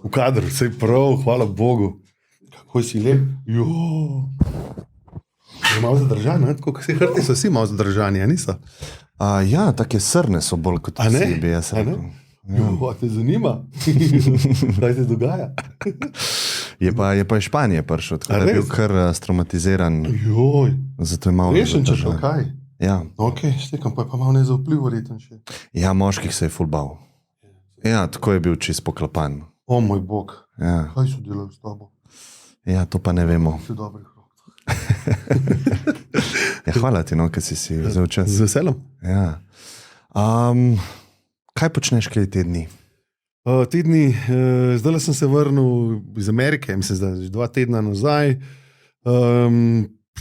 V kadru, vse prav, hvala Bogu. Kako si lep. Jo. Je malo zadržan, ne? Tako kot si hrti, so vsi malo zadržani, a niso? Ja, take srne so bolj kot vsi, bi jaz rekel. Jo, te zanima? Kaj se dogaja? Je pa iz Španije prišel, tako da je bil kar traumatiziran. Joj. Zato je malo Rešen če šel, kaj? Ja. Ok, štekam, pa je pa malo nezaupljiv, verjetno še. Ja, moških se je ful bal. Ja, tako je bil čist poklapan. O moj Bog, Ja. kaj so delali s tabo? Ja, to pa ne vemo. Si dobrih rok. Ja, hvala ti, no, ker si vzel čas. Z veseljem. Ja. Kaj počneš kaj te dni? Te dni, zdaj sem se vrnil iz Amerike, mislim, da že 2 tedna nazaj.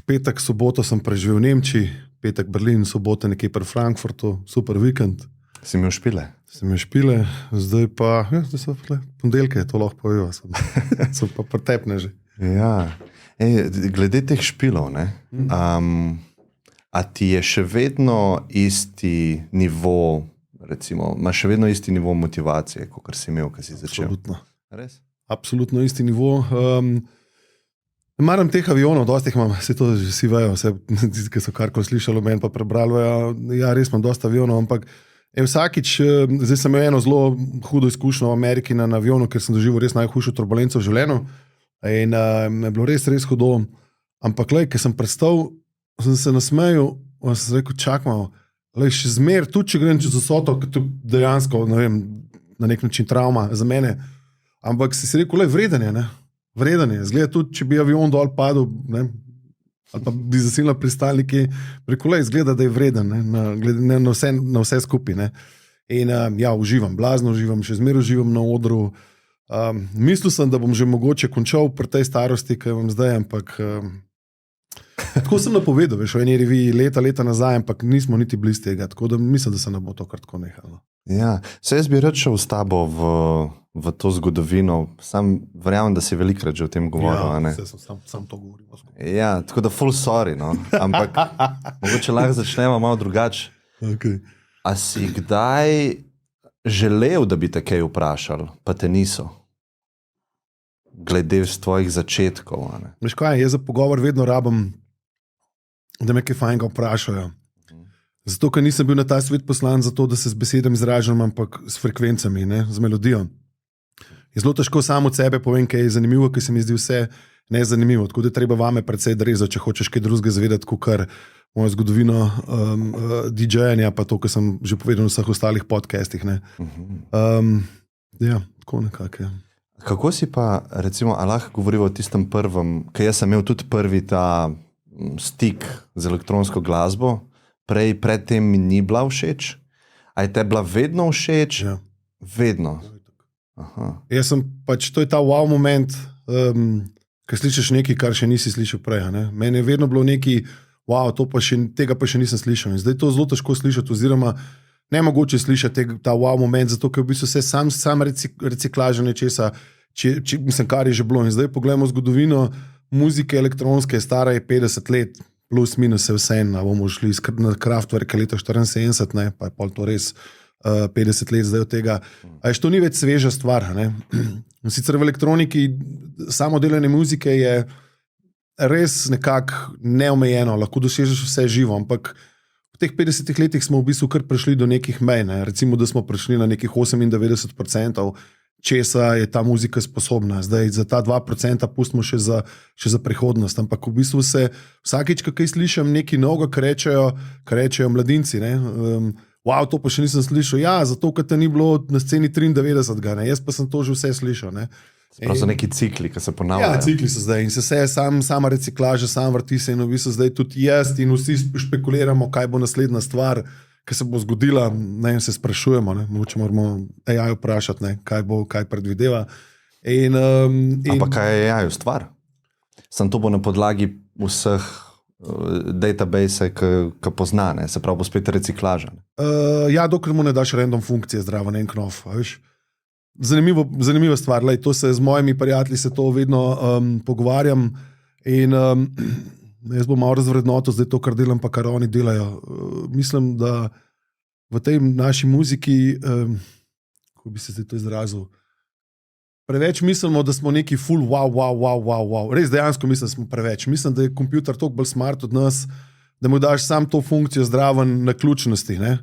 Petek, soboto sem preživel v Nemčiji, petek Berlin, sobota nekje pri Frankfurtu, super vikend. Si imel špile? Sem imel špile, zdaj pa, ja, zdaj so ponedeljke, to lahko povejo, so pa pretepne že. Ja. Glede teh špilov, ne? A ti je še vedno isti nivo, recimo, imaš še vedno isti nivo motivacije, kot si imel, ko si začel? Absolutno. Res? Absolutno isti nivo. Maram teh avionov, dosti jih imam, vse to vsi vejo, vse, ki so karkoli slišali o meni pa prebrali, ja, res imam dosti avionov, ampak vsakič, zdaj sem imel eno zelo hudo izkušnjo v Ameriki na avionu, ker sem doživel res najhujšo turbulenco v življenju in je bilo res hudo, ampak lej, ker sem prestal, sem se nasmejal, sem rekel, čakamo, lej, še zmer, tudi če grem čez vsoto, ker to dejansko, ne vem, na nek način travma za mene, ampak si rekel, lej, vreden je, ne? Vreden je, zgleda tudi, če bi avion dol padel, ne? Ali pa bi zasilila pristalniki, rekel, lej, zgleda, da je vreden, ne? Na vse skupaj, ne? In ja, uživam, blazno uživam, še zmer uživam na odru. Mislil sem, da bom že mogoče končal pri tej starosti, ki imam zdaj, ampak tako sem napovedal, veš, v eni reviji leta nazaj, ampak nismo niti blizu tega, tako da mislim, da se ne bo to kar tako nehalo. Ja, se jaz bi rad šel s tabo v to zgodovino, sam verjamem, da si velikrat že o tem govoril, a ne? Ja, sam to govorim. Ja, tako da full sorry, no, ampak mogoče lahko začnemo malo drugače. Okay. A si kdaj želel, da bi te kaj vprašali, pa te niso? Glede z tvojih začetkov, a ne? Veš kaj, jaz za pogovor vedno rabim, da me kaj fajnega vprašajo. Zato, ker nisem bil na ta svet poslan zato, da se z besedami izražam, ampak s frekvencami, ne, z melodijo. Je zelo težko samo od sebe povem, kaj je zanimivo, ker se mi zdi vse nezanimivo. Tako da je treba vame predvsej drezati, če hočeš kaj drugega zvedeti, kot kar mojo zgodovino DJ-anja, pa to, kar sem že povedal v vseh ostalih podcastih. Ne. Ja, tako nekako, ja. Kako si pa, recimo, a lahko govoril o tistem prvem, ker jaz sem imel tudi prvi ta stik z elektronsko glasbo, predtem mi ni bila všeč? A je te bila vedno všeč? Ja. Vedno? Aha. Jaz sem pač, to je ta wow moment, ker slišiš nekaj, kar še nisi slišal prej. Ne? Meni je vedno bilo nekaj, wow, tega pa še nisem slišal. In zdaj to zelo težko slišati, oziroma nemogoče slišati ta wow moment, zato ker v bistvu vse sam reciklaža nečesa, mislim, kar je že bilo. In zdaj pogledamo zgodovino muzike elektronske, stara je 50 let, plus minus je vse en, bomo šli na Kraftwerk leta 74, ne, pa je pol to res 50 let zdaj od tega. A to ni več sveža stvar, ne. Sicer v elektroniki samo delanje muzike je res nekako neomejeno, lahko dosežeš vse živo, ampak v teh 50 letih smo v bistvu kar prišli do nekih mej, ne. Recimo, da smo prišli na nekih 98%, česa je ta muzika sposobna. Zdaj za ta 2% pustimo še za prihodnost, ampak v bistvu se vsakič, ko kaj slišim nekaj novega, kar rečejo mladinci, ne, wow, to pa še nisem slišal, ja, zato, ker te ni bilo na sceni 93, ne, jaz pa sem to že vse slišal, ne. Sprav so neki cikli, ki se ponavljajo. Ja, cikli so zdaj in se vse sama reciklaža, sam vrti se in v bistvu zdaj tudi jaz in vsi špekuliramo, kaj bo naslednja stvar, ki se bo zgodila, ne, se sprašujemo, ne, mogoče moramo AI vprašati, ne, kaj predvideva. Ampak kaj je AI stvar? Sam to bo na podlagi vseh database, ki pozna, ne, se pravi bo spet reciklaža. Ja, dokler mu ne daš random funkcije zdravo, ne en knof, veš. Zanimiva stvar, lej, to se z mojimi prijatelji se to vedno pogovarjam in jaz bom malo razvrednotil zdaj to, kar delam, pa kar oni delajo. Mislim, da v tej naši muziki, kako bi se zdaj to izrazil, preveč mislimo, da smo neki full wow. Res dejansko mislim, da smo preveč. Mislim, da je kompjuter toliko bolj smart od nas, da mu daš sam to funkcijo zdraven na ključnosti, ne?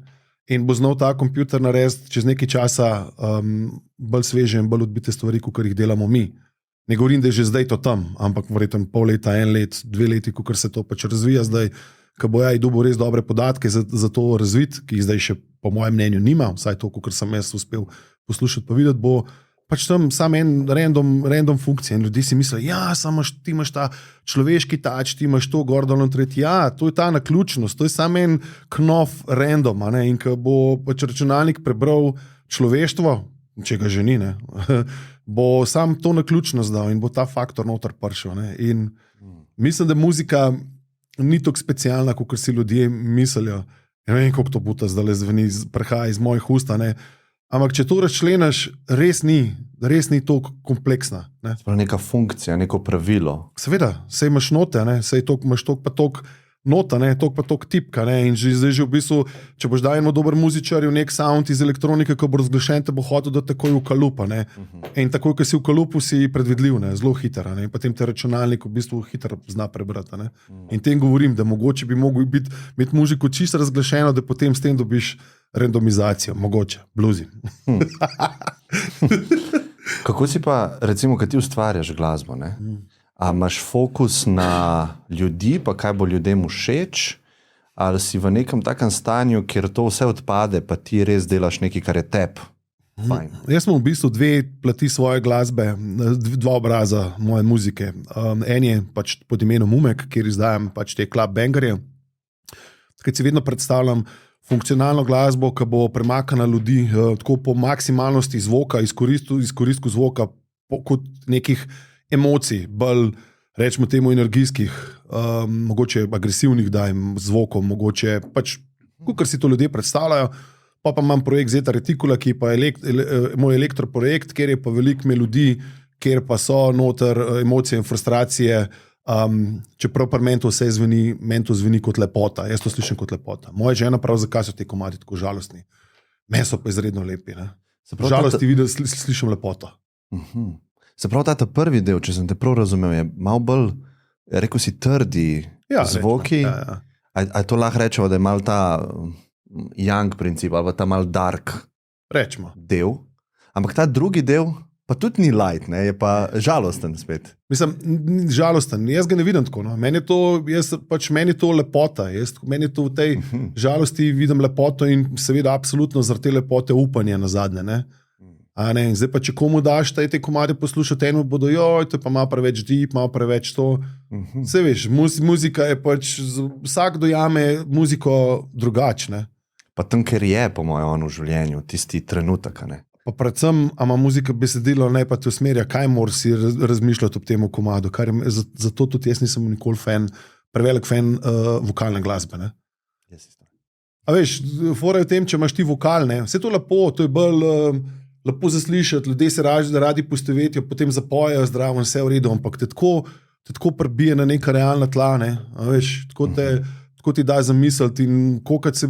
In bo znal ta kompjuter narediti čez nekaj časa bolj sveže in bolj odbite stvari, kot jih delamo mi. Ne govorim, da je že zdaj to tam, ampak verjetno pol leta, 1 let, 2 leti, ko se to pač razvija zdaj, ko bo dobil res dobre podatke za to razvit, ki jih zdaj še po mojem mnenju nima, vsaj to, kar sem jaz uspel poslušati pa videti, bo pač tam sam en random funkcija in ljudje si mislijo, ja, samo ti imaš ta človeški tač, ti imaš to gor dol in tretji, ja, to je ta naključnost, to je samo en knof random, a ne, in ko bo pač računalnik prebral človeštvo, če ga že ni, ne, bo sam to naključnost dal in bo ta faktor noter prišel, ne, in mislim, da muzika ni tako specialna, kot si ljudje mislijo, ne vem, kako to buta zdaj zveni, prehaja iz mojih ust, ne. Ampak, če to razčlenaš, res ni toliko kompleksna. Ne? Sprav neka funkcija, neko pravilo. Seveda, sej imaš note, ne? Sej imaš toliko pa toliko nota, toliko pa toliko tipka. Ne? In zdaj že v bistvu, če boš dal eno dober muzičarju nek sound iz elektronike, ko bo razglašen, te bo hotel da takoj v kalupa. Ne? In takoj, ko si v kalupu, si predvidljiv, ne? Zelo hiter. Ne? In potem te računalnik v bistvu hiter zna prebrati. Ne? In tem govorim, da mogoče bi mogel imeti muziko čisto razglašeno, da potem s tem dobiš randomizacijo, mogoče, bluzi. Kako si pa, recimo, kad ti ustvarjaš glasbo, ne? A imaš fokus na ljudi, pa kaj bo ljudem všeč, ali si v nekem takem stanju, kjer to vse odpade, pa ti res delaš nekaj, kar je tep? Fajn. Jaz sem v bistvu 2 plati svoje glasbe, 2 obraza moje muzike. En je pač pod imenom Umek, kjer izdajam pač te club bangerje. Takrat si vedno predstavljam funkcionalno glasbo, ki bo premaknila ljudi tako po maksimalnosti zvoka, izkoristku zvoka kot nekih emocij, bolj rečemo temu energijskih, mogoče agresivnih dajem zvokom, mogoče pač, kakor si to ljudje predstavljajo. Pa imam projekt Zeta Reticula, ki pa je moj elektroprojekt, kjer je pa veliko melodij, kjer pa so noter emocije in frustracije. Čeprav pri meni to vse zveni kot lepota, jaz to slišim kot lepota. Moja žena prav, zakaj so te komadi tako žalostni. Meni so pa izredno lepi. Žalosti vidim, slišim lepoto. Se pravi, ta prvi del, če sem te prav razumel, je malo bolj, rekel si, trdi zvoki. Ja. A to lahko rečemo, da je malo ta young princip, ali ta malo dark del. Ampak ta drugi del pa tudi ni light, ne? Je pa žalosten spet. Mislim, žalosten, jaz ga ne vidim tako. No. Meni je to lepota. Meni je to v tej žalosti vidim lepoto in seveda absolutno zaradi te lepote upanje na zadnje. Ne? Ne? Zdaj pa, če komu daš te komade poslušati, eno bodo, joj, to je pa malo preveč deep, malo preveč to. Saj veš, muzika je pač, vsak dojame muziko drugačne. Pa tam, ker je, po mojem, v življenju, tisti trenutek, ne? Pa predvsem, a ima muzika besedilo, ne pa te usmerja, kaj moraš si razmišljati ob tem komadu. Zato tudi jaz nisem nikoli prevelik fan vokalne glasbe. Ne? A veš, fora je v tem, če imaš ti vokal, ne? Vse to lepo, to je bolj lepo zaslišati, ljudje se radi postovetijo, potem zapojejo zdravo in vse v redu, ampak te tako prebije na neka realna tla, ne? A veš, tako ti da zamisliti in kolikrat se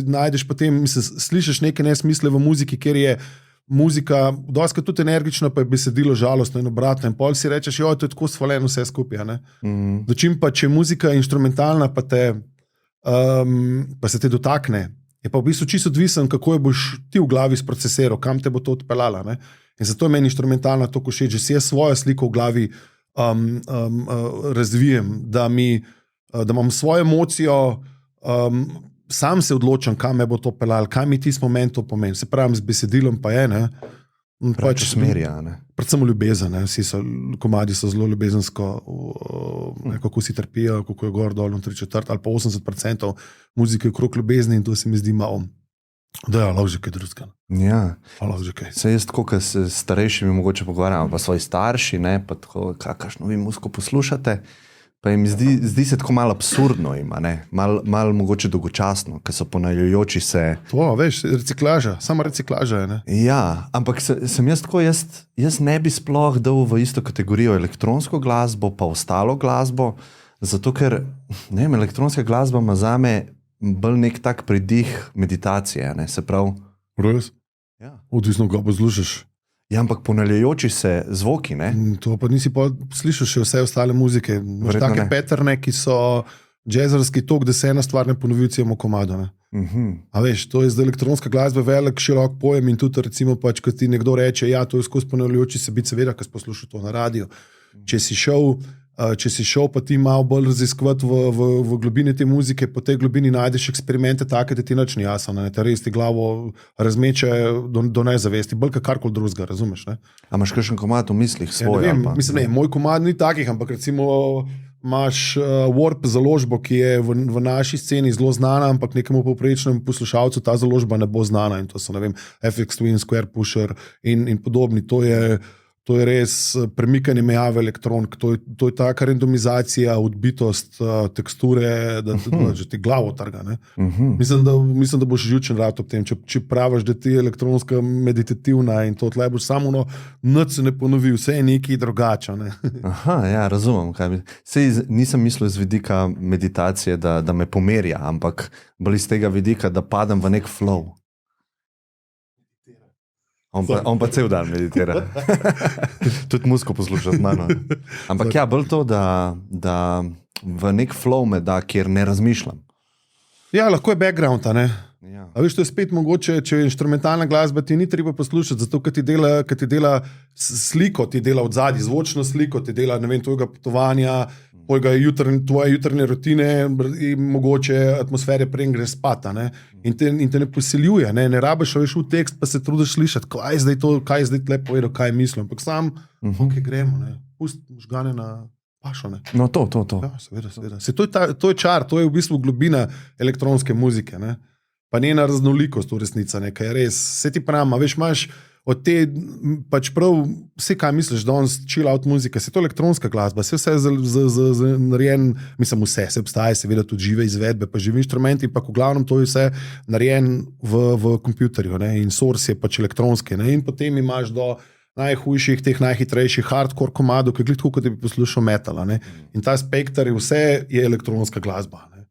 najdeš potem, slišiš neke nesmisle v muziki, kjer je muzika dostikrat tudi energična, pa je besedilo žalostno in obratno in pol si rečeš, joj, to je tako svaleno vse skupaj, ne? Dočim pa, če je muzika instrumentalna, pa se te dotakne, je pa v bistvu čisto odvisen, kako je boš ti v glavi sprocesiral, kam te bo to odpeljala, ne? In zato je meni instrumentalna toliko všeč, že si jaz svojo sliko v glavi razvijem, da imam svojo emocijo, sam se odločam, kam me bo to peljalo, kaj mi tisti moment to pomeni. Se pravim, z besedilom pa je, ne? Pač smerja, ne? Predvsem ljubezen, ne? Komadi so zelo ljubezensko, kako si trpijo, kako je gor, dol, 3/4 ali pa 80% muzike okrog ljubezni in to se mi zdi malo, da je lahko že kaj drugega. Ja. Lahko že kaj. Se jaz tako, ko se starejšimi mogoče pogovarjam, pa svoji starši, ne, pa tako, kakšno vi muziko poslušate, pa jim zdi se tako malo absurdno ima, ne, malo mogoče dolgočasno, ker so ponavljajoči se. To, veš, reciklaža, sama reciklaža je, ne. Ja, ampak sem jaz tako, jaz ne bi sploh dal v isto kategorijo elektronsko glasbo, pa ostalo glasbo, zato ker, ne vem, elektronska glasba ima zame bolj nek tak pridih meditacije, ne, se prav. Res? Ja. Odvisno, kako poslušaš. Ja, ampak ponavljajoči se zvoki, ne? To pa nisi pa slišal še vse ostale muzike. Imaš take patterne, ki so jazzerski tok, da se ena stvar ne ponovi v celem komadu. A veš, to je zdaj elektronska glasba, velik, širok pojem in tudi recimo pač, ko ti nekdo reče, ja, to je skozi ponavljajoči se bit, seveda, ko si poslušal to na radiju. Če si šel pa ti malo bolj raziskovati v globini te muzike, po tej globini najdeš eksperimente take, da ti nič ni jasno, ne, te res ti glavo razmeče do nezavesti, bolj karkoli drugega, razumeš, ne? A imaš kakšen komad v mislih svoj? Ja, mislim, ne, moj komad ni takih, ampak recimo imaš Warp založbo, ki je v naši sceni zelo znana, ampak nekemu povprečnemu poslušalcu ta založba ne bo znana in to so, ne vem, FX Twin, Square Pusher in podobni, to je res premikanje meja v elektronk, to je taka randomizacija, odbitost, teksture, da ti glavo trga. Ne? Mislim, da boš živčen rad ob tem, če praviš, da ti je elektronska meditativna in to tle boš samo nič se ne ponovi, vse je nekaj drugače. Ne? Aha, ja, razumem. Sej nisem mislil z vidika meditacije, da me pomerja, ampak bolj iz tega vidika, da padem v nek flow. On pa cel dan meditira. Tudi muziko posluša z mano. Ampak ja, bolj to, da v nek flow me da, kjer ne razmišljam. Ja, lahko je background, a ne? Ja. A veš, to je spet mogoče, če je inštrumentalna glasba, ti ni treba poslušati, zato ker ti dela sliko, ti dela od zadnji, zvočno sliko, ti dela, ne vem, tvojega potovanja, tvoje jutranje rutine in mogoče atmosfere preden greš spat, ne? In te ne posiljuje, ne rabiš veš v tekst, pa se trudiš slišati, kaj je zdaj tle povedal, kaj mislim, ampak sam, ok, gremo, ne, pust možgane na pašo, ne. No to. Ja, seveda. To je čar, to je v bistvu globina elektronske muzike, ne, pa njena raznolikost v resnica, ne, kaj je res, se ti pravim, veš, imaš od te, pač prav, vse kaj misliš, danes chill out muzika, se to elektronska glasba, vse je narejen, mislim vse, se obstaja seveda tudi žive izvedbe, pa živi inštrumenti, pa v glavnem to je vse narejen v kompjuterju, ne, in source je pač elektronski, ne, in potem imaš do najhujših, teh najhitrejših hardcore komadov, ki je tako, kot da bi poslušal metala, ne, in ta spektar je vse je elektronska glasba, ne,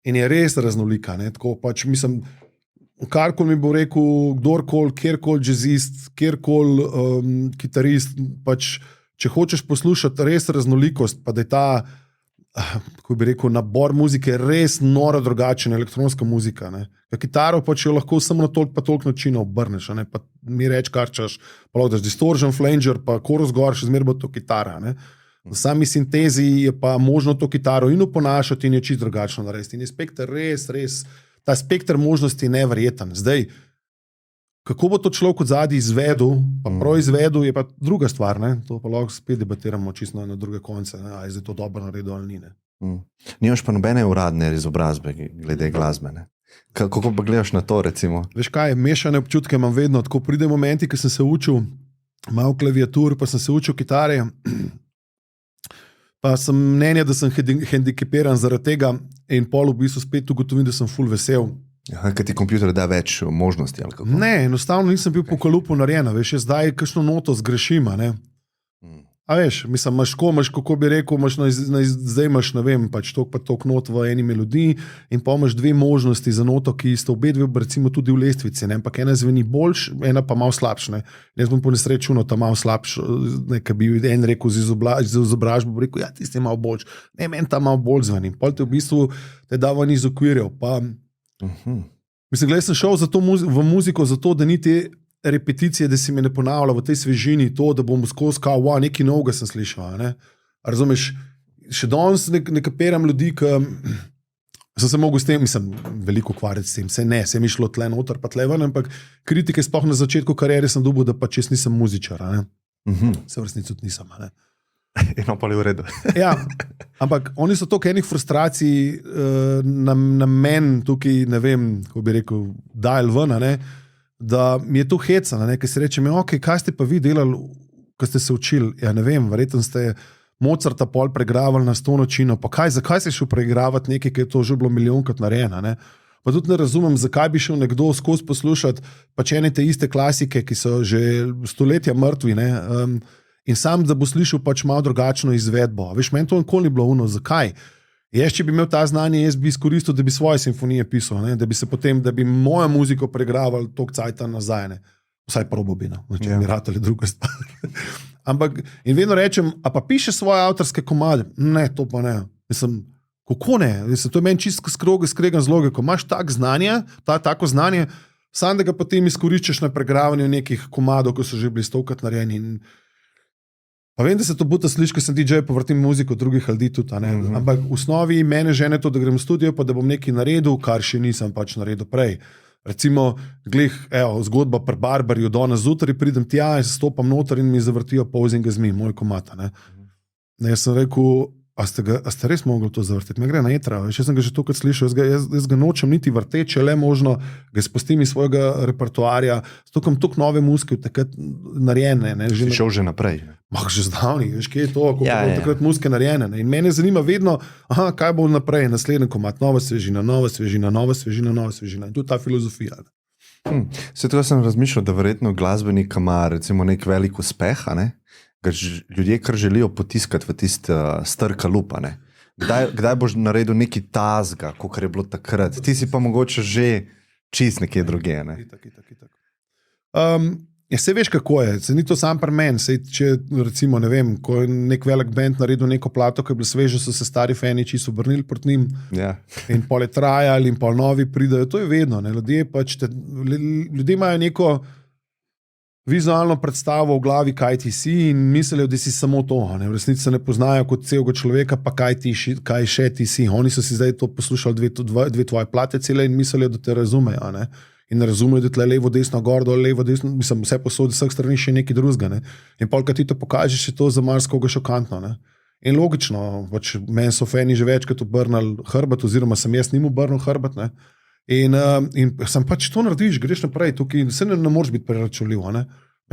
in je res raznolika, ne, tako pač mislim, karkoli mi bo rekel, kdorkoli, kjerkoli jazzist, kjerkoli kitarist, pač, če hočeš poslušati res raznolikost, pa da je ta, kako bi rekel, nabor muzike res noro drugačen, elektronska muzika, ne. Kitaro pač jo lahko samo na toliko pa toliko načinov obrneš, ne, pa mi reč, kar češ, pa lahko daš distortion, flanger, pa chorus gor, še zmeraj bo to kitara, ne. V sami sintezi je pa možno to kitaro in oponašati in je čisto drugačno narediti. In je spekter res, ta spekter možnosti je neverjeten. Zdaj, kako bo to človek od zadnji izvedel, pa prav izvedel, je pa druga stvar, ne? To pa lahko spet debatiramo čisto na druge konce, ne? A je zdaj to dobro naredil ali ni, ne? Nimaš pa nobene uradne izobrazbe glede glasbe, ne? Kako pa gledaš na to, recimo? Veš kaj, mešane občutke imam vedno, tako pride momenti, ko sem se učil malo klaviatur, pa sem se učil kitare, pa sem mnenja, da sem hendikepiran zaradi tega in pol v bistvu spet ugotovim, da sem ful vesel. Ja, ker ti kompjuter da več možnosti, ali kako? Ne, enostavno nisem bil po kalupu narejen, veš, jaz zdaj kakšno noto zgrešim, ne. A veš, mislim, imaš, kako bi rekel, zdaj imaš, ne vem, pač tok not v eni melodiji in pa imaš dve možnosti za noto, ki sta obe dve, recimo tudi v lestvici, ne, ampak ena zveni boljš, ena pa malo slabš, ne. Jaz bom po nesreči ta malo slabš, nekaj bi en rekel z izobražbo, bo rekel, ja, tisti je malo boljš, ne, meni ta malo bolj zveni, pol te v bistvu te da ven iz okvirjev, pa mislim, gledaj, sem šel v muziko zato, da ni te repeticije, da si me ne ponavlja v tej svežini to, da bom skozi kao, wow, nekaj novega sem slišal, ne. Razumeš, še danes ne kapiram ljudi, ki sem se mogel s tem, mislim, veliko ukvarjati s tem, se mi šlo tle noter, pa tle ven, ampak kritike sploh na začetku kariere sem dobil, da pač jaz nisem muzičar, ne. Se v resnici tudi nisem, ne. No, pa je v redu. Ja, ampak oni so toliko enih frustracij na men tukaj, ne vem, kako bi rekel, dajal ven, ne, da mi je to hecano, ne, ker si rečem, ok, kaj ste pa vi delali, ko ste se učili, ja ne vem, verjetno ste Mozarta pol pregravali na 100 načinov, pa zakaj se šel pregravati nekaj, ki je to že bilo milijonkrat narejeno, ne. Pa tudi ne razumem, zakaj bi šel nekdo skozi poslušati pač ene te iste klasike, ki so že stoletja mrtvi, ne, in sam, da bo slišal pač malo drugačno izvedbo. Veš, meni to nikoli ni bilo ono, zakaj? Jaz, če bi imel ta znanje, jaz bi izkoristil, da bi svoje simfonije pisal, ne? Da bi se potem, da bi mojo muziko pregravali toliko cajta nazaj, ne? vsaj probo bi, no, če mi ratali druga stvar. Ampak, in vedno rečem, a pa piše svoje avtorske komade? Ne, to pa ne. Mislim, kako ne? Mislim, to je meni čisto skregan z logiko. Imaš tako znanje, tako znanje, sam da ga potem izkoriščaš na pregravanju nekih komadov, ko so že bili stokrat narejeni. Pa vem, da se to buta sliši, ko sem DJ, povrtim muziko drugih ljudi tudi, ampak v osnovi mene žene to, da grem v studio, pa da bom nekaj naredil, kar še nisem pač naredil prej. Recimo, zgodba pri Barbarju, danes zjutraj pridem tja in stopam noter in mi zavrtijo Posing as Me, moj komata. Jaz sem rekel, a ste res mogli to zavrteti? Me gre na jetra, jaz sem ga že tokrat slišal, jaz ga nočem niti vrteči, če le možno, ga spustim iz svojega repertoarja, stokam toliko nove muzike takrat narejene. Si šel že naprej. Že zdavni, veš, kje je to, kako bo takrat muzike narejene. In mene zanima vedno, kaj bo naprej, naslednji komat, nova svežina. In tu je ta filozofija. Se to sem razmišljal, da verjetno glasbenik ima recimo nek velik uspeh, ga ljudje kar želijo potiskati v tist strka lupa. Kdaj boš naredil neki tazga, kot je bilo takrat? Ti si pa mogoče že čist nekje druge. Itak. Se veš, kako je, se ni to sam pri meni. Če recimo, ne vem, ko je nek velik band naredil neko plato, ki je bilo sveže, so se stari fani čisto obrnili proti njim in pol je trajali in pol novi pridajo. To je vedno. Ljudje imajo neko vizualno predstavo v glavi, kaj ti si in mislijo, da si samo to. V resnici se ne poznajo kot celega človeka, pa kaj še ti si. Oni so si zdaj to poslušali dve tvoje plate cele in mislijo, da te razumejo. In ne razumejo, da tle levo, desno, gor, dol, levo, desno, mislim, vse posod, vseh strani še nekaj drugega. In pol, kad ti to pokažeš, je to za marsikoga šokantno. In logično, meni so fani že večkrat obrnili hrbet, oziroma sem jaz njim obrnil hrbet. In sem pač to narediš, greš naprej, tukaj se ne moreš biti preračunljiv.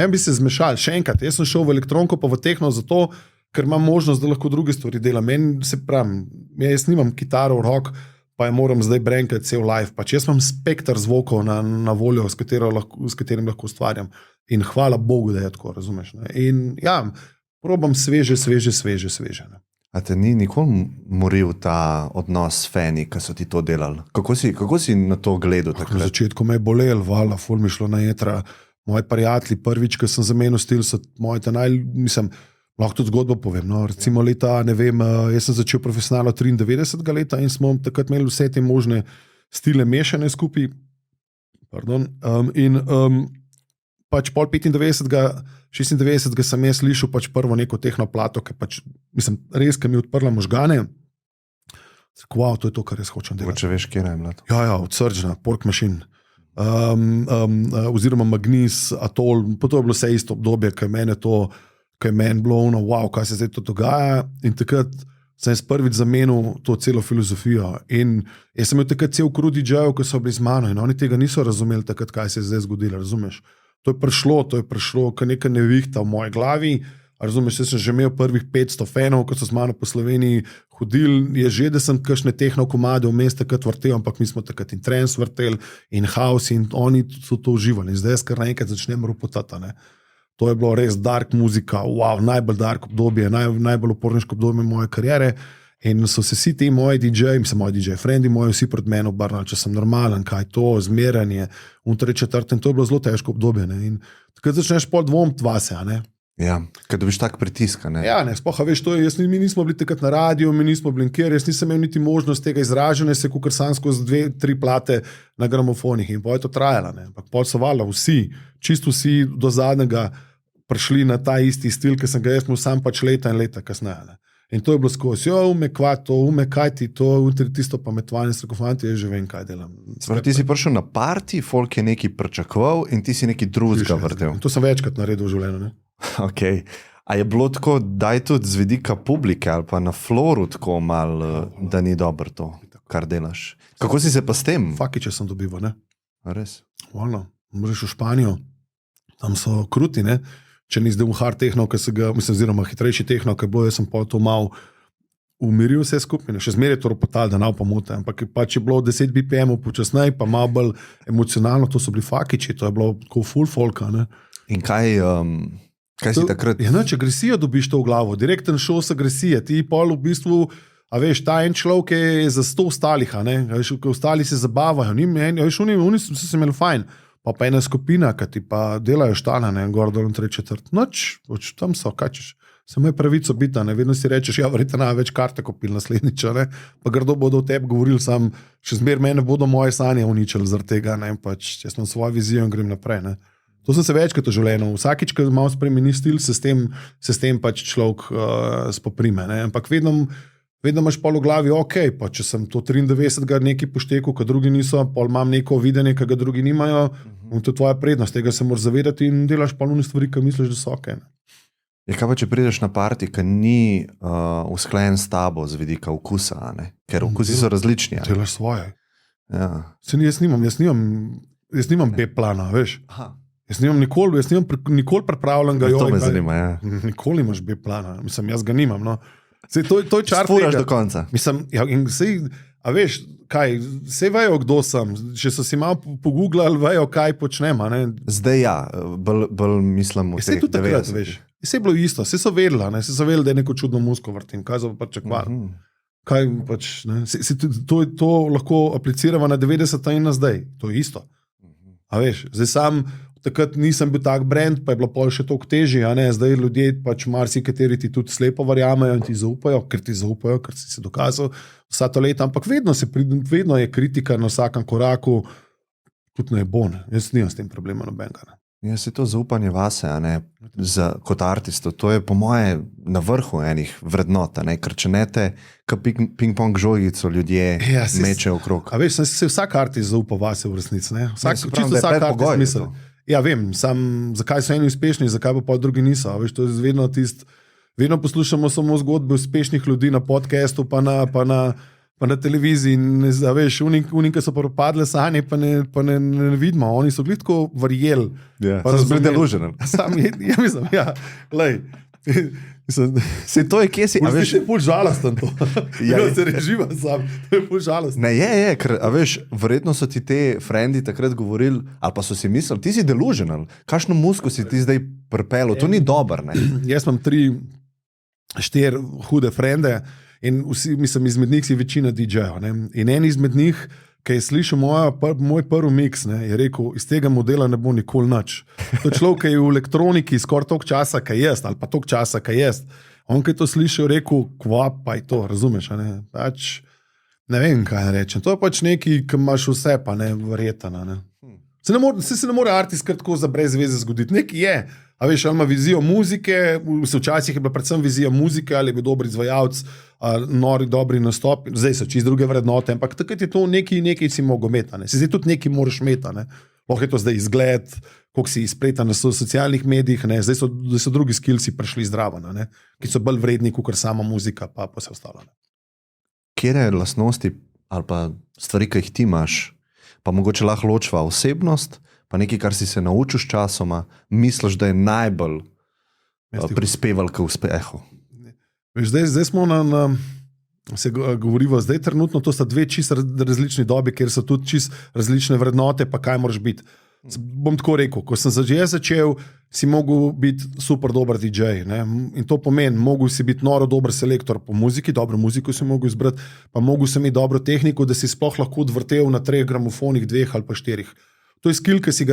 Meni bi se zmešali, še enkrat, jaz sem šel v elektronko pa v tehno zato, ker imam možnost, da lahko druge stvari delam. Meni se pravim, jaz nimam kitaro v rok, pa je moram zdaj brenkati cel live. Pač jaz imam spektr zvokov na voljo, s katerim lahko ustvarjam. In hvala Bogu, da je tako, razumeš. In ja, probam sveže. A te ni nikoli moril ta odnos s fani, ki so ti to delali? Kako si na to gledal? Na začetku me je bolel, ful mi šlo na jetra. Moji prijatelji, prvič, ko sem zamenil stil, so moji mislim, lahko tudi zgodbo povem. Recimo leta, ne vem, jaz sem začel profesionalno 93. leta in smo takrat imeli vse te možne stile mešane skupaj. Pač pol 95. 96. sem jaz slišal pač prvo neko tehno plato, ki pač, mislim, res, ki mi je odprla možgane. Wow, to je to, kar jaz hočem delati. Če veš, kje je mlad. Ja, od Surgeona, Pork Machine. Oziroma Magnis, Atol, pa to je bilo vse isto obdobje, ki je meni bilo ono, wow, kaj se zdaj to dogaja. In takrat sem jaz prvič zamenil to celo filozofijo. In jaz sem imel takrat cel krug DJ-jev, ki so bili z mano in oni tega niso razumeli takrat, kaj se je zdaj zgodilo, razumeš? To je prišlo, kar neka nevihta v moji glavi. Razumeš, jaz sem že imel prvih 500 fanov, ko so z mano po Sloveniji hodili, je že, da sem kakšne tehno komade vmes takrat vrtel, ampak mi smo takrat in trance vrteli in house in oni so to uživali. In zdaj kar naenkrat začnem ropotati. To je bilo res dark muzika, wow, najbolj dark obdobje, najbolj uporniško obdobje moje kariere. In so se vsi ti moji DJ frendi, moji vsi pred meno obrnali, če sem normalen, kaj to, zmeranje, in to je bilo zelo težko obdobje. In takrat začneš pol dvomiti vase, Ja, kad dobiš tak pritisk, Ja, spoha, veš, mi nismo bili takrat na radiju, mi nismo bili nikjer, jaz nisem imel niti možnost tega izražanja se, kukor sam skozi 2-3 plate na gramofonih in pol je to trajalo, Ampak pol so valjda čisto vsi do zadnjega prišli na ta isti stil, ki sem ga jaz imel sam pač leta in leta kasneje. In to je bilo skozi, kaj ti to, tisto pametovanje strokofanti, jaz že vem, kaj delam. Ti si prišel na party, folk je nekaj pričakoval in ti si nekaj drugega vrtel. To sem večkrat naredil v življenju, Okay. A je bilo tako, daj tudi z vidika publike ali pa na floru tako malo, da ni dobro to, kar delaš? Kako si se pa s tem? Fakiče sem dobival, Res? Hvala. Možeš v Španijo, tam so kruti, Če ni zdaj v hard tehno, oziroma hitrejši tehno, ki je bilo, jaz sem pa to malo umiril vse skupine. Še zmeraj je to ropotal, da nav pomote, ampak pač je bilo 10 BPM počasneje, pa malo bolj emocionalno, to so bili fakiči, to je bilo tako full folka, In kaj si takrat? Ja, če agresijo dobiš to v glavo, direkten šov s agresije, ti pol v bistvu, a veš, ta en človek je za 100 ostalih, ostali se zabavajo, oni so se imeli fajn, pa ena skupina, ki ti pa delajo štala, ne, gor dol in 3/4. Noč, tam so, kačeš. Samo je pravico biti, ne, vedno si rečeš, ja, verjetno največ karte kupil naslednjič, ne, pa grdo bodo o tebi govorili, sam še zmer mene bodo moje sanje uničili zaradi tega, ne, pač, če sem svojo vizijo in grem naprej, ne. To sem se večkrat v življenju, vsakič, ko malo spremeni stil, se s tem pač človek spoprime, ne, ampak vedno imaš pol v glavi, ok, pa če sem to 93 nekaj poštekel, ko drugi niso, pol imam neko videnje, ki ga drugi nimajo, in to je tvoja prednost, tega se moraš zavedati in delaš polno stvari, ki misliš, da so ok, ne. Je kaj pa, če prideš na parti, ki ni usklajen s tabo z vidika okusa, ne? Ker okusi so različni. Delaš svoje. Ja. Jaz nimam B-plana, veš. Aha. Jaz nimam nikoli pripravljenega. To me zanima, ja. Nikoli imaš B-plana, mislim, jaz ga nimam, no. Sej, to je čar Spuraš do konca. Mislim, ja, in sej, a veš, kaj, sej vejo, kdo sem, če so si malo pogooglali, vejo, kaj počnem, a ne. Zdaj ja, bolj mislim v teh 90. Veš. Vse je bilo isto, vse so vedeli, da je neko čudno musko vrtim, kaj za pač čakvar. Kaj pač, ne, to lahko apliciramo na 90 in na zdaj, to je isto. A veš, zdaj sam, takrat nisem bil tak brand, pa je bilo pol še toliko težje, a ne, zdaj ljudje pač marsikateri ti tudi slepo verjamejo in ti zaupajo, ker si se dokazal vsa to leta, ampak vedno je kritika na vsakem koraku, tudi ne bo, ne, jaz nimam s tem problema nobenega, ne. Jaz je to zaupanje vase, a ne, kot artistu, to je po moje na vrhu enih vrednot, a ne, ker če ne te, ka ping-pong žogico ljudje mečejo okrog. A veš, se vsak artist zaupa vase v resnici, ne, vsak artist misli. Ja, vem, zakaj so eni uspešni, zakaj pa drugi niso, a veš, to je vedno poslušamo samo zgodbe uspešnih ljudi na podcastu, pa na televiziji in veš, unim, ki so propadle sanje, pa ne vidimo, oni so bili tako verjeli. Ja, so bili deluženi. Ja, mislim, ja, lej. Se to je, kje si, a veš, je pol žalosten to. Ja, se reživa sam, to je pol žalosten. Ne, ker, a veš, verjetno so ti te frendi takrat govorili, ali pa so si mislili, ti si delužen, kakšno musko si ti zdaj pripelo, to ni dober, ne. Jaz imam 3-4 hude frende, in vsi, mislim, izmed njih si večina DJ-ja. In en izmed njih, ki je slišal moj prvi mix, ne, je rekel, iz tega modela ne bo nikoli nič. To človek, ki je v elektroniki skoraj toliko časa, kaj jaz, ali pa toliko časa, kaj jaz. On, ki je to slišal, je rekel, kva pa je to, razumeš? Ne? Pač, ne vem, kaj rečem. To je pač nekaj, ki imaš vse, pa ne verjetno. Ne? Se ne more artist kar tako za brez veze zgoditi. Nekaj je. A veš, ali ima vizijo muzike, včasih je bila predvsem vizija muzike, ali je bil dober izvajalec, nori, dobri nastopi, zdaj so čisto druge vrednote, ampak takrat je to nekaj si mogel imeti, se zdaj tudi nekaj moraš imeti, lahko je to zdaj izgled, koliko si izpleta na socialnih medijih, zdaj so drugi skillsi prišli zdravo, ki so bolj vredni, kot sama muzika, pa vse ostalo. Kjere lastnosti ali pa stvari, ki jih ti imaš, pa mogoče lahko ločva osebnost, pa nekaj, kar si se naučil s časoma, misliš, da je najbolj prispeval k uspehu? Zdaj smo se govorivo, zdaj trenutno to sta dve čisto različni dobi, kjer so tudi čisto različne vrednote, pa kaj moraš biti. Bom tako rekel, ko sem začel, si mogel biti super dober DJ, ne? In to pomeni, mogel si biti noro dober selektor po muziki, dobro muziko si mogel izbrati, pa mogel si imeti dobro tehniko, da si sploh lahko odvrtel na 3 gramofonih, 2 ali pa 4. To je skill, ki si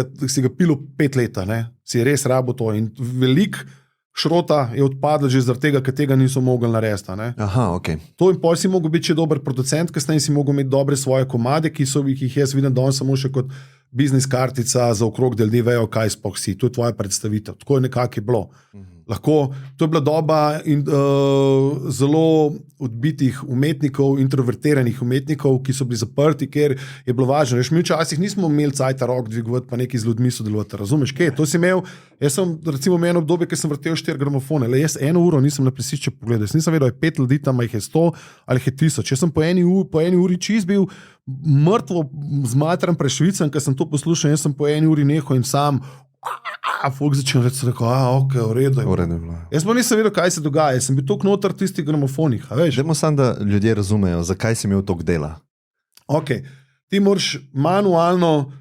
ga pilo 5 leta, ne? Si res rabo to in velik šrota je odpadlo že zaradi tega, ker tega niso mogli narediti. Aha, ok. To in pol si mogel biti še dober producent, kasneje si mogel imeti dobre svoje komade, ki jih jaz vidim danes samo še kot biznis kartica za okrog, da ljudje vejo, kaj sploh si. To je tvoja predstavitev. Tako je nekako bilo. Lahko, to je bila doba zelo odbitih umetnikov, introvertiranih umetnikov, ki so bili zaprti, ker je bilo važno. Mi včasih nismo imeli cajta rok dvigovati, pa neki z ljudmi sodelovati. Razumeš, kaj? To si imel, jaz sem recimo imel obdobje, ker sem vrtel 4 gramofone, le jaz 1 uro nisem na presišče pogledal, jaz nisem vedel, je 5 ljudi, tam jih je 100 ali jih je 1000. Jaz sem po eni uri čist bil mrtvo zmatran prešvicen, ker sem to poslušal, jaz sem po 1 uri nehal in sam folk začel reči, ok, v redu je. Jaz pa nisem vedel, kaj se dogaja, jaz sem bil toliko noter tistih gramofonih, a veš? Dajmo samo, da ljudje razumejo, zakaj si imel toliko dela. Ok, ti moraš manualno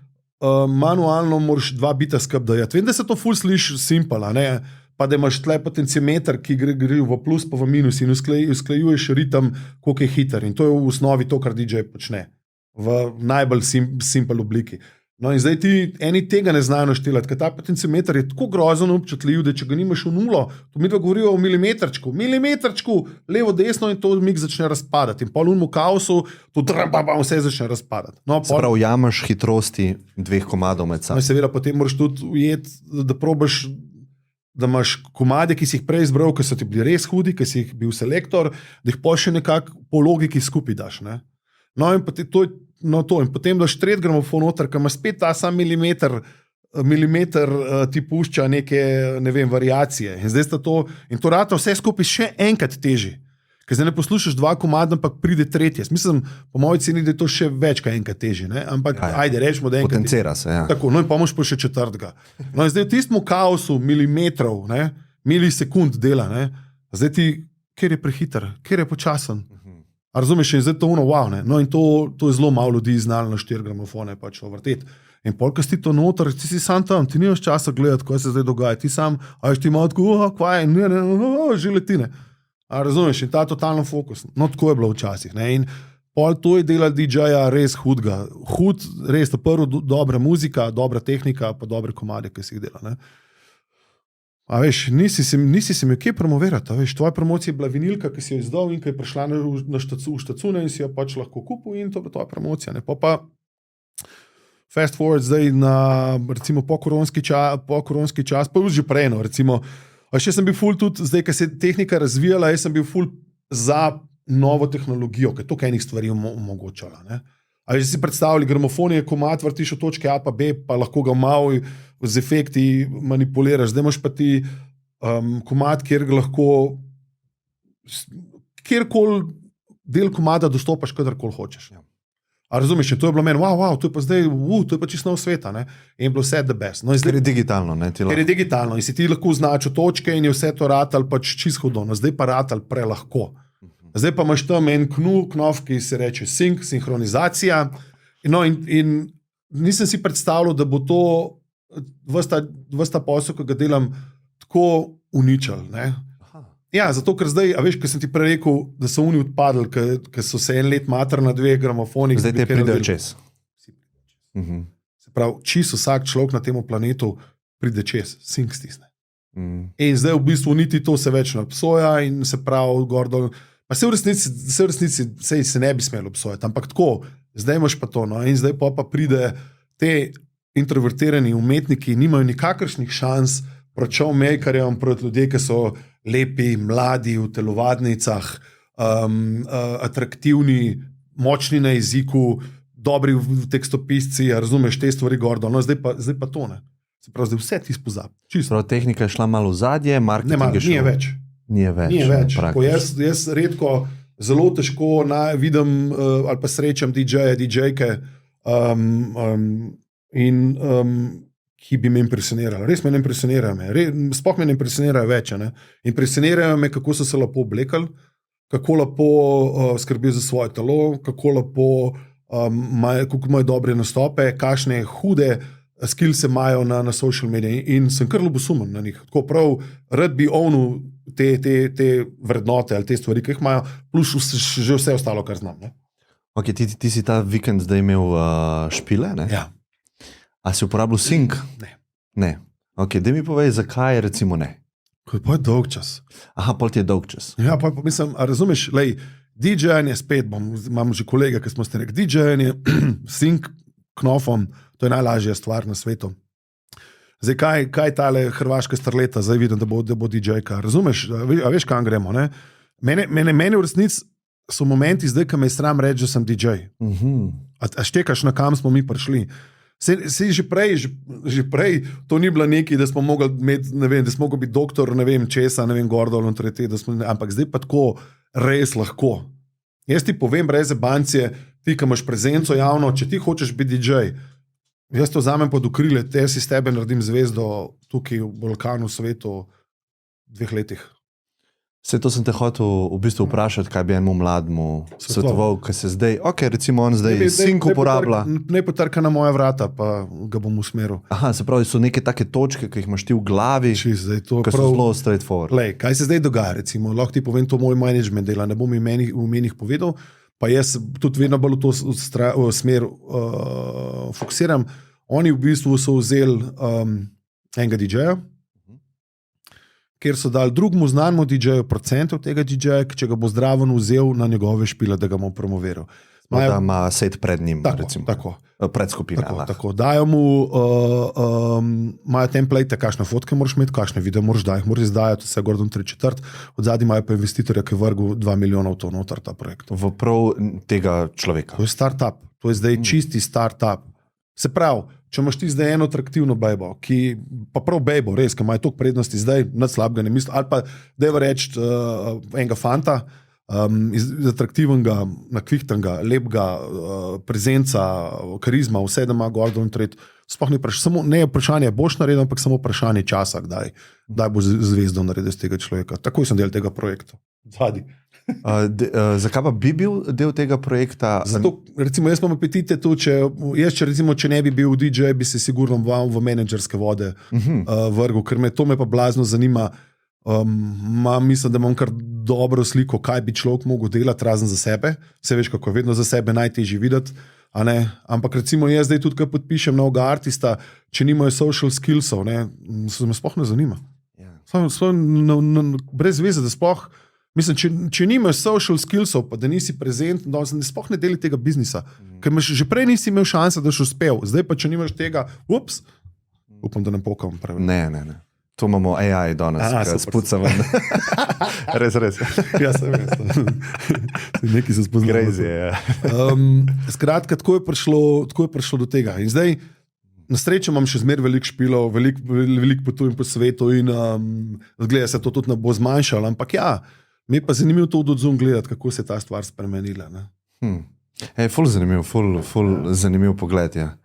moraš 2 bita skupaj dajati. Vem, da se to ful sliši simpel, ne? Pa da imaš tle potenciometer, ki gre v plus pa v minus in usklajuješ ritem, koliko je hiter. In to je v osnovi to, kar DJ počne. V najbolj simpel obliki. No in zdaj eni tega ne znajo naštelati, ker ta potenciometer je tako grozno občutljiv, da če ga nimaš v nulo, to mi dva govorijo o milimetrčku, levo, desno in to mig začne razpadati. In pol v kaosu to vse začne razpadati. No, Se pravi, jamaš hitrosti 2 komadov med No, sabo. seveda potem moraš tudi ujeti, da probaš, da imaš komade, ki si jih prej izbral, ki so ti bili res hudi, ki si jih bil selektor, da jih pa še nekako po logiki skupaj daš. Ne? No in potem in potem daš tretji gramofon noter, ki ima spet ta sam milimeter ti pušča neke, ne vem, variacije. In zdaj sta to, in to rata vse skupaj še enkrat teži. Ker zdaj ne poslušaš 2 komada, ampak pride tretje. Mislim, po moji ceni, da je to še več, kaj enkrat teži. Ne? Ampak ajde, rečemo, da enkrat. Potencira se, ja. Tako, no in pa moš pa še četrtega. No in zdaj v tistem kaosu milimetrov, ne, milisekund dela, ne, zdaj ti, kjer je prehiter, kjer je počasen. A razumeš, in zdaj to wow, ne. No in to je zelo malo ljudi znalo na 4 gramofone pač vrteti. In pol, ko si to noter, ti si sam tam, ti nimaš časa gledati, kaj se zdaj dogaja. Ti sam, a veš ti malo tako, kvaj, že letine. A razumeš, in ta totalno fokus. No, tako je bilo včasih. Ne? In pol to je dela DJ-ja res hudga. Res, to prvo dobra muzika, dobra tehnika, pa dobre komade, ki si jih dela. Ne? A veš, nisi se mi kje promovirati. Veš, tvoja promocija je bila vinilka, ki si jo izdal in ki je prišla v štacune in si jo pač lahko kupil in to je tvoja promocija. Ne? Pa fast forward zdaj na recimo pokoronski čas, pa že prej, no, recimo. Še sem bil ful tudi, zdaj, ko se je tehnika razvijala, jaz sem bil ful za novo tehnologijo, ki je toliko enih stvari omogočala. Ne? A že si predstavljali, gramofon je komad, vrtiš od točke A pa B, pa lahko ga malo z efekti manipuliraš. Zdaj imaš pa ti komad, kjer ga lahko kjerkoli del komada dostopaš, kadarkoli hočeš. A razumeš, to je bilo meni, wow, to je pa zdaj, to je pa čisto nov svet, ne? In je bilo vse the best. No, Ker je digitalno, ne? Ker je digitalno in si ti lahko označil točke in je vse to ratal pač čisto hodno. Zdaj pa ratal prelahko. Zdaj pa imaš tam en knov, ki se reče sinhronizacija. No, in nisem si predstavljal, da bo to ves ta posel, ki ga delam, tako uničil. Ne? Ja, zato ker zdaj, a veš, ker sem ti prej rekel, da so oni odpadli, ker so se en let mater na 2 gramofonih. Zdaj te pridejo čez. Se pravi, čisto vsak človek na tem planetu pride čez, sink stisne. In zdaj v bistvu niti to se več ne obsoja in se pravi gor dol. Pa se v resnici se ne bi smelo obsojati, ampak tako, zdaj imaš pa to, no, in zdaj pa pride te introvertirani umetniki, nimajo nikakršnih šans proti showmakerjem, proti ljudem, ki so lepi, mladi, v telovadnicah, atraktivni, močni na jeziku, dobri v tekstopisci, razumeš te stvari gordo, no zdaj pa to ne. Se pravi, zdaj vse ti spozab. Prav, tehnika je šla malo v zadje, marketing je šel. Ni več. Ni več. Jaz redko, zelo težko vidim ali pa srečam DJ-je, DJ-ke, ki bi me impresionirali. Res me ne impresionirajo. Sploh me ne impresionirajo več. Ne? Impresionirajo me, kako so se lepo oblekali, kako lepo skrbijo za svoje telo, kako lepo imajo dobre nastope, kakšne hude skillse imajo na social mediji in sem kar ljubosumen na njih. Tako prav, rad bi ovnil te vrednote ali te stvari, ki jih imajo, plus že vse ostalo, kar znam. Ne? Ok, ti si ta vikend zdaj imel špile, ne? Ja. A si uporabljal sync? Ne. Ok, daj mi povej, zakaj recimo ne? Pa je dolg čas. Aha, pol ti je dolg čas. Ja, pa mislim, a razumeš, lej, DJ-anje spet, imam že kolega, ki smo ste rekli, DJ-anje, sync knofom, to je najlažja stvar na svetu. Zdaj, kaj tale hrvaška starleta, zdaj vidim, da bo DJ-ka. Razumeš, a veš, kam gremo, ne? Mene v resnici so momenti zdaj, ko me je sram reči, da sem DJ. A štekaš, na kam smo mi prišli? Že prej to ni bilo nekaj, da smo mogli imeti, ne vem, da smo mogli biti doktor, ne vem, česa, ne vem, gordol, ampak zdaj pa tako res lahko. Jaz ti povem, brez bancije, ti, ki imaš prezenco javno, če ti hočeš biti DJ, jaz to vzamem pod okrilje, te si s tebe naredim zvezdo tukaj v Balkanu, svetu, 2 letih. Vse to sem te hotel v bistvu vprašati, kaj bi enemu mlademu svetoval, ki se zdaj, ok, recimo on zdaj sync uporablja. Ne potrka na moja vrata, pa ga bom usmeril. Aha, se pravi, so neke take točke, ki jih imaš ti v glavi, ki so zelo straightforward. Lej, kaj se zdaj dogaja, recimo, lahko ti povem, to moj management dela, ne bom imenih povedal, pa jaz tudi vedno bolj v to smer fokusiram. Oni v bistvu so vzeli enega DJ-ja, kjer so dali drugemu znanemu DJ-ju procent od tega DJ-ja, če ga bo zdravo vzel na njegove špile, da ga bo promoviral. Da ima set pred njim, tako. Pred skupine. Tako. Dajo mu, imajo template, kakšne fotke moraš imeti, kakšne videe moraš dati, moraš izdajati vse gor do 3/4, od zadnji imajo pa investitorja, ki je vrgel 2 milijona v to noter ta projekt. V prav tega človeka. To je startup, to je zdaj čisti startup. Se pravi, če imaš ti zdaj eno atraktivno bejbo, ki pa prav bejbo, res, ki ima toliko prednosti zdaj, nad slabega ne misli, ali pa dajva reči enega fanta, atraktivnega, nakvihtanega, lepega, prezenca, karizma, vse da ima Gordon Tret. Sploh ni samo ne vprašanje, boš naredil, ampak samo vprašanje časa, kdaj bo zvezdo naredil z tega človeka. Tako sem del tega projekta. Zadnji. Zakaj pa bi bil del tega projekta? Zato, recimo, jaz imam apetite tu, če ne bi bil DJ, bi se sigurno v menedžerske vode vrgel, ker to me pa blazno zanima. Mislim, da imam kar dobro sliko, kaj bi človek mogel delati razen za sebe. Vse veš, kako je vedno za sebe najtežje videti. Ampak recimo jaz zdaj tudi, ko podpišem novega artista, če nimajo social skillsov, se me sploh ne zanima. Brez veze, da sploh, mislim, če nimajo social skillsov, pa da nisi prezent, da sploh ne deli tega biznisa. Ker že prej nisi imel šanse, da si uspel. Zdaj pa, če nimaš tega, upam, da ne pokam preveč. Ne. To imamo AI danes, spucamo. Res. Ja, sem res. Nekaj se spoznam. Crazy je. Skratka, tako je prišlo do tega. In zdaj, na srečo imam še zmeraj veliko špilov, veliko potujem po svetu in zgleda se to tudi ne bo zmanjšalo, ampak ja, mi je pa zanimivo to od odzum gledati, kako se je ta stvar spremenila. Ful zanimiv pogled, ja.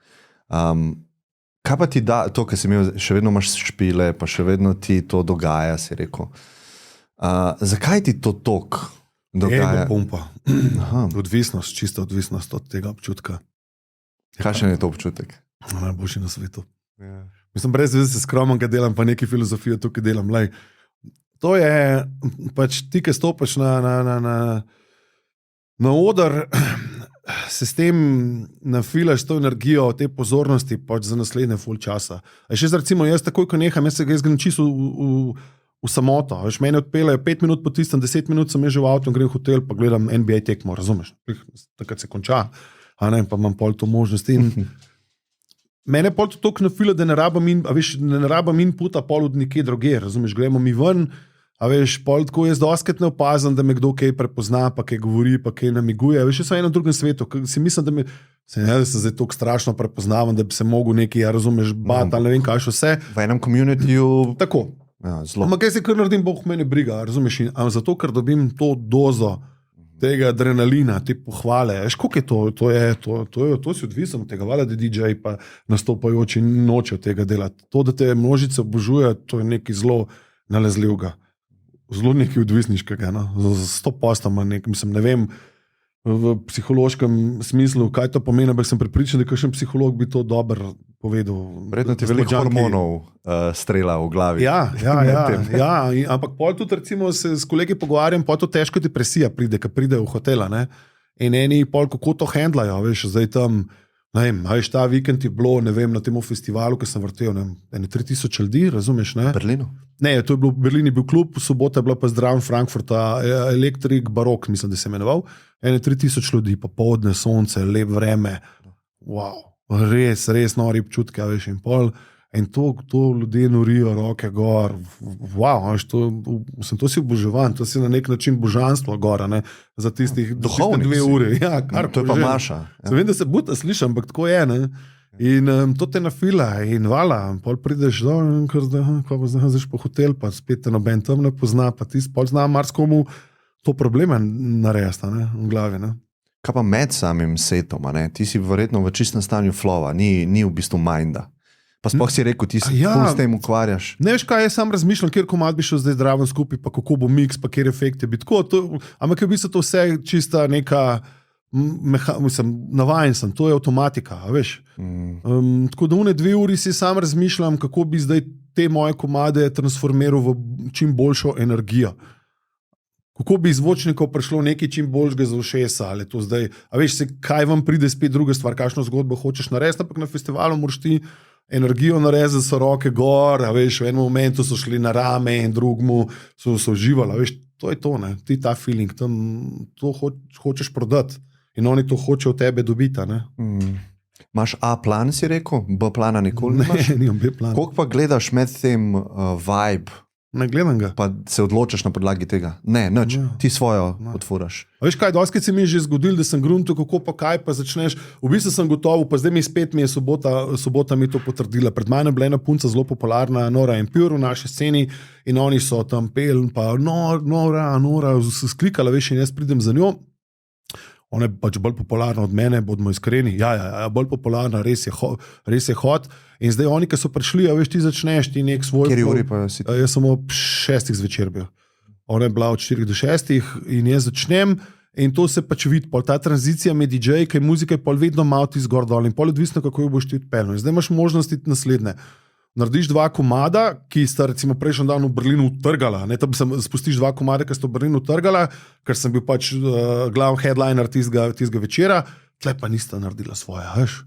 Kaj pa ti da, to, kar si imel, še vedno imaš špile, pa še vedno ti to dogaja, si rekel. Zakaj ti to tok dogaja? Ego pumpa. Odvisnost, čista odvisnost od tega občutka. Kakšen je to občutek? Najboljši na svetu. Yeah. Mislim, brez veze se skromen, kaj delam, pa neki filozofijo tukaj delam. To je, pač ti, ki stopaš na oder, se s tem nafilaš to energijo, te pozornosti pač za naslednje ful časa. Še recimo, jaz takoj, ko neham, jaz grem čisto v samoto. Mene odpeljajo 5 minut po tistem, 10 minut sem že v avtu in grem v hotel, pa gledam NBA tekmo, razumeš? Takrat se konča, pa imam pol to možnost. Mene pol to toliko nafila, da ne rabam inputa pol od nekje druge, razumeš? Gremo mi ven, pol tako jaz doskrat ne opazim, da me kdo kaj prepozna, pa kaj govori, pa kaj namiguje. Jaz sem v enem drugem svetu, si mislim, da se zdaj tako strašno prepoznavam, da bi se mogel nekaj, razumeš, bat ali ne vem kaj še vse. V enem communityju. Tako. Ja, zelo. Ampak kaj se kar naredim, boh mene briga, razumeš? Zato, ker dobim to dozo tega adrenalina, te pohvale. Koliko je to? To si odvisen od tega, valjda, da DJ pa nastopajoči noče tega delati. To, da te množice obožuje, to je nekaj zelo nalezljivega. Zelo nekaj odvisniškega, no? 100% mislim, ne vem v psihološkem smislu, kaj to pomeni, ampak sem prepričan, da kakšen psiholog bi to dobro povedal. Vredno ti veliko hormonov strela v glavi. Ja, ampak pol tudi recimo se s kolegi pogovarjam, pol to težko depresija pride, ko pride v hotela, ne? In eni pol kako to handlajo, zdaj tam, ne vem, ta vikend je bilo, ne vem, na tem festivalu, ki sem vrtel, 3000 ljudi, razumeš, ne? Berlinu? Ne, to je bilo, v Berlini bil klub, v soboto je bila pa zdrav Frankfurta, Electric Barok, mislim, da se imenoval, 3000 ljudi, popoldne, sonce, lep vreme, wow, res nori občutke, in pol, in to ljudje norijo, roke gor, wow, to si oboževan, to si na nek način božanstvo gora, ne, za tistih 2 ure. Ja, to je pa Maša. Ja. Vem, da se buta slišam, ampak tako je, ne. In to te nafila in vala, pol prideš dol in ko zdaj po hotel, pa spet te noben tam ne pozna, pa ti pol zna marskomu to probleme narediti, ne, v glavi, ne. Kaj pa med samim setom, ne? Ti si verjetno v čistem stanju flowa, ni v bistvu minda. Pa sploh si rekel, ti si s tem ukvarjaš. Ne veš kaj, jaz sam razmišljam, kjer komad bi šel zdaj zdraven skupaj, pa kako bo mix, pa kjer efekte bi tako, ampak je v bistvu to vse čista neka navajen sem, to je avtomatika, veš. Tako da v 2 uri si sam razmišljam, kako bi zdaj te moje komade transformiral v čim boljšo energijo. kako bi iz zvočnikov prišlo nekaj čim boljšega za ušesa, ali to zdaj, a veš, kaj vam pride spet druga stvar, kakšno zgodbo hočeš narediti, ampak na festivalu moraš ti energijo narediti, so roke gor, a veš, v enem momentu so šli na rame in drugmu so uživali, a veš, to je to, ne, ti ta feeling, tam to hočeš prodati in oni to hočejo od tebe dobiti, ne. Imaš A plan, si rekel, B plana nikoli nimaš? Ne, nimam B plana. Koliko pa gledaš med tem vibe? Ne gledam ga. Pa se odločiš na podlagi tega? Ne, nič, ti svojo odfuraš. A veš kaj, doskrat se mi je že zgodilo, da sem gruntil, kako pa kaj, pa začneš, v bistvu sem gotov, pa zdaj mi je sobota mi to potrdila. Pred mano je bila ena punca zelo popularna, Nora and Pure v naši sceni in oni so tam pel, pa Nora, se sklikala, veš, in jaz pridem za njo. Ona je pač bolj popularna od mene, bodimo iskreni. Ja, bolj popularna, res je hot. In zdaj oni, ki so prišli, a veš, ti začneš, ti nek svoj... Kjer uri pa si ti? Jaz sem ob 6 zvečer bil. Ona je bila od 4 do 6 in jaz začnem in to se pač vidi, pol ta tranzicija med DJ, kaj muzika je pol vedno malo ti zgor dol in pol odvisno, kako jo boš ti odpeljal. Zdaj imaš možnosti naslednje. Narediš 2 komada, ki sta recimo prejšnji dan v Berlinu utrgala. Ne, tam spustiš 2 komada, ki sta v Berlinu utrgala, ker sem bil pač glavni headliner tistega večera, tle pa nista naredila svoje, veš.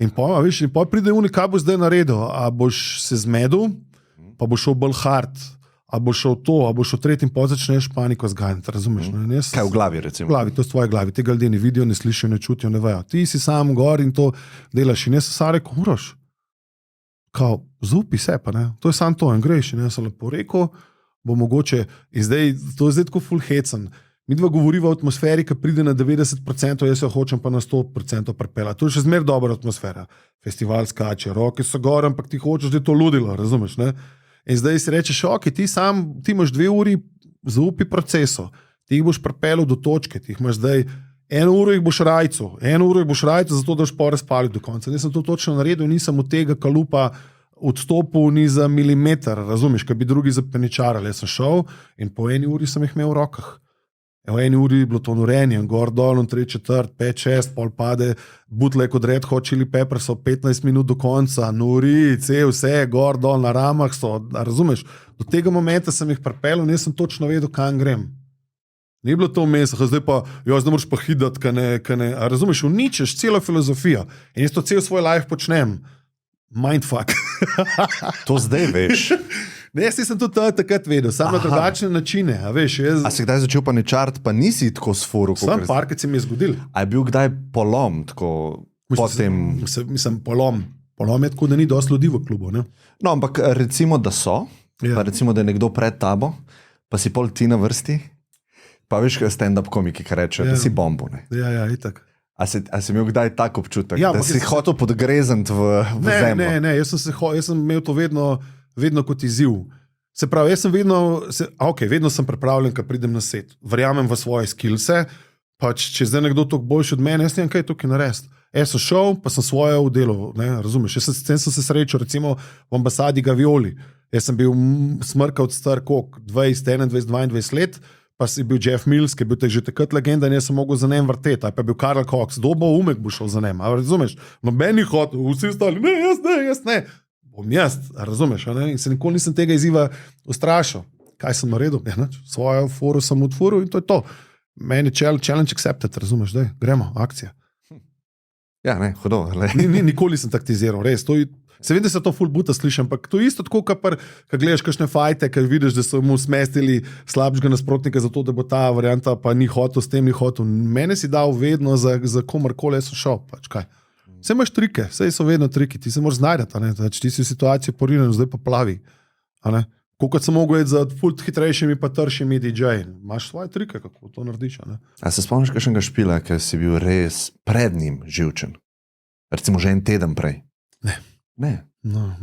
In pa pride unik, kaj boš zdaj naredil, a boš se zmedel, pa boš šel bolj hard, a boš šel to, a boš šel tretji in pa začneš paniko zganjati, razumeš? Kaj v glavi recimo? V glavi, to je v tvoji glavi, tega ljudje ne vidijo, ne slišijo, ne čutijo, ne vejo. Ti si sam gor in to delaš in jaz sem sam rekel, Uroš, kao, zaupi se pa, ne, to je samo to in greš in jaz sem lepo rekel, bo mogoče, in zdaj, to je zdaj tako full hecen. Mi dva govoriva o atmosferi, ki pride na 90%, jaz jo hočem pa na 100% pripela. To je še zmer dobra atmosfera. Festival skače, roke so gor, ampak ti hočeš, da je to ludilo, razumeš, ne? In zdaj si rečeš, ok, ti imaš 2 uri, zaupi procesu, ti jih boš pripelil do točke, ti jih imaš zdaj 1 uro jih boš rajcu, zato da boš pa razpalil do konca. Jaz sem to točno naredil, nisem od tega kalupa odstopil ni za milimeter, razumeš, kaj bi drugi zapeničarali. Jaz sem šel in po 1 uri sem jih imel v rokah. V 1 uri je bilo to norenje, gor dol, 3, 4, 5, 6, pol pade, Bootleg od Red Hot Chili Peppers so 15 minut do konca, nori, vse, gor dol, na ramah so, razumeš. Do tega momenta sem jih pripelil in jaz sem točno vedel, kam grem. Ni bilo to vmes, zdaj pa, zdaj moraš pa hitati, kaj ne, a razumeš, uničeš celo filozofijo in jaz to cel svoj life počnem. Mindfuck. To zdaj veš. Ne, jaz sem tudi takrat vedel, samo na drugačne načine, a veš. A si kdaj začel pa nečart, pa nisi tako sforu? Sam parkrat se mi je zgodil. A je bil kdaj polom, tako potem? Mislim, polom je tako, da ni dosti ljudi v klubu, ne? No, ampak recimo, da so, pa recimo, da je nekdo pred tabo, pa si pol ti na vrsti, pa veš, stand-up komiki, ki rečejo, da si bombo, ne? Ja, itak. A si imel kdaj tak občutek, da si hotel podgrezant v zemljo? Ne, jaz sem imel to vedno kot izziv. Se pravi, jaz sem vedno sem pripravljen, ko pridem na set. Verjamem v svoje skillse, pač če zdaj nekdo toliko boljši od mene, jaz ne vem, kaj je tukaj narediti. Jaz sem šel, pa sem svoje udelal, ne, razumeš? Jaz sem se srečal, recimo v ambasadi Gavioli. Jaz sem bil smrkavc star, koliko, 20, 21, 22 let, pa si bil Jeff Mills, ki je bil že takrat legenda in jaz sem mogel za njim vrteti, pa je bil Karl Cox, dobo umek bo šel za njim, razumeš? Nobeni hotel, vsi ostali, jaz ne. Bom jaz, razumeš, ne? In se nikoli nisem tega izziva ustrašil. Kaj sem naredil? Svojo foru sem odfuril in to je to. Meni je challenge accepted, razumeš, daj, gremo, akcija. Ja, ne, hudo. Nikoli sem taktiziral, res. Se vem, da se to full buta sliši, ampak to je isto tako, ko gledaš kakšne fajte, ker vidiš, da so mu smestili slabšega nasprotnika zato, da bo ta varianta pa ni hotel, s tem ni hotel. Mene si dal vedno za komarkoli, jaz sem šel, pač kaj. Vse imaš trike, vse so vedno triki, ti se moraš znajdati, ti si v situaciji porinjen, zdaj pa plavi. Koliko sem mogel za ful hitrejšimi pa tršimi DJ-ji. Imaš svoje trike, kako to narediš. A se spomniš kakšnega špila, ker si bil res pred njim živčen? Recimo že 1 teden prej. Ne. No,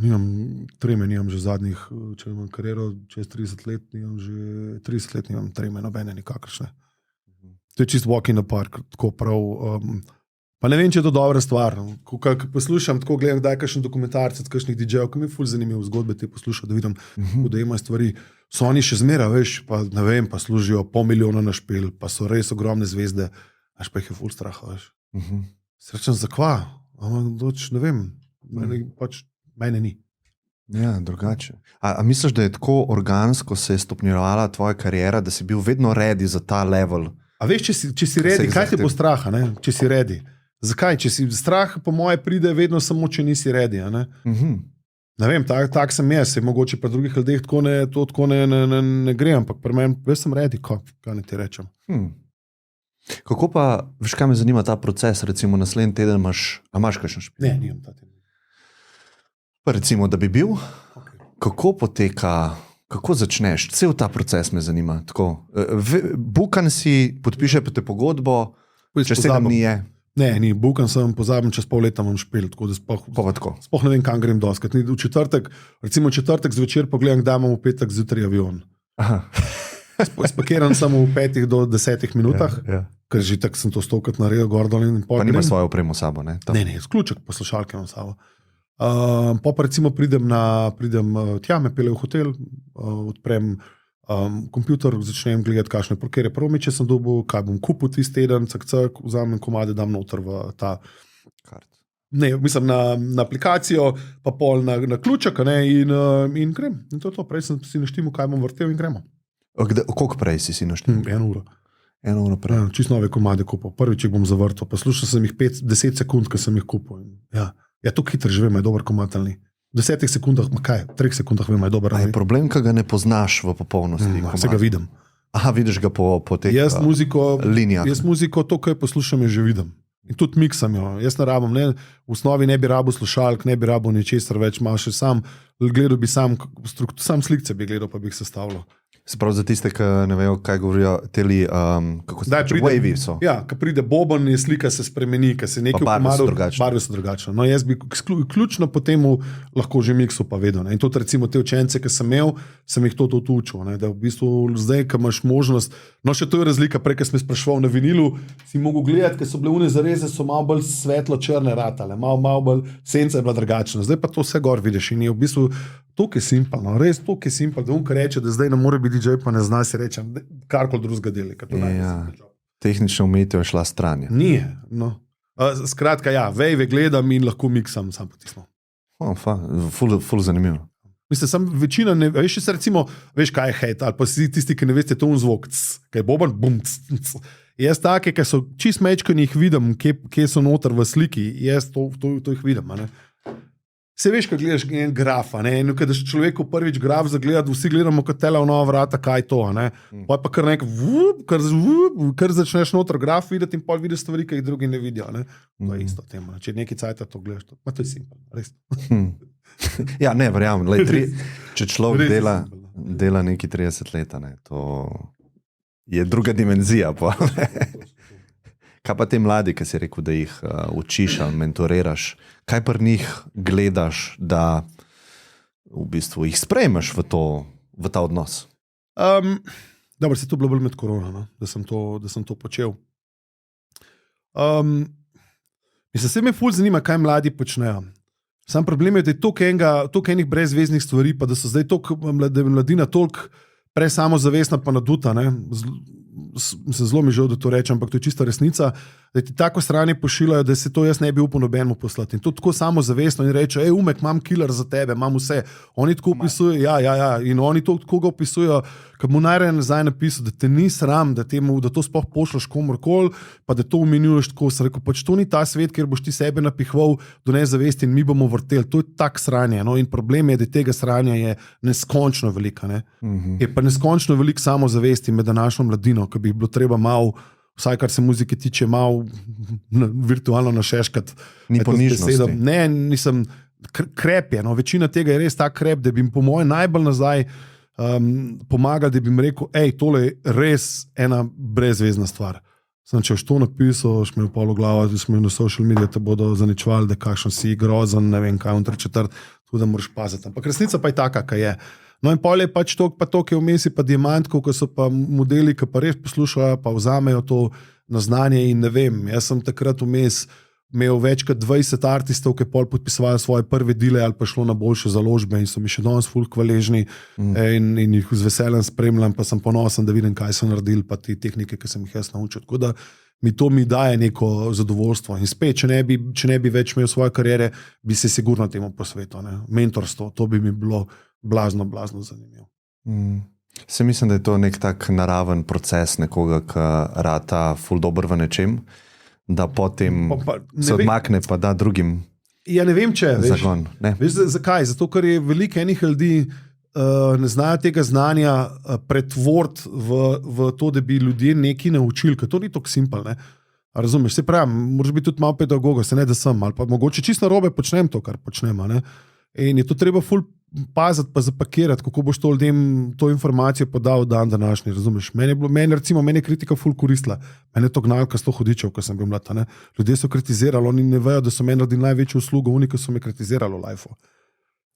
treme nimam že zadnjih, če imam kariero čez 30 let, nimam že 30 let, nimam treme, nobene nikakršne. To je čist walk in the park, tako prav. Pa ne vem, če je to dobra stvar. Ko poslušam, tako gledam, da je kakšen dokumentarc od kakšnih DJ-ev, ki mi je ful zanimiv zgodbe te poslušal, da vidim, da imajo stvari. So oni še zmera, veš, pa ne vem, pa služijo $500,000 na špil, pa so res ogromne zvezde, až pa jih je ful straha, veš. Srečen za kva, ne vem, mene ni. Ja, drugače. A misliš, da je tako organsko se je stopnjevala tvoja kariera, da si bil vedno ready za ta level? A veš, če si ready, kaj te bo strah, če si ready? Zakaj? Če si strah, po moje, pride vedno samo, če nisi ready. Ne vem, tak sem jaz, mogoče pri drugih ljudeh tako ne gre, ampak pri meni, jaz sem ready, kaj ne ti rečem. Kako pa, veš, kaj me zanima ta proces, recimo naslednji teden imaš kakšen špil? Ne, nimam ta teden. Pa recimo, da bi bil, kako poteka, kako začneš, cel ta proces me zanima. Bukan si, podpiše pa te pogodbo, če 7 dni je. Ne, ni, bukan sem, pozabim, čez pol leta imam špil, tako da sploh ne vem, kam grem doskrat. V četrtek zvečer pogledam, kdaj imam v petek zjutraj avion. Spakiran sem v 5 do 10 minutah, ker že tako sem to stokrat naredil, gor dol in pol. Pa nimaš svojo opremo sabo, ne? Ne, sključek, poslušalke imam sabo. Pa recimo pridem tja, me pelje v hotel, odprem kompjuter, začnem gledati, kakšne prokere promiče sem dobil, kaj bom kupil tisti teden, vzamem komade, dam noter v ta kart. Ne, mislim na aplikacijo, pa pol na ključek, in grem. In to je to, prej sem si naštel, kaj bom vrtel in gremo. Koliko prej si naštel? 1 uro. 1 uro prej. Čisto nove komade kupil. Prvič jih bom zavrtel, pa slušal sem jih 10 sekund, ko sem jih kupil. Ja, to hitro že vem, je dober komad ali ni. V 10 sekundah, kaj, 3 sekundah vem, je dober. Je problem, ki ga ne poznaš v popolnosti. Se ga vidim. Aha, vidiš ga po teh linijah. Jaz muziko, to, kar poslušam, že vidim. In tudi miksam jo. Jaz ne rabim, v osnovi ne bi rabil slušalk, ne bi rabil ničesar več, malo še sam, gledal bi sam slikce bi gledal, pa bi jih sestavljal. Sprav za tiste, ki ne vejo, kaj govorijo, teli, kako se reče, wavy so. Ja, ko pride boben, je slika se spremeni, ko se nekaj barve so drugačne. No, jaz bi ključno po temu lahko že miksu pa vedel. In tudi recimo te učence, ki sem imel, sem jih to učil. Da v bistvu zdaj, ko imaš možnost, no še to je razlika, prej, ko sem spraševal na vinilu, si mogel gledati, ker so bile une zareze, so malo bolj svetlo-črne ratale, malo bolj senca je bila drugačna. Zdaj pa to vse gor vidiš in je v bistvu toliko je simpel, no, res toliko je simpel, da unka reče, da zdaj ne more biti DJ, pa ne zna si reči, karkoli drugega deli. Tehnično umetnost je šla stran. Nije, no. Skratka, ja, vejve gledam in lahko miksam sam potisno. Ful zanimivo. Mislim, sem večina, veš, se recimo, veš, kaj je hejt, ali pa si tisti, ki ne veste, to zvok, kaj je boban, bum, Jaz take, ki so čist mečko in jih vidim, kje so noter v sliki, jaz to jih vidim, ne. Se veš, ko gledaš en graf, in kada človeku prvič graf zagledati, vsi gledamo kot tele v nova vrata, kaj je to, Pa je pa kar nek kar začneš noter graf videti in pol vidiš stvari, ki jih drugi ne vidijo, To je isto tema. Če nekaj cajta to gledaš, to je simpel, res. Ja, ne, verjamem, če človek dela neki 30 let, to je druga dimenzija. Kaj pa te mladi, ki si rekel, da jih učiš ali mentoriraš, kaj pri njih gledaš, da v bistvu jih sprejmeš v ta odnos? Dobro, se to bilo bolj med korona, da sem to počel. Mislim, se me ful zanima, kaj mladi počnejo. Sam problem je, da je toliko enih brezveznih stvari, pa da so zdaj da je mladina toliko presamozavestna pa naduta, zelo mi žal, da to rečem, ampak to je čista resnica, da ti tako strani pošiljajo, da se to jaz ne bi upal nobenemu poslati. In to tako samozavestno in reče, umek, imam killer za tebe, imam vse. Oni tako opisujejo, ja, in oni to tako ga opisujejo, ko mu najraje nazaj napisal, da te ni sram, da to sploh pošljaš komorkoli, pa da to umenjuješ tako. Sem rekel, pač to ni ta svet, kjer boš ti sebe napihval do nezavesti in mi bomo vrteli. To je tak sranje. In problem je, da tega sranja je neskončno velika. Je pa neskončno veliko samozavesti med današnjo mladino, ki bi bilo treba malo, vsaj kar se muzike tiče, malo virtualno našeškati. Ni ponižnosti. Ne, nisem krep je. Večina tega je res tak krep, da bi jim po mojem najbolj nazaj pomagali, da bi jim rekel, tole je res ena brezvezna stvar. Če boš to napisal, boš imel polo glavo, da smo na social media, te bodo zaničevali, da kakšen si grozen, ne vem kaj, tudi da moraš paziti. Ampak resnica pa je taka, kaj je. No in pol je pač to, ki je vmesi pa diamantkov, ko so pa modeli, ki pa res poslušajo, pa vzamejo to na znanje in ne vem. Jaz sem takrat vmes imel več kot 20 artistov, ki pol podpisovali svoje prve dile ali pa šlo na boljše založbe in so mi še danes ful hvaležni in jih z veseljem spremljam, pa sem ponosen, da vidim, kaj so naredili, pa te tehnike, ki sem jih jaz naučil. Tako da mi daje neko zadovoljstvo. In spet, če ne bi več imel svoje kariere, bi se sigurno temu posvetil. Ne? Mentorstvo, to bi mi bilo blazno zanimivo. Se mislim, da je to nek tak naraven proces nekoga, ki rata ful dober v nečem, da potem se odmakne pa da drugim. Ja, ne vem, če zagon. Veš, zakaj? Zato, ker je veliko enih ljudi ne znajo tega znanja pretvoriti v to, da bi ljudje nekaj naučili, ker to ni tako simpel. Razumeš, se pravi, moraš biti tudi malo pedagoga, se ne da sem, ali pa mogoče čisto narobe počnem to, kar počnemo. In je to treba ful paziti pa zapakirati, kako boš to ljudem to informacijo podal dan današnji, razumeš. Meni je kritika ful koristila, meni je to gnalka 100 hudičev, ko sem bil mlad. Ljudje so kritizirali, oni ne vejo, da so meni naredili največjo uslugo, oni, ki so me kritizirali v lifeu.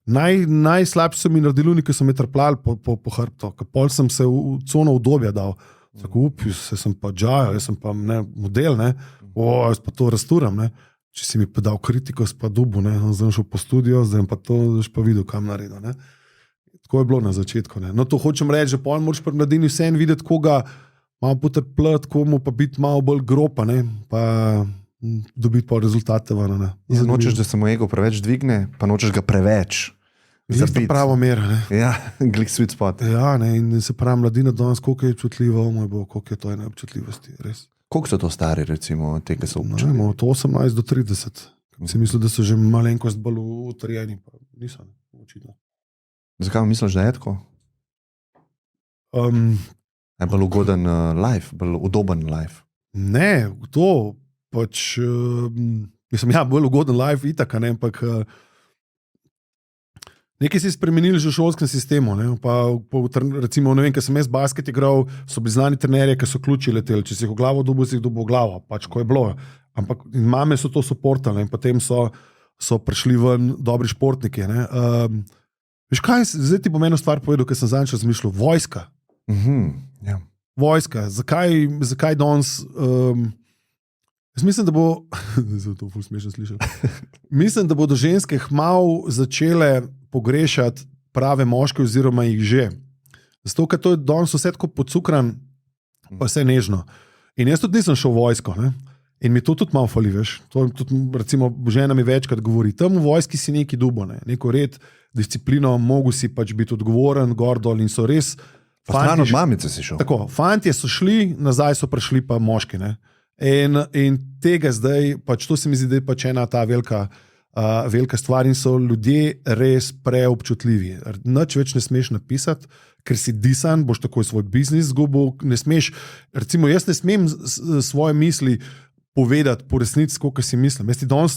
Najslabše so mi naredili oni, ki so me trpljali po hrbtu, pol sem se v cono udobja dal. Tako sem pa džajo, jaz sem pa model, jaz pa to rasturam, Če si mi pa dal kritiko, pa dubu, zdaj šel po studio, zdaj pa to, zdaj pa videl, kam naredil. Tako je bilo na začetku. No, to hočem reči, že pol moraš pri mladini vseeno videti, koga malo potrpljati, komu pa biti malo bolj gropa, pa dobiti pa rezultate. Nočeš, da se mu ego preveč dvigne, pa nočeš ga preveč. Zista pravo mera. Ja, glik sweet spot. Ja, in se pravi, mladina danes, koliko je občutljiva, koliko je to ene občutljivosti, res. Koliko so to stari, recimo, te, ki so občutljivi? Od 18 do 30. Si mislil, da so že malenkost bolj utrjeni, pa nisem, očitno. Zakaj misliš, da je tako? Je bolj ugoden life, bolj udoben life? Ne, to pač, mislim, bolj ugoden life itak, ampak nekaj si spremenili že v šolskem sistemu. Recimo, ne vem, ker sem jaz basket igral, so bili znani trenerji, ki so ključi leteli. Če si jih v glavo dobil, si jih dobil v glavo. Pač, ko je bilo. Ampak mame so to suportale in potem so prišli ven dobri športniki. Veš kaj, zdaj ti bom eno stvar povedal, ker sem zadnjič razmišljal. Vojska. Ja. Vojska. Zakaj danes... Jaz mislim, da bo... to ful smešno slišal. Mislim, da bodo ženske malo začele pogrešati prave moške oziroma jih že. Zato, ker to je danes vse tako pocukran, pa vse nežno. In jaz tudi nisem šel v vojsko. In mi to tudi malo fali, veš. To tudi, recimo, žena mi večkrat govori, tam v vojski si neki dubo, neko red, disciplino, mogu si pač biti odgovoren, gordol in so res... Pa stran od mamice si šel. Tako, fantje so šli, nazaj so prišli pa moški, In tega zdaj, pač to se mi zdi, da je pač ena ta velika stvar in so ljudje res preobčutljivi. Nič več ne smeš napisati, ker si disan, boš takoj svoj biznis zgubil, ne smeš, recimo jaz ne smem svoje misli povedati po resnici, koliko si mislim.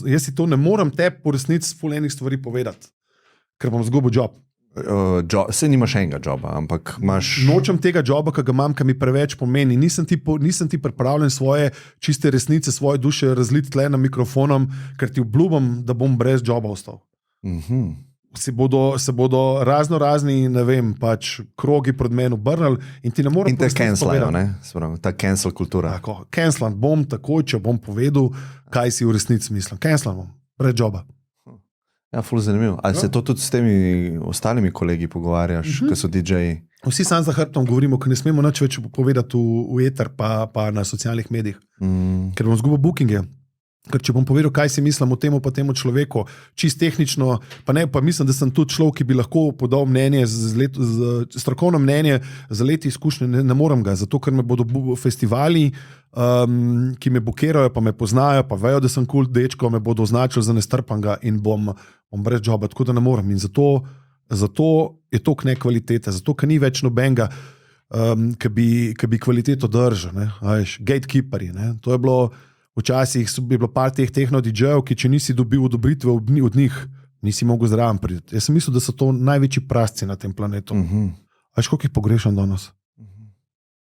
Jaz si to ne morem te po resnici ful enih stvari povedati, ker bom zgubil job. Se nimaš enega joba, ampak imaš... Nočem tega joba, ki ga imam, ki mi preveč pomeni. Nisem ti pripravljen svoje čiste resnice, svoje duše razliti tle na mikrofonom, ker ti obljubam, da bom brez joba ostal. Se bodo razni, ne vem, pač krogi pred meni obrnili in ti ne morem povedati. In te cancelajo, ne? Ta cancel kultura. Tako, cancelan bom takoj, če bom povedal, kaj si v resnici mislim. Cancelan bom, brez joba. Ja, ful zanimivo. Ali se to tudi s temi ostalimi kolegi pogovarjaš, ki so DJ-ji? Vsi sam za hrbtom govorimo, ker ne smemo nič več povedati v eter pa na socialnih medijih. Ker bom zgubil bookinge. Ker če bom povedal, kaj si mislim o temu pa temu človeku, čist tehnično, pa mislim, da sem tudi človek, ki bi lahko podal mnenje, strokovno mnenje za leti izkušnje, ne morem ga, zato ker me bodo festivali, ki me bukerajo, pa me poznajo, pa vejo, da sem cool dečko, me bodo označili za nestrpanga in bom brez joba, tako da ne morem. In zato je to nekvaliteta, zato ker ni več nobenega, ki bi kvaliteto držal, gatekeeperji. To je bilo... Včasih je bilo par teh techno-DJ-jev, ki če nisi dobil odobritve od njih, nisi mogel zraven priti. Jaz sem mislil, da so to največji prasci na tem planetu. A veš, koliko jih pogrešam danes?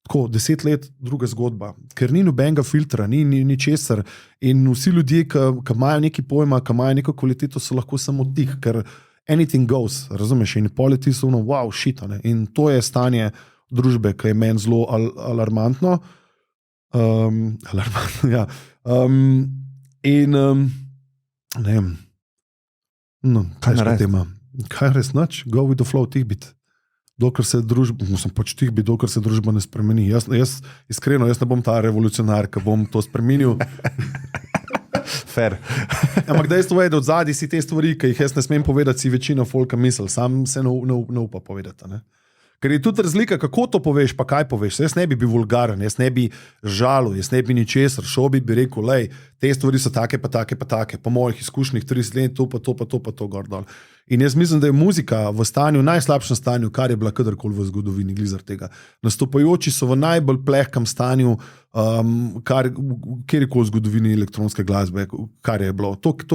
Tako, 10 let druga zgodba, ker ni nobenega filtra, ni česar in vsi ljudje, ki imajo neki pojma, ki imajo neko kvaliteto, so lahko samo tih, ker anything goes, razumeš, in poleti so wow, shit, in to je stanje družbe, ki je meni zelo alarmantno. Ja. Ne vem, kaj je tema? Kaj res noč? Go with the flow, tih biti. dokler se družba, pač tih bi, dokler se družba ne spremeni. Iskreno, jaz ne bom ta revolucionar, ki bom to spremenil. Fair. Ampak dejstvo je, da od zadaj si te stvari, ki jih jaz ne smem povedati, si večina folka misli, sam se ne upa povedati. Ne? Ker je tudi razlika, kako to poveš, pa kaj poveš. Jaz ne bi bil vulgaren, jaz ne bi žalil, jaz ne bi ničesar, šel bi rekel, lej, te stvari so take, pa take, pa take, po mojih izkušnjih 30 let, to, pa to, gor dol. In jaz mislim, da je muzika v stanju, najslabšem stanju, kar je bila kadarkoli v zgodovini, glizar tega. Nastopajoči so v najbolj plehkem stanju, kjerkoli v zgodovini elektronske glasbe, kar je bilo. Tok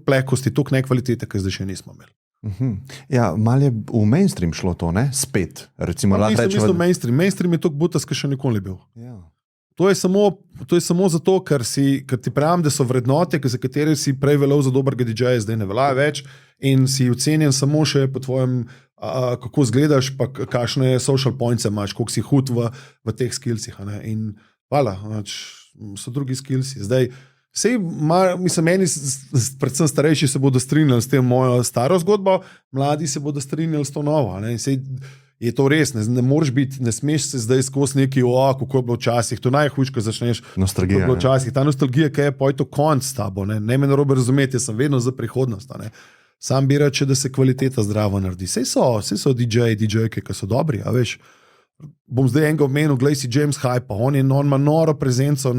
plehkosti, tok nekvalitete, ki zdaj še nismo imeli. Ja, malo je v mainstream šlo to, ne? Spet. Recimo, Mislim, mainstream je tok butas, ki še nikoli bil. Ja. To je samo zato, ker ti pravim, da so vrednote, za katere si prej veljal za dobrega DJ-ja, zdaj ne velja več in si ocenjen samo še po tvojem, kako izgledaš, pa kakšne social points imaš, koliko si hud v teh skillsih. In hvala, so drugi skillsi. Zdaj, meni, predvsem starejši se bodo strinjali s tem mojo staro zgodbo, mladi se bodo strinjali s to novo. Je to res, ne moreš biti, ne smeš se zdaj skozi neki, kako je bilo včasih, to najhujš, ko začneš. Nostalgija. Ta nostalgija, ki je pa je to konc s tabo, ne me narobe razumeti, jaz sem vedno za prihodnost. Sam bi reče, da se kvaliteta zdravo naredi. Sej so DJ-ji, ki so dobri, a veš. Bom zdaj enega omenil, glej si James Hype, on ima noro prezenco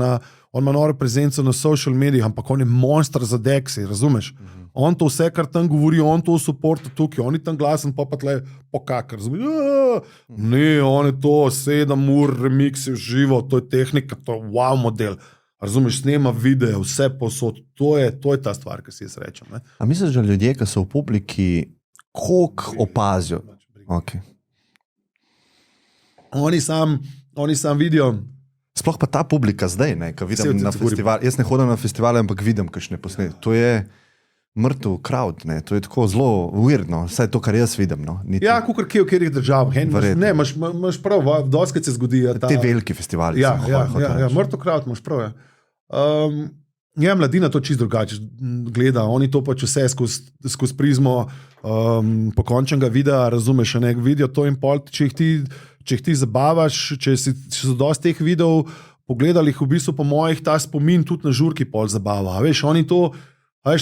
na social medijih, ampak on je monster za deksi, razumeš? On to vse, kar tam govori, on to supporta tukaj, on je tam glasen, pa tle pokakar, razumeš? Ne, on je to 7 ur remixi v živo, to je tehnika, to je wow model. Razumeš, snema video, vse posod, to je ta stvar, ki si jaz rečem. Ne? A misliš, da ljudje, ki so v publiki, koliko opazijo? Okay. Oni sam vidijo. Sploh pa ta publika zdaj, ko vidim na festival. Jaz ne hodim na festivale, ampak vidim kakšne posnetke. To je mrtev crowd, to je tako zelo weirdno, vsaj to, kar jaz vidim. No. Ja, kakor kje v katerih državah. Ne, imaš prav, doskrat se zgodi. Te veliki festivali. Ja, mrtev crowd imaš prav. Mladina to čisto drugače gleda, oni to pač vse skozi prizmo pokončnega videa, razumeš, vidijo to in pol, če jih ti zabavaš, če so dosti teh videov pogledali, v bistvu po mojih ta spomin tudi na žurki pol zabava. Veš, oni to,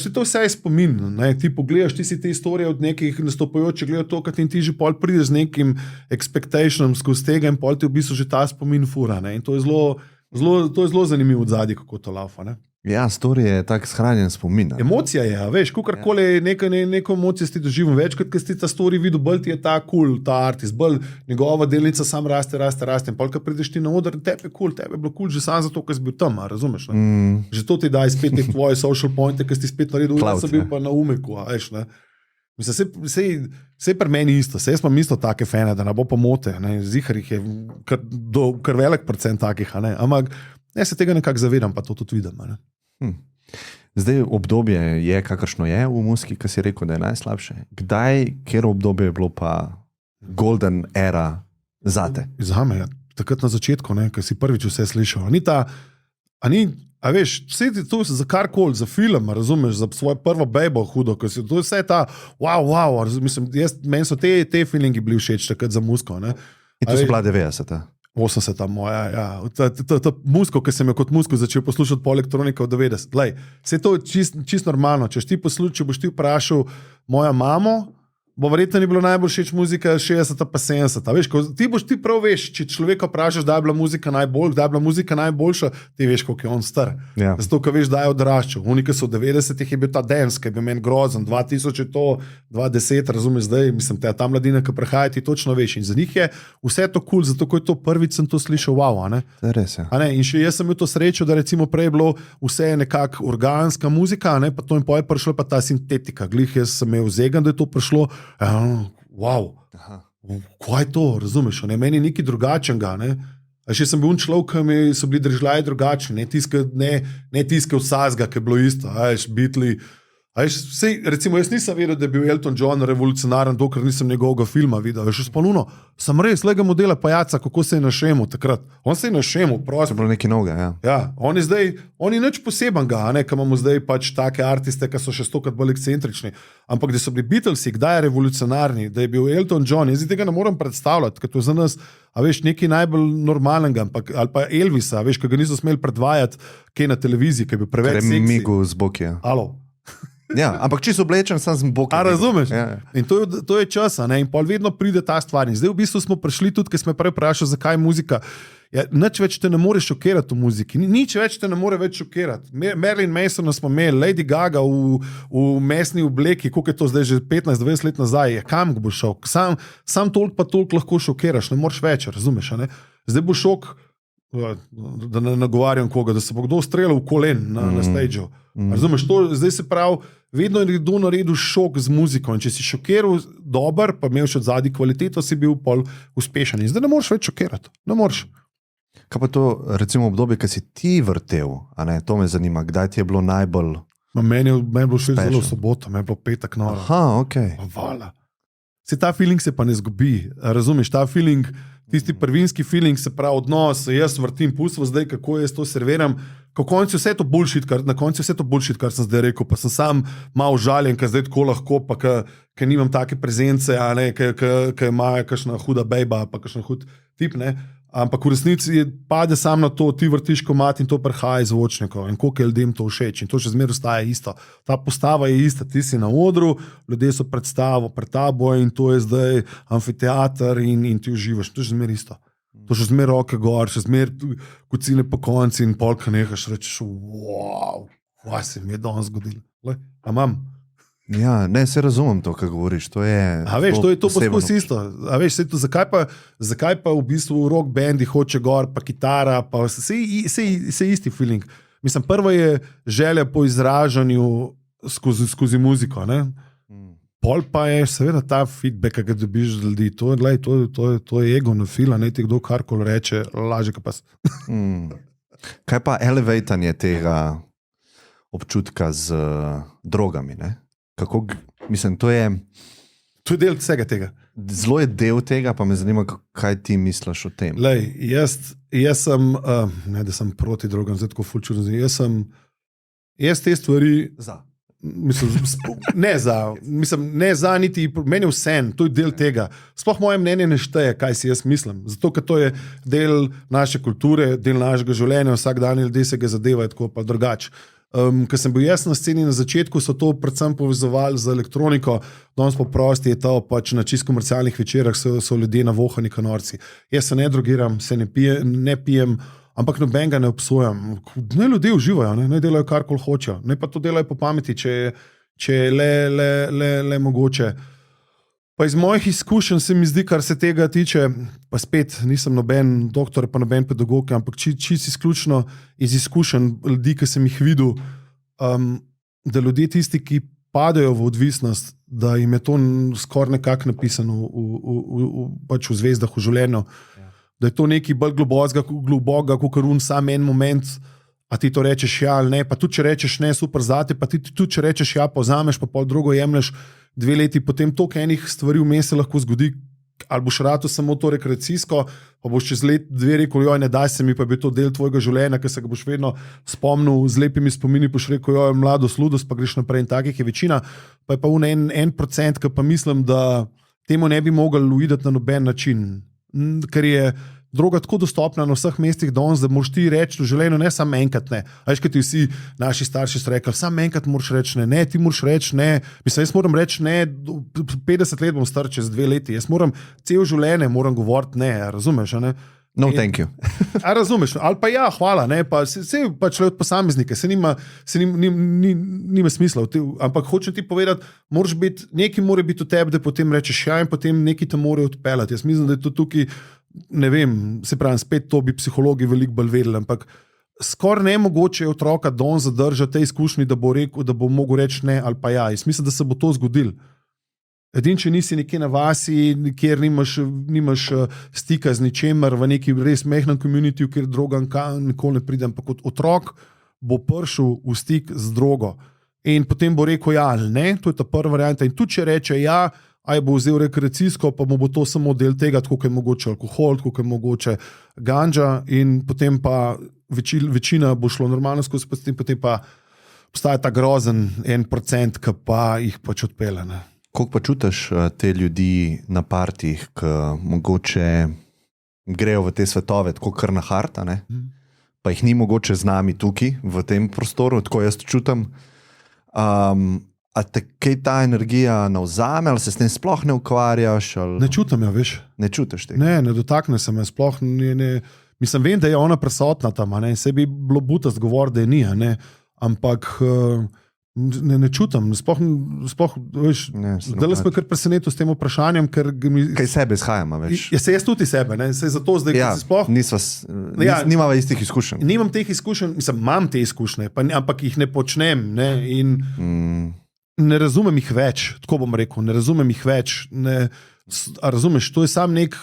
ti to vse je spomin. Ti pogledaš, ti si te istorije od nekih nastopajočih, gledajo to, kad ti že pol prideš z nekim expectationom skozi tega in pol ti v bistvu že ta spomin fura. In to je zelo zanimivo od zadnji, kako to laufa. Ja, storij je tak shranjen spomin. Emocija je, veš, kakorkoli neko emocijo si doživel, večkrat, ko si ta storij videl, bolj ti je ta cool, ta artist, bolj njegova delnica sam raste. In polka prideš ti na oder, tebe je cool, tebe je bilo cool že sam zato, ker si bil tam, razumeš? Že to ti daj spet te tvoje social pointe, ker si spet naredil, jaz sem bil pa na umeku, veš, ne? Mislim, sej pri meni isto, sej smo isto take fene, da ne bo pomote, zihar jih je kar velik procent takih, ampak jaz se tega nekako zavedam, pa to tudi vidim. Zdaj obdobje je, kakršno je v muziki, ki si rekel, da je najslabše. Kjer obdobje je bilo pa golden era zate? Zame je, takrat na začetku, ko si prvič vse slišal. A veš, vse ti to za karkoli, za film, razumeš, za svoje prvo bejbo hudo, to je vse ta wow, mislim, meni so te feelingi bili všeč takrat za muziko. In to so bila 90-ta? 80-ta moja, ja. Ta muziko, ki sem jo kot muziko začel poslušati po elektroniki v 90. Lej, se je to čist normalno. Če boš ti vprašal mojo mamo, bo verjetno ni bilo najbolj všeč muzika 60 pa 70. Veš, ti prav veš, če človeka vprašaš, da je bila muzika najboljša, ti veš, koliko je on star. Ja. Zato, ker veš, da je odraščal. Oni, ki so v 90-ih, je bil ta dance, ki je bil meni grozen, 2000 je to, 2010, razumeš zdaj, mislim, ta mladina, ki prehaja, ti točno veš. In za njih je vse to cool, zato, ko je to prvič sem to slišal, wow, a ne? Res je. In še jaz sem imel to srečo, da recimo prej je bilo vse nekako organska muzika, pa to in po je prišlo pa ta sintetika. Glih jaz sem imel zegan, da je to prišlo. Wow, kaj je to, razumeš? Meni je nekaj drugačnega. Še sem bil človek, ki so bili držljaji drugačni, ne tiske od sazga, ki je bilo isto, Beatli, Recimo, jaz nisem vedel, da je bil Elton John revolucionaren, dokler nisem njegovega filma videl. Še spolno, sem res lega modela pajaca, kako se je našemu takrat. On se je našemu, prosim. To je bilo nekaj novega, ja. Ja, on je nič posebenega, ne, ker imamo zdaj pač take artiste, ki so še stokrat bolj ekscentrični. Ampak da so bili Beatlesi, kdaj je revolucionarni, da je bil Elton John, jaz tega ne morem predstavljati, ker to je za nas, a veš, nekaj najbolj normalnega, ali pa Elvisa, veš, ki ga niso smeli predvajati, kaj na televiziji, ki je bil preveč seksi. Migu z boki, ja. Alo. Ja, ampak čisto oblečen sem z boki. A razumeš? Ja. In to je čas, ne? In pol vedno pride ta stvar. In zdaj v bistvu smo prišli tudi, ker smo prej vprašali, zakaj muzika. Ja, nič več te ne more šokirati v muziki, nič več te ne more več šokirati. Marilyn Manson smo imeli, Lady Gaga v mesni obleki, koliko je to zdaj že 15-20 let nazaj, kam bo šel? Sam toliko pa toliko lahko šokiraš, ne moreš več, razumeš? Ne? Zdaj bo šok, da ne nagovarjam koga, da se bo kdo streljal v kolen na stage-u. Razumeš, zdaj se pravi, vedno je kdo naredil šok z muziko in če si šokiral dober, pa imel še od zadnji kvaliteto, si bil pol uspešen. In zdaj ne moreš več šokirati, ne moreš. Kaj pa to, recimo obdobje, ki si ti vrtel, a ne, to me zanima, kdaj ti je bilo najbolj... Meni je bilo še zelo soboto, meni je bilo petek noro. Aha, okej. Vala. Se ta feeling se pa ne zgubi, razumeš, ta feeling, tisti prvinski feeling, se pravi odnos, jaz vrtim pulsvo zdaj, kako jaz to serviram, na koncu vse to bullshit, kar sem zdaj rekel, pa sem sam malo žaljen, ker zdaj tako lahko, pa ker nimam take prezence, a ne, ker imajo kakšna huda bejba, pa kakšna hud tip, ne. Ampak v resnici pade sam na to, ti vrtiš komat in to prehaja iz zvočnikov in koliko je ljudem to všeč in to še zmeraj ostaja isto. Ta postava je ista, ti si na odru, ljudje so pred tabo in to je zdaj amfiteater in ti uživaš, to je še zmeraj isto. To še zmeraj roke gor, še zmeraj kocine po konci in polka nehaš, rečeš, wow, kaj se mi je danes zgodilo. A imam? Ja, ne, se razumem to, kar govoriš. To je. A veš, to je to poskus isto. A veš, zakaj pa v bistvu rock bandi hoče gor, pa kitara, pa se isti feeling. Mislim, prva je želja po izražanju skozi muziko, ne? Pol pa je seveda ta feedback, ki ga dobiš z ljudi. To je ego na fila, ne ti kdo karkoli reče, laže ka pa. Kaj pa elevatanje tega občutka z drogami, ne? Kako, mislim, to je del vsega tega. Zelo je del tega, pa me zanima, kaj ti misliš o tem. Lej, jaz sem, ne da sem proti drogam, zdaj tako fulčujem, jaz te stvari, ne za, niti, meni je vse, to je del tega. Sploh moje mnenje ne šteje, kaj si jaz mislim, zato, ker to je del naše kulture, del našega življenja, vsak dan ljudje se ga zadevajo tako pa drugače. Ker sem bil jaz na sceni na začetku, so to predvsem povezovali z elektroniko, danes pa prosti je to, pač na čisto komercialnih večerah so ljudje navohani kanorci. Jaz se ne drogiram, se ne pijem, ampak nobenega ne obsojam. Ne ljudje uživajo, ne delajo karkoli hočejo, ne pa to delajo po pameti, če je le mogoče. Pa iz mojih izkušenj se mi zdi, kar se tega tiče, pa spet nisem noben doktor, pa noben pedagog, ampak čisto izključno iz izkušenj ljudi, ki sem jih videl, da ljudje tisti, ki padajo v odvisnost, da jim je to skoraj nekako napisano pač v zvezdah, v življenju, da je to nekaj bolj globokega, kot sam en moment, a ti to rečeš ja ali ne, pa tudi če rečeš ne, super zate, pa ti tudi če rečeš ja, pa vzameš, pa pol drugo jemlješ 2 leti, potem toliko enih stvari vmes se lahko zgodi, ali boš rado samo to rekreacijsko, pa boš čez let 2 rekel, joj, ne daj se mi, pa bi to del tvojega življenja, ker se ga boš vedno spomnil z lepimi spomini, boš rekel, joj, mladost, ludost, pa greš naprej in takih je večina, pa je pa 1%, ki pa mislim, da temu ne bi mogli uideti na noben način, ker je droga tako dostopna na vseh mestih danes, da moraš ti reči v življenju ne samo enkrat ne. A veš, kaj ti vsi naši starši so rekli, samo enkrat moraš reči ne, ti moraš reči ne. Mislim, jaz moram reči ne, 50 let bom star čez 2 leti, jaz moram cel življenje govoriti ne, razumeš, a ne? No, thank you. A razumeš, ali pa ja, hvala, ne, pa se pač od posameznike, se nima smisla, ampak hočem ti povedati, nekaj mora biti v tebi, da potem rečeš ja in potem nekaj te mora odpeljati. Jaz mislim, da je to tukaj, ne vem, se pravim, spet to bi psihologi veliko bolj vedeli, ampak skoraj nemogoče je otroka don zadržati te izkušnje, da bo rekel, da bo mogel reči ne ali pa ja. Jaz mislim, da se bo to zgodilo. Edin, če nisi nekje na vasi, kjer nimaš stika z ničemer, v neki res mehnem komunitiju, kjer droga nikoli ne pride, ampak kot otrok bo prišel v stik z drogo. in potem bo rekel ja ali ne, to je ta prva varianta. In tudi če reče ja, aj bo vzel rekreacijsko, pa mu bo to samo del tega, tako kot je mogoče alkohol, tako kot je mogoče ganđa, in potem pa večina bo šlo normalno skozi, potem pa obstaja ta grozen 1%, ki pa jih pač odpelje. Koliko pa čutiš te ljudi na partijih, ki mogoče grejo v te svetove, tako kar na harta, ne? Pa jih ni mogoče z nami tukaj, v tem prostoru, tako jaz čutim. A te kaj ta energija navzame, ali se s tem sploh ne ukvarjaš? Ali... Ne čutim jo, veš. Ne čutiš tega? Ne dotakne se me sploh. Mislim, vem, da je ona prisotna tam, se bi bilo butast govor, da je ni, ampak ne čutim. Sploh veš, zdaj smo kar presenetil s tem vprašanjem, ker kaj sebe izhajamo, veš? Ja, se jaz tudi sebe, se zato zdaj, ja, sploh... Nimava istih izkušenj. Nimam teh izkušenj, imam te izkušnje, ampak jih ne počnem, in... Ne razumem jih več, tako bom rekel, ne razumem jih več. Razumeš, to je sam nek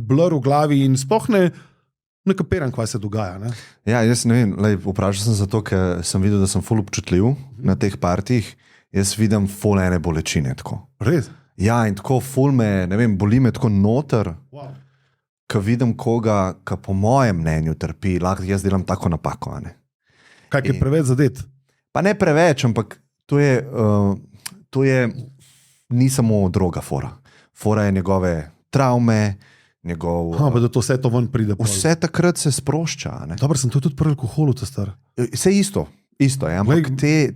blur v glavi in sploh ne kapiram, kaj se dogaja. Ne? Ja, jaz ne vem, vprašal sem zato, ker sem videl, da sem ful občutljiv na teh partijih. Jaz vidim ful ene bolečine. Tako. Res? Ja, in tako ful me, ne vem, boli me tako noter, ko vidim koga, ki po mojem mnenju trpi, lahko jaz delam tako napako. Kaj je preveč zadet? Pa ne preveč, ampak to je ni samo droga fora. Fora je njegove travme, da to vse to ven pride. Vse takrat se sprošča. Dobro, sem to tudi pri alkoholu, to star. Vse isto je, ampak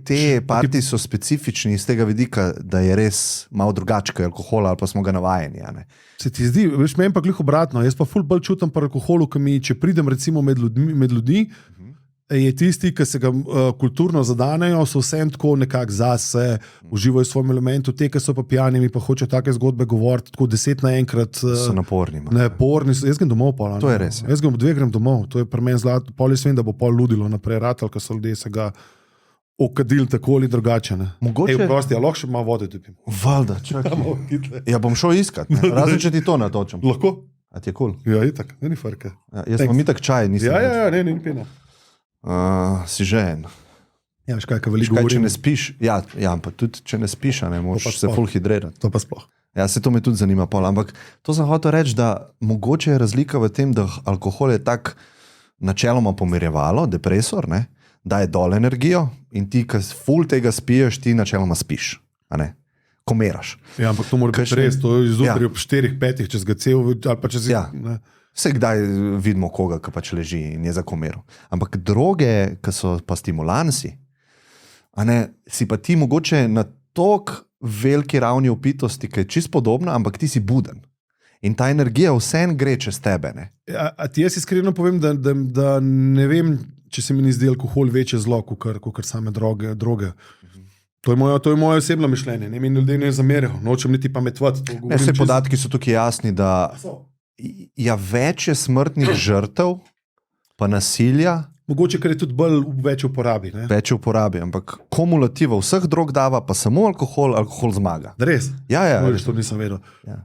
te partije so specifični iz tega vidika, da je res malo drugačka alkohola, ali pa smo ga navajeni. Se ti zdi, veš, meni pa glih obratno, jaz pa ful bolj čutim pri alkoholu, če pridem recimo med ljudi, je tisti, ki se ga kulturno zadanejo, so vsem tako nekako zase, uživajo v svojem elementu, te, ki so pa pijanimi, pa hoče take zgodbe govoriti, tako 10 naenkrat. So naporni. Naporni, jaz grem domov pol. To je res. Jaz grem domov, to je pri meni zlato, pol jaz vem, da bo pol ludilo naprej ratal, ker so ljudje se ga okadili tako ali drugače. Mogoče... prosti, lahko še malo vode dopim. Valda, čakaj. Ja, bom šel iskat, razen če ti to natočem. Lahko? A ti je cool? Ja, itak, ne ni farke. Ja, jaz imam itak čaj, nisem. Ja, ne pena. Si žen. Ja, veš kaj veliko govorim. Če ne spiš, ja, pa tudi če ne spiš, ne moraš se ful hidrirati. To pa sploh. Ja, se to me tudi zanima pol, ampak to sem hotel reči, da mogoče je razlika v tem, da alkohol je tak načeloma pomirjevalo, depresor, ne, daje dol energijo in ti, ki ful tega spiješ, ti načeloma spiš, a ne, ko meraš. Ja, ampak to mora biti res, to je zjutraj ob 4-5, čez ga cel, ali pa čez... Ja. Vse kdaj vidimo koga, ki pač leži in je za komeru. Ampak droge, ki so pa stimulansi, si pa ti mogoče na tok veliki ravni opitosti, ki je čist podobna, ampak ti si buden. In ta energija vsem gre čez tebe. Ne? A ti jaz iskreno povem, da ne vem, če se mi ni zdi alkohol večje zlo, kot same droge. To je moje osebno mišljenje. Ne mi ljudje ne zamerijo, nočem niti pametvati. Vse podatki so tukaj jasni, da ja, več je smrtnih žrtev, pa nasilja. Mogoče, ker je tudi več uporabi. Ne? Več uporabi, ampak kumulativa vseh drog dava, pa samo alkohol zmaga. Res? Ja. To nisem vedel. Ja.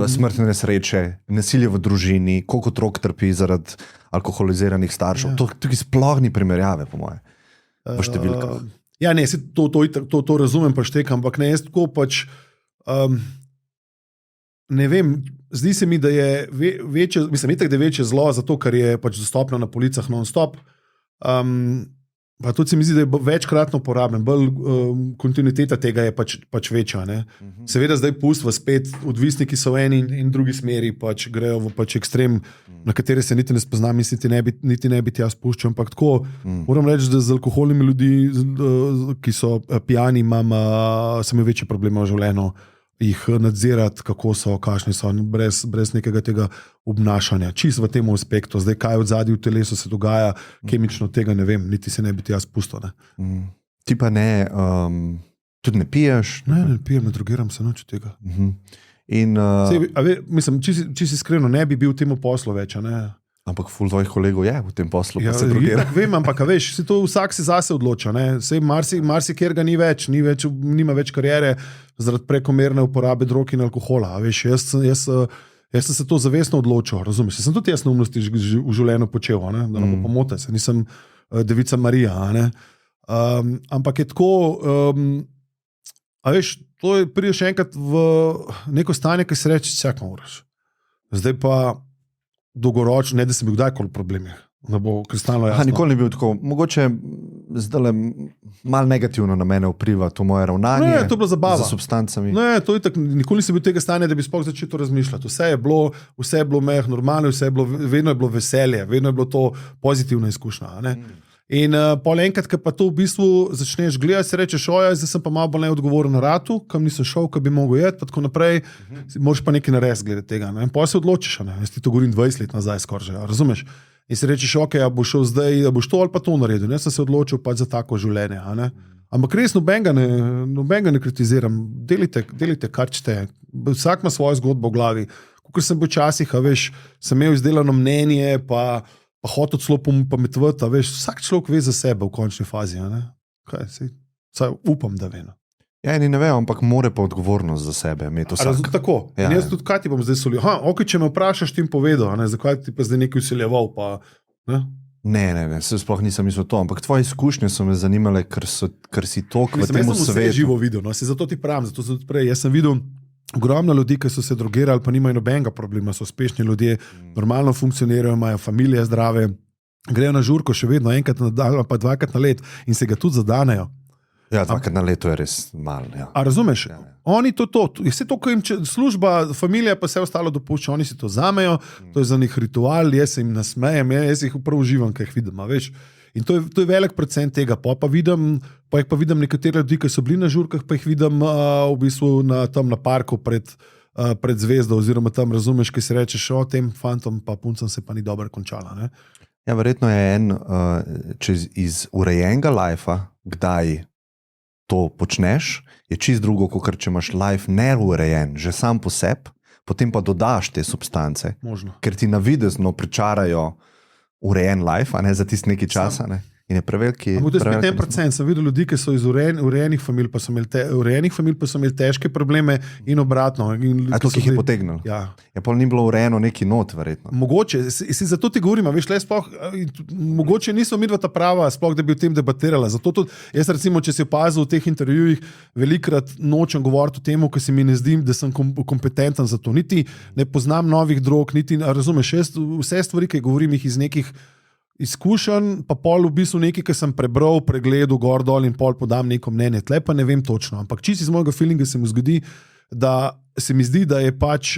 Smrtne nesreče, nasilje v družini, koliko otrok trpi zaradi alkoholiziranih staršev. Ja. To sploh ni primerjave, po moje, v številkah. Ja, ne, to razumem, pa štekam, ampak ne, jaz tako pač... Ne vem, zdi se mi, da je večje, da je večje zlo, zato ker je pač dostopno na policah non-stop. Pa tudi se mi zdi, da je večkratno uporabljen, bolj kontinuiteta tega je pač večja. Seveda zdaj pust v spet, odvisniki so v eni in drugi smeri, pač grejo v pač ekstrem, na katere se niti ne spoznam, niti ne bi tja spuščal. Ampak tako, moram reči, da z alkoholnimi ljudi, ki so pijani, sem imel večje probleme v življenju, jih nadzirati, kako so, kakšni so, brez nekega tega obnašanja. Čisto v tem aspektu. Zdaj, kaj v zadnji v telesu se dogaja, kemično tega ne vem, niti se ne bi jaz spustil. Ti pa ne, tudi ne piješ? Ne pijem, ne drogiram se noč tega. In, če si iskreno, ne bi bil v tem poslu več, ne? Ampak ful tvojih kolegov je v tem poslu, ja, pa se drogira. Vem, ampak veš, vsak si zase odloča. Marsikjer ga ni več, nima več kariere zaradi prekomerne uporabe drog in alkohola. Veš, jaz sem se to zavestno odločil, razumeš? Sem tudi jaz neumnosti v življenju počel, da ne bo pomote, nisem devica Marija. Ampak je tako, a veš, to je prideš enkrat v neko stanje, ki se reče, čakaj, moraš. Zdaj pa dolgoročno, ne da sem bil kdajkoli v problemih, da bo kristalno jasno. Nikoli ni bil tako. Mogoče zdaj malo negativno na mene vpliva to moje ravnanje. Ne, to je bila zabava. Za substancami. Ne, to je tako, nikoli nisem bil tega stanja, da bi sploh začel to razmišljati. Vse je bilo meh, normalno, vedno je bilo veselje, vedno je bilo to pozitivna izkušnja. Ne? In pol enkrat, ko pa to v bistvu začneš gledati, si rečeš, oja, zdaj sem pa malo bolj neodgovoren na ratu, kam nisem šel, kam bi mogel jeti, pa tako naprej, moraš pa nekaj narediti glede tega. Ne? In pol se odločiš, ne? Jaz ti to govorim 20 let nazaj skoraj že, razumeš? In si rečeš, ok, a boš šel zdaj, da boš to ali pa to naredil. Jaz sem se odločil pač za tako življenje. Ampak res nobenega ne kritiziram, delite kar čete. Vsak ima svojo zgodbo v glavi. Ko sem bil včasih, veš, sem imel izdelano mnenje, pa hotel celo pametvati, veš, vsak človek ve za sebe v končni fazi. Saj upam, da ve. Ja, ne vem, ampak more pa odgovornost za sebe imeti vsak. Tako. In jaz tudi, kaj ti bom zdaj solil? Ok, če me vprašaš, ti jim povedal, zakaj ti pa zdaj nekaj usiljeval, pa... Ne, se sploh nisem mislil to, ampak tvoje izkušnje so me zanimale, ker si tok v tem svetu. Jaz sem vse živo videl, se zato ti pravim, zato sem tudi prej. Jaz sem videl ogromno ljudi, ki so se drogirali, pa nimajo nobenega problema, so uspešni ljudje, normalno funkcionirajo, imajo familije zdrave, grejo na žurko še vedno enkrat na dan, pa dvakrat na let in se ga tudi zadanejo. Ja, dvakrat na leto je res malo. Ja. A razumeš? Ja. Oni to. Vse to, ko jim služba, familija pa vse ostalo dopušča, oni si to zamejo, to je za njih ritual, jaz se jim nasmejem, jaz jih prav uživam, kaj jih vidim, veš. In to je velik procent tega. Pa jih pa vidim nekatere ljudi, ki so bili na žurkah, pa jih vidim v bistvu tam na parku pred zvezdo, oziroma tam razumeš, ki si rečeš, tem fantom pa puncem se pa ni dobro končala. Ne? Ja, verjetno je če iz urejenega lajfa, kdaj to počneš, je čist drugo, kot če imaš lajf neurejen, že sam po sebi, potem pa dodaš te substance, možno. Ker ti navidezno pričarajo urejen life, a ne za tisti nekaj časa, ne? In je preveliki. Ampak to je 5%, sem videl ljudi, ki so iz urejenih familij, pa so imeli težke probleme in obratno. A to, ki jih je potegnil? Ja. Je pol ni bilo urejeno neki not, verjetno. Mogoče, zato ti govorim, veš, mogoče nismo mi dva ta prava, sploh da bi o tem debatirala. Zato tudi, jaz recimo, če si opazil v teh intervjujih, velikrat nočem govoriti o tem, ker se mi ne zdi, da sem kompetenten za to. Niti ne poznam novih drog, niti, razumeš, vse stvari, ki govorim jih iz nekih izkušenj, pa pol v bistvu nekaj, ki sem prebral, pregledal, gor dol in pol podam neko mnenje. Tle pa ne vem točno, ampak čisto iz mojega feelinga se mi zgodi, da se mi zdi, da je pač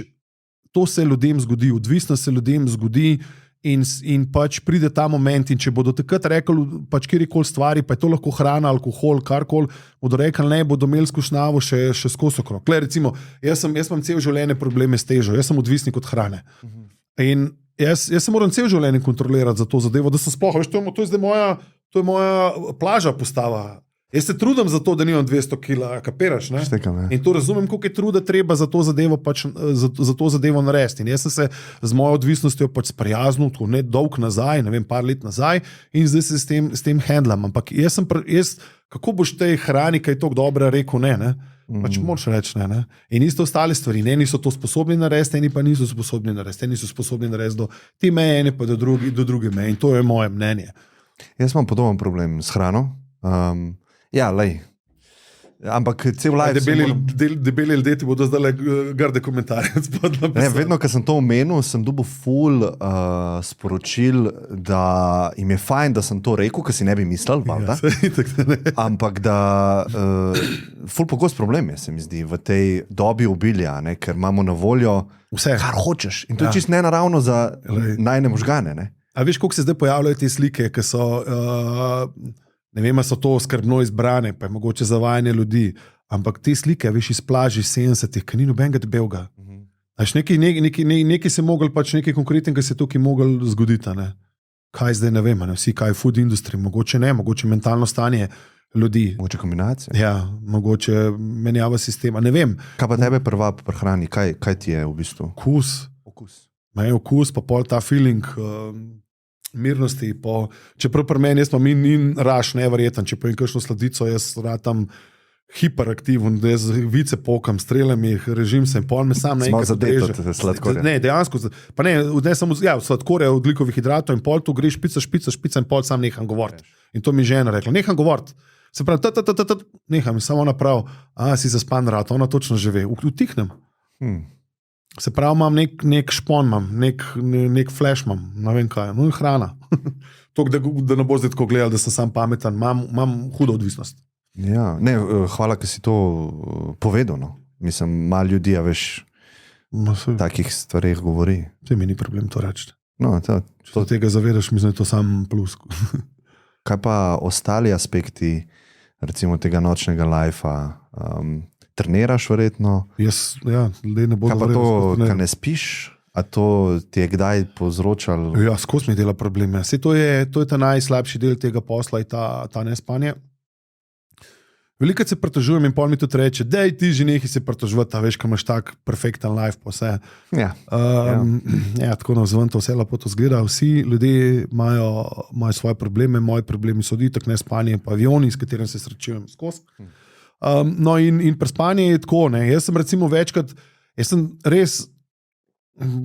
to se ljudem zgodi, odvisno se ljudem zgodi in pač pride ta moment in če bodo takrat rekli pač kjerikoli stvari, pa je to lahko hrana, alkohol, karkoli, bodo rekli ne, bodo imeli skušnjavo še skozi okrog. Recimo, jaz imam cel življenje probleme s težo, jaz sem odvisnik od hrane. In jaz se moram cel življenje kontrolirati za to zadevo, da sem sploh, veš, to je zdaj moja plaža postava. Jaz se trudim za to, da nimam 200 kg, kapiraš, ne? Štekam, ja. In to razumem, koliko je truda treba za to zadevo pač, za to zadevo narediti. In jaz sem se z mojo odvisnostjo pač sprijaznil, tako ne dolg nazaj, ne vem, par let nazaj in zdaj se s tem handlam. Ampak jaz kako boš tej hrani, kaj je tako dobra, rekel ne? Pač moraš reči ne. In isto ostale stvari, ne, niso to sposobni narediti, eni pa niso sposobni narediti, eni so sposobni narediti do te meje, ene pa do druge meje. In to je moje mnenje. Jaz imam podoben problem s hrano. Ja, lej. Ampak cel life... Debeli ljudje ti bodo zdaj grde komentarje. Ne, vedno, ko sem to omenil, sem dobil ful sporočil, da jim je fajn, da sem to rekel, ker si ne bi mislil, valjda. Ampak da ful pogost problem je, se mi zdi, v tej dobi obilja, ne, ker imamo na voljo vse, kar hočeš. In to je čist nenaravno za najne možgane. Ne? A veš, koliko se zdaj pojavljajo te slike, ki so... Ne vem, so to skrbno izbrane, pa je mogoče zavajanje ljudi, ampak te slike, veš, iz plaži 70-ih, ki ni nobenega debelga. Nekaj se mogel, pač nekaj konkretnega se tukaj mogel zgoditi. Ne? Kaj zdaj ne vem, ne? Vsi kaj food industry, mogoče ne, mogoče mentalno stanje ljudi. Mogoče kombinacija. Ja, mogoče menjava sistema, ne vem. Kaj pa tebe prva prehrani, kaj ti je v bistvu? Okus, pa pol ta feeling... mirnosti, čeprav pri meni jaz pa in raš neverjeten, če povem kakšno sladico, jaz ratam hiperaktiven, da jaz vice pokam, streljam jih, režim se in pol me sam naenkrat odreže. Sladkorje. Ne, dejansko, pa ne samo sladkorje, odlikovih hidratov in pol tu greš špica in pol sam neham govoriti. In to mi je žena rekla, neham govoriti. Se pravi, neham, samo naprav, si zaspan rad, ona točno že ve, utihnem. Se pravi, imam nek špon, imam nek flash, imam, ne vem kaj, no in hrana. Tok, da ne bo zdaj tako gledal, da sem sam pameten, imam hudo odvisnost. Ja, ne, hvala, ker si to povedal. No. Mislim, malo ljudi, veš, takih stvarih govori. To mi ni problem to reči. No, Če tega zavedaš, mislim, da je to sam plus. Kaj pa ostali aspekti, recimo tega nočnega lajfa? Treniraš verjetno? Jaz, ljudje ne bodo kaj pa verjeli, to, kaj ne spiš? A to ti je kdaj povzročalo? Ja, skozi mi dela probleme. To je ta najslabši del tega posla, je ta nespanje. Velikokrat se pritožujem in pol mi tudi reče, dej ti že nekaj se pritožvati, veš, ko imaš tak perfekten life pa vse. Ja. Tako navzven to vse lepo to zgleda. Vsi ljudje imajo svoje probleme, moji problemi so itak nespanje, pa avioni, s katerim se srečujem skozi. No in prespanje je tako, ne. Jaz sem recimo večkrat, res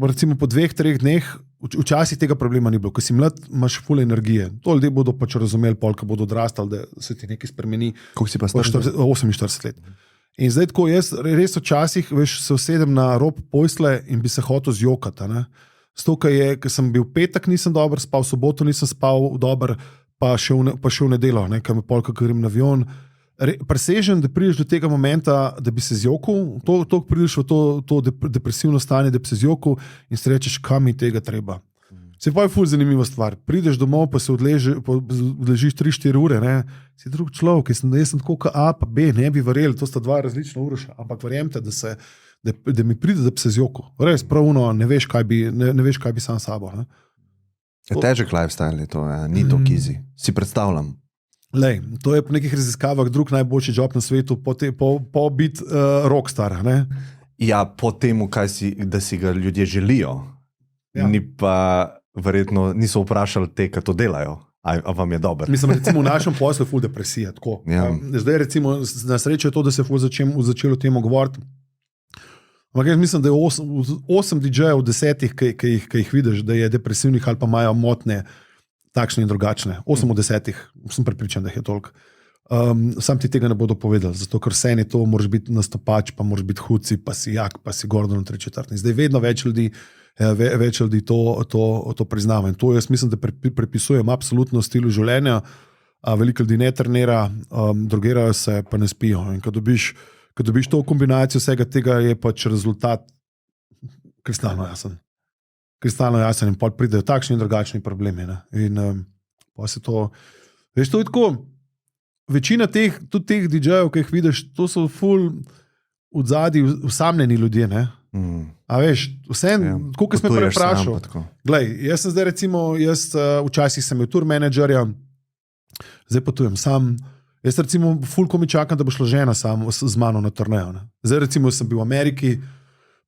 recimo po 2-3 dneh, včasih tega problema ni bilo, ko si mlad, imaš ful energije. To ljudje bodo pač razumeli, ko bodo odrastali, da se ti nekaj spremeni. Koliko si pa star? 48 let. In zdaj tako, jaz res včasih, veš, se usedem na rob posle in bi se hotel zjokati. Zato, ker sem bil petek, nisem dober spal, soboto nisem spal dober, pa še v nedelo, ker me polka grem na avion. Presežen, da prideš do tega momenta, da bi se zjokal, to prideš v to depresivno stanje, da bi se zjokal in si rečeš, kam mi tega treba. Se pa je ful zanimiva stvar. Prideš domov, pa se odležiš 3-4 ure, ne? Si drug človek, jaz sem tako kot A pa B, ne bi verjeli, to sta dva različna uroša, ampak verjemte, da mi pride, da bi se zjokal. Res, pravuno, ne veš, kaj bi sam sabo. Ne? Težek lifestyle je to, ni to easy. Si predstavljam. Lej, to je po nekih raziskavah drug najboljši job na svetu, po biti rockstar. Ne? Ja, po temu, da si ga ljudje želijo. Ja. Ni pa verjetno niso vprašali te, ki to delajo. A vam je dobro? Mislim, recimo v našem poslu je ful depresija. Ja. Zdaj recimo na srečo je to, da se je začelo o tem govoriti. Ampak jaz mislim, da je 8 DJ-jev od 10, ki jih vidiš, da je depresivnih ali pa imajo motne, takšne in drugačne. 8 od 10, sem prepričan, da jih je toliko. Sam ti tega ne bodo povedali, zato ker vse je to, moraš biti nastopač, pa moraš biti hudci, pa si jak, pa si Gordon 3/4. Zdaj vedno več ljudi to priznava. In to jaz mislim, da prepisujem absolutno stilu življenja. Veliko ljudi ne trenira, drogirajo se, pa ne spijo. In ko dobiš to kombinacijo vsega tega, je pač rezultat kristalno jasen. In pol pridejo takšni in drugačni problemi. Ne? In pa se to... Veš, to je tako... Večina teh DJ-jev, ki jih vidiš, to so ful v zadnji usamljeni ljudje. Ne? A veš, koliko sem me prej vprašal. Glej, jaz sem zdaj recimo, včasih sem imel tour menedžerja, zdaj potujem sam. Jaz recimo ful, ko mi čakam, da bo šla žena z mano na turnejo. Ne? Zdaj recimo sem bil v Ameriki,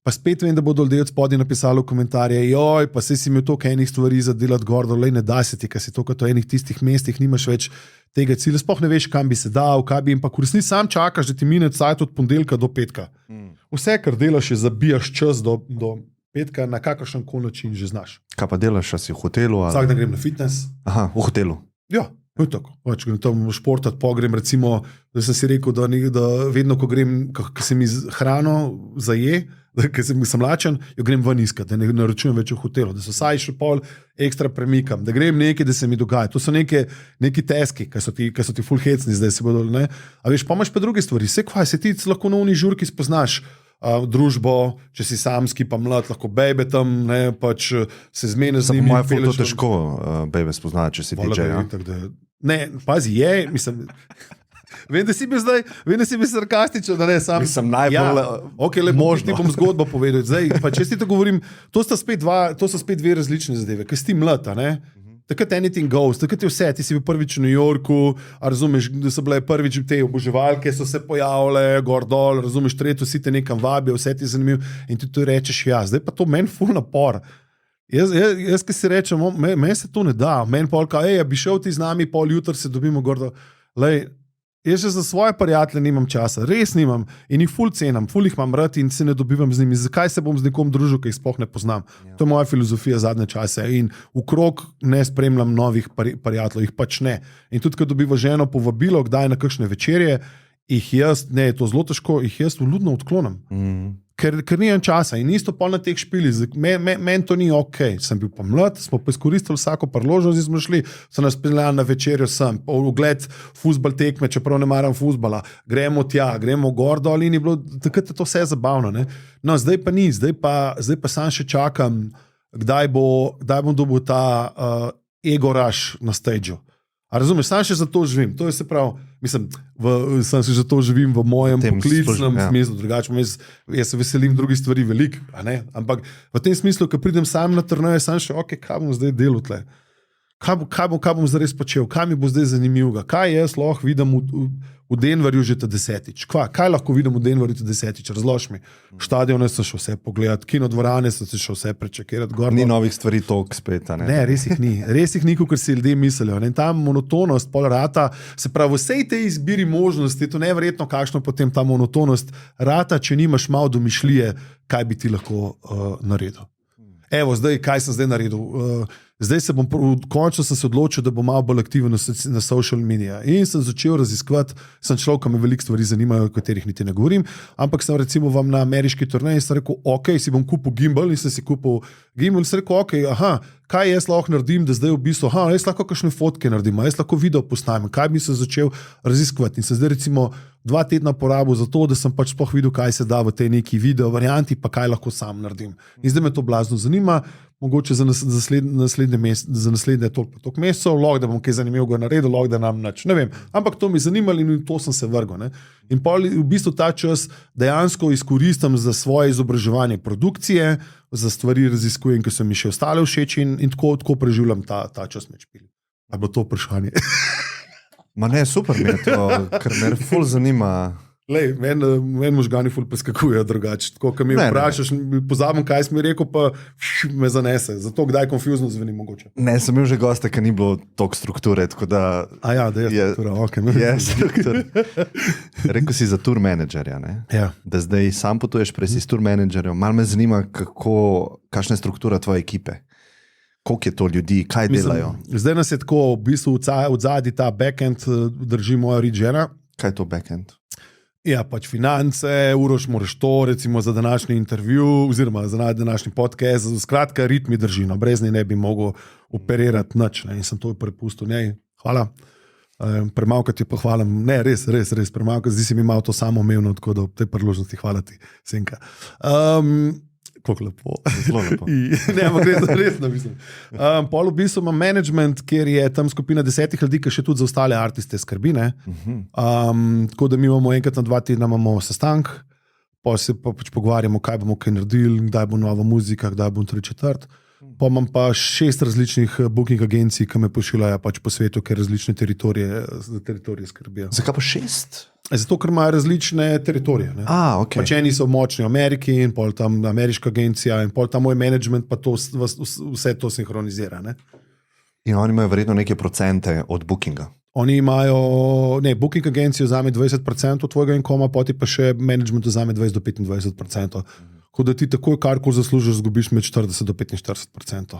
pa spet vem, da bodo ljudje od spodaj napisali v komentarje, joj, pa saj si imel toliko enih stvari za delati gordo, lej ne da se ti, ker si to, kot v enih tistih mestih nimaš več tega cilja, sploh ne veš, kam bi se dal, kaj bi, in pa v resnici sam čakaš, da ti mine cajt od ponedeljka do petka. Vse, kar delaš, je zabijaš čas do petka, na kakršen koli način že znaš. Kaj pa delaš, a si v hotelu? Vsak dan grem na fitness. Aha, v hotelu. Ja. Tako. Grem tam športati, grem recimo, da sem si rekel, da vedno, ko grem, ko se mi hrano zaje, ker sem lačen, jo grem ven iskat, da ne naročujem več v hotelu, da so vsaj še pol ekstra premikam, da grem nekaj, da se mi dogaja. To so neki teski, ki so ti full hecni, zdaj se bodo, ne. A veš, pa imaš pa druge stvari, se ti lahko na uni žurki spoznaš družbo, če si samski, pa mlad, lahko bejbe tam, ne, pač se zmeni z njimi. Moje je to težko bejbe spoznati, če si DJ. Ne, pazi, mislim, vem, da si bil sarkastičen, da ne, sam. Mislim, najbolj lepo, ti bom zgodbo povedal. Zdaj, pa če si to govorim, to so spet dve različne zadeve, ker si ti mlad, ne? Takrat anything goes, takrat je vse, ti si bil prvič v New Yorku, razumeš, da so bile prvič te oboževalke, so se pojavile, gor dol, razumeš, tretjo si te nekam vabijo, vse ti je zanimivo in ti to rečeš, zdaj pa to meni ful napor. Jaz ki si rečem, meni se to ne da, meni polka, bi šel ti z nami, pol jutr se dobimo gor dol. Lej, Jaz že za svoje prijatelje nimam časa, res nimam in jih ful cenim, ful jih imam rad in se ne dobivam z njimi. Zakaj se bom z nekom družil, ki jih sploh ne poznam? Ja. To je moja filozofija zadnje čase in v krog ne spremljam novih prijateljev, jih pač ne. In tudi, ko dobiva ženo povabilo, kdaj na kakšne večerje, jih jaz, ne, je to zelo težko, jih jaz vljudno odklonim. Ker nimam časa in isto pol na teh špilih, meni to ni ok, sem bil pa mlad, smo pa izkoristili vsako priložnost in smo šli, so nas peljali na večerjo sem, ogled fuzbal tekme, čeprav ne maram fuzbala, gremo tja, gremo gor dol in je bilo, takrat je to vse zabavno, ne. No, zdaj pa ni, zdaj pa sam še čakam, kdaj bom dobil ta ego rush na stage-u. A razumeš, sam še za to živim, to je se pravi, mislim, sam še za to živim v mojem poklicnem smislu, drugače, jaz se veselim drugih stvari veliko, ampak v tem smislu, ko pridem sam na turneje, sam še, ok, kaj bom zdaj delal tle, kaj bom zdaj res počel, kaj mi bo zdaj zanimivega, kaj jaz lahko vidim v Denverju že ta 10. Kaj lahko vidim v Denverju ta 10. Razloži mi. Štadione sem šel vse pogledati, kinodvorane sem se šel vse prečekirati. Ni novih stvari toliko spet. Ne, res jih ni. Res jih ni, kot si ljudje mislijo. In ta monotonost pol rata, se pravi, vsej tej izbiri možnosti, to neverjetno, kakšno potem ta monotonost rata, če nimaš malo domišljije, kaj bi ti lahko naredil. Evo, zdaj, kaj sem zdaj naredil? Zdaj končno sem se odločil, da bom malo bolj aktiven na social media in sem začel raziskovati, sem človek, ki me veliko stvari zanimajo, o katerih niti ne govorim, ampak sem recimo vam na ameriški turneji in sem rekel, ok, si bom kupil gimbal in sem si kupil gimbal in sem rekel, ok, kaj jaz lahko naredim, da zdaj v bistvu, jaz lahko kakšne fotke naredim, jaz lahko video posnamem, kaj bi se začel raziskovati in sem zdaj recimo 2 tedna porabil za to, da sem pač sploh videl, kaj se da v tej neki video varianti, pa kaj lahko sam naredim. In zdaj me to blazno zanima, mogoče za naslednje toliko mesecev, lahko da bom kaj zanimivega naredil, lahko da nam nič, ne vem, ampak to mi zanimalo in to sem se vrgel. Ne? In pol v bistvu ta čas dejansko izkoristim za svoje izobraževanje produkcije, za stvari raziskujem, ki so mi še ostale všeč in tako preživljam ta čas med špili. A bo to vprašanje? Ma ne, super mi je to, ker me ful zanima. Lej, meni možgani ful preskakujejo drugače. Tako, ko mi vprašaš, pozabim, kaj si mi rekel, pa me zanese. Zato kdaj konfuzno zveni mogoče. Ne, sem imel že goste, ki ni bilo toliko strukture, tako da... A ja, da je struktura, ok. Je struktura. Rekel si za tour menedžerja, ne? Ja. Da zdaj sam potuješ prej si s tour menedžerjem. Malo me zanima, kakšna je struktura tvoje ekipe. Koliko je to ljudi, kaj delajo? Zdaj nas je tako, v bistvu od zadnji ta backend drži moja žena. Kaj je to backend? Ja, pač finance, Uroš moraš to, recimo za današnji intervju, oziroma za današnji podcast, skratka ritmi drži, no, brez nje ne bi mogel operirati nič, ne, in sem to prepustil njej. Hvala. Premalo ti pohvalim, ne, res, premalo, zdi se mi malo to samoumevno, tako da ob tej priložnosti hvala ti, Senka. Kako lepo. Zelo lepo. Ne, ampak resno mislim. Pol v bistvu imam management, kjer je tam skupina 10 ljudi, ki še tudi za ostale artiste skrbi. Tako da mi imamo enkrat na 2 tedna sestank, pa se pač pogovarjamo, kaj bomo kaj naredili, kdaj bo nova muzika, kdaj bom 3/4. Pa imam pa 6 različnih booking agencij, ki me pošiljajo pač po svetu, ker različne teritorije skrbijo. Zakaj pa 6? Zato, ker imajo različne teritorije. Okay. Pač eni so močni v Ameriki in pol tam ameriška agencija in pol tam moj management pa to, vse to sinhronizira. Ne? In oni imajo verjetno neke procente od bookinga. Oni imajo, booking agencijo vzame 20% od tvojega inkoma, poti pa še management vzame 20 do 25%. Ko da ti takoj karkoli zaslužiš, zgubiš med 40 do 45%.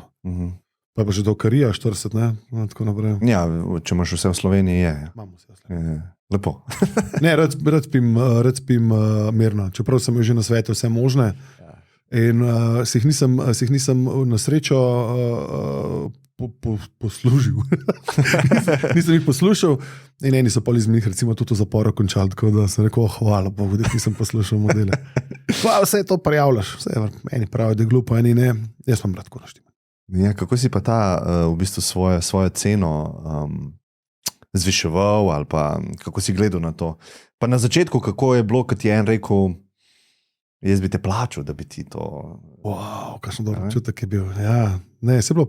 Pa že do karija 40, ne? Tako naprej. Ja, če imaš vse v Sloveniji, je. Imamo vse v Sloveniji. Lepo. Ne, rad spim mirno, čeprav sem že na svetu vse možne. In si jih nisem na srečo poslužil. Nisem jih poslušal in eni so pol iz njih recimo tudi v zaporu končali, tako da sem rekel, hvala Bogu, da nisem poslušal modele. Vse to prijavljaš, vse eni pravijo, da je glupo, eni ne, jaz vam rad konoštim. Ja, kako si pa ta v bistvu svojo ceno zviševal ali pa kako si gledal na to? Pa na začetku, kako je bilo, kad ti je en rekel, jaz bi te plačal, da bi ti to... Wow, kakšen dober čutek je bil. Ja, ne, se je bilo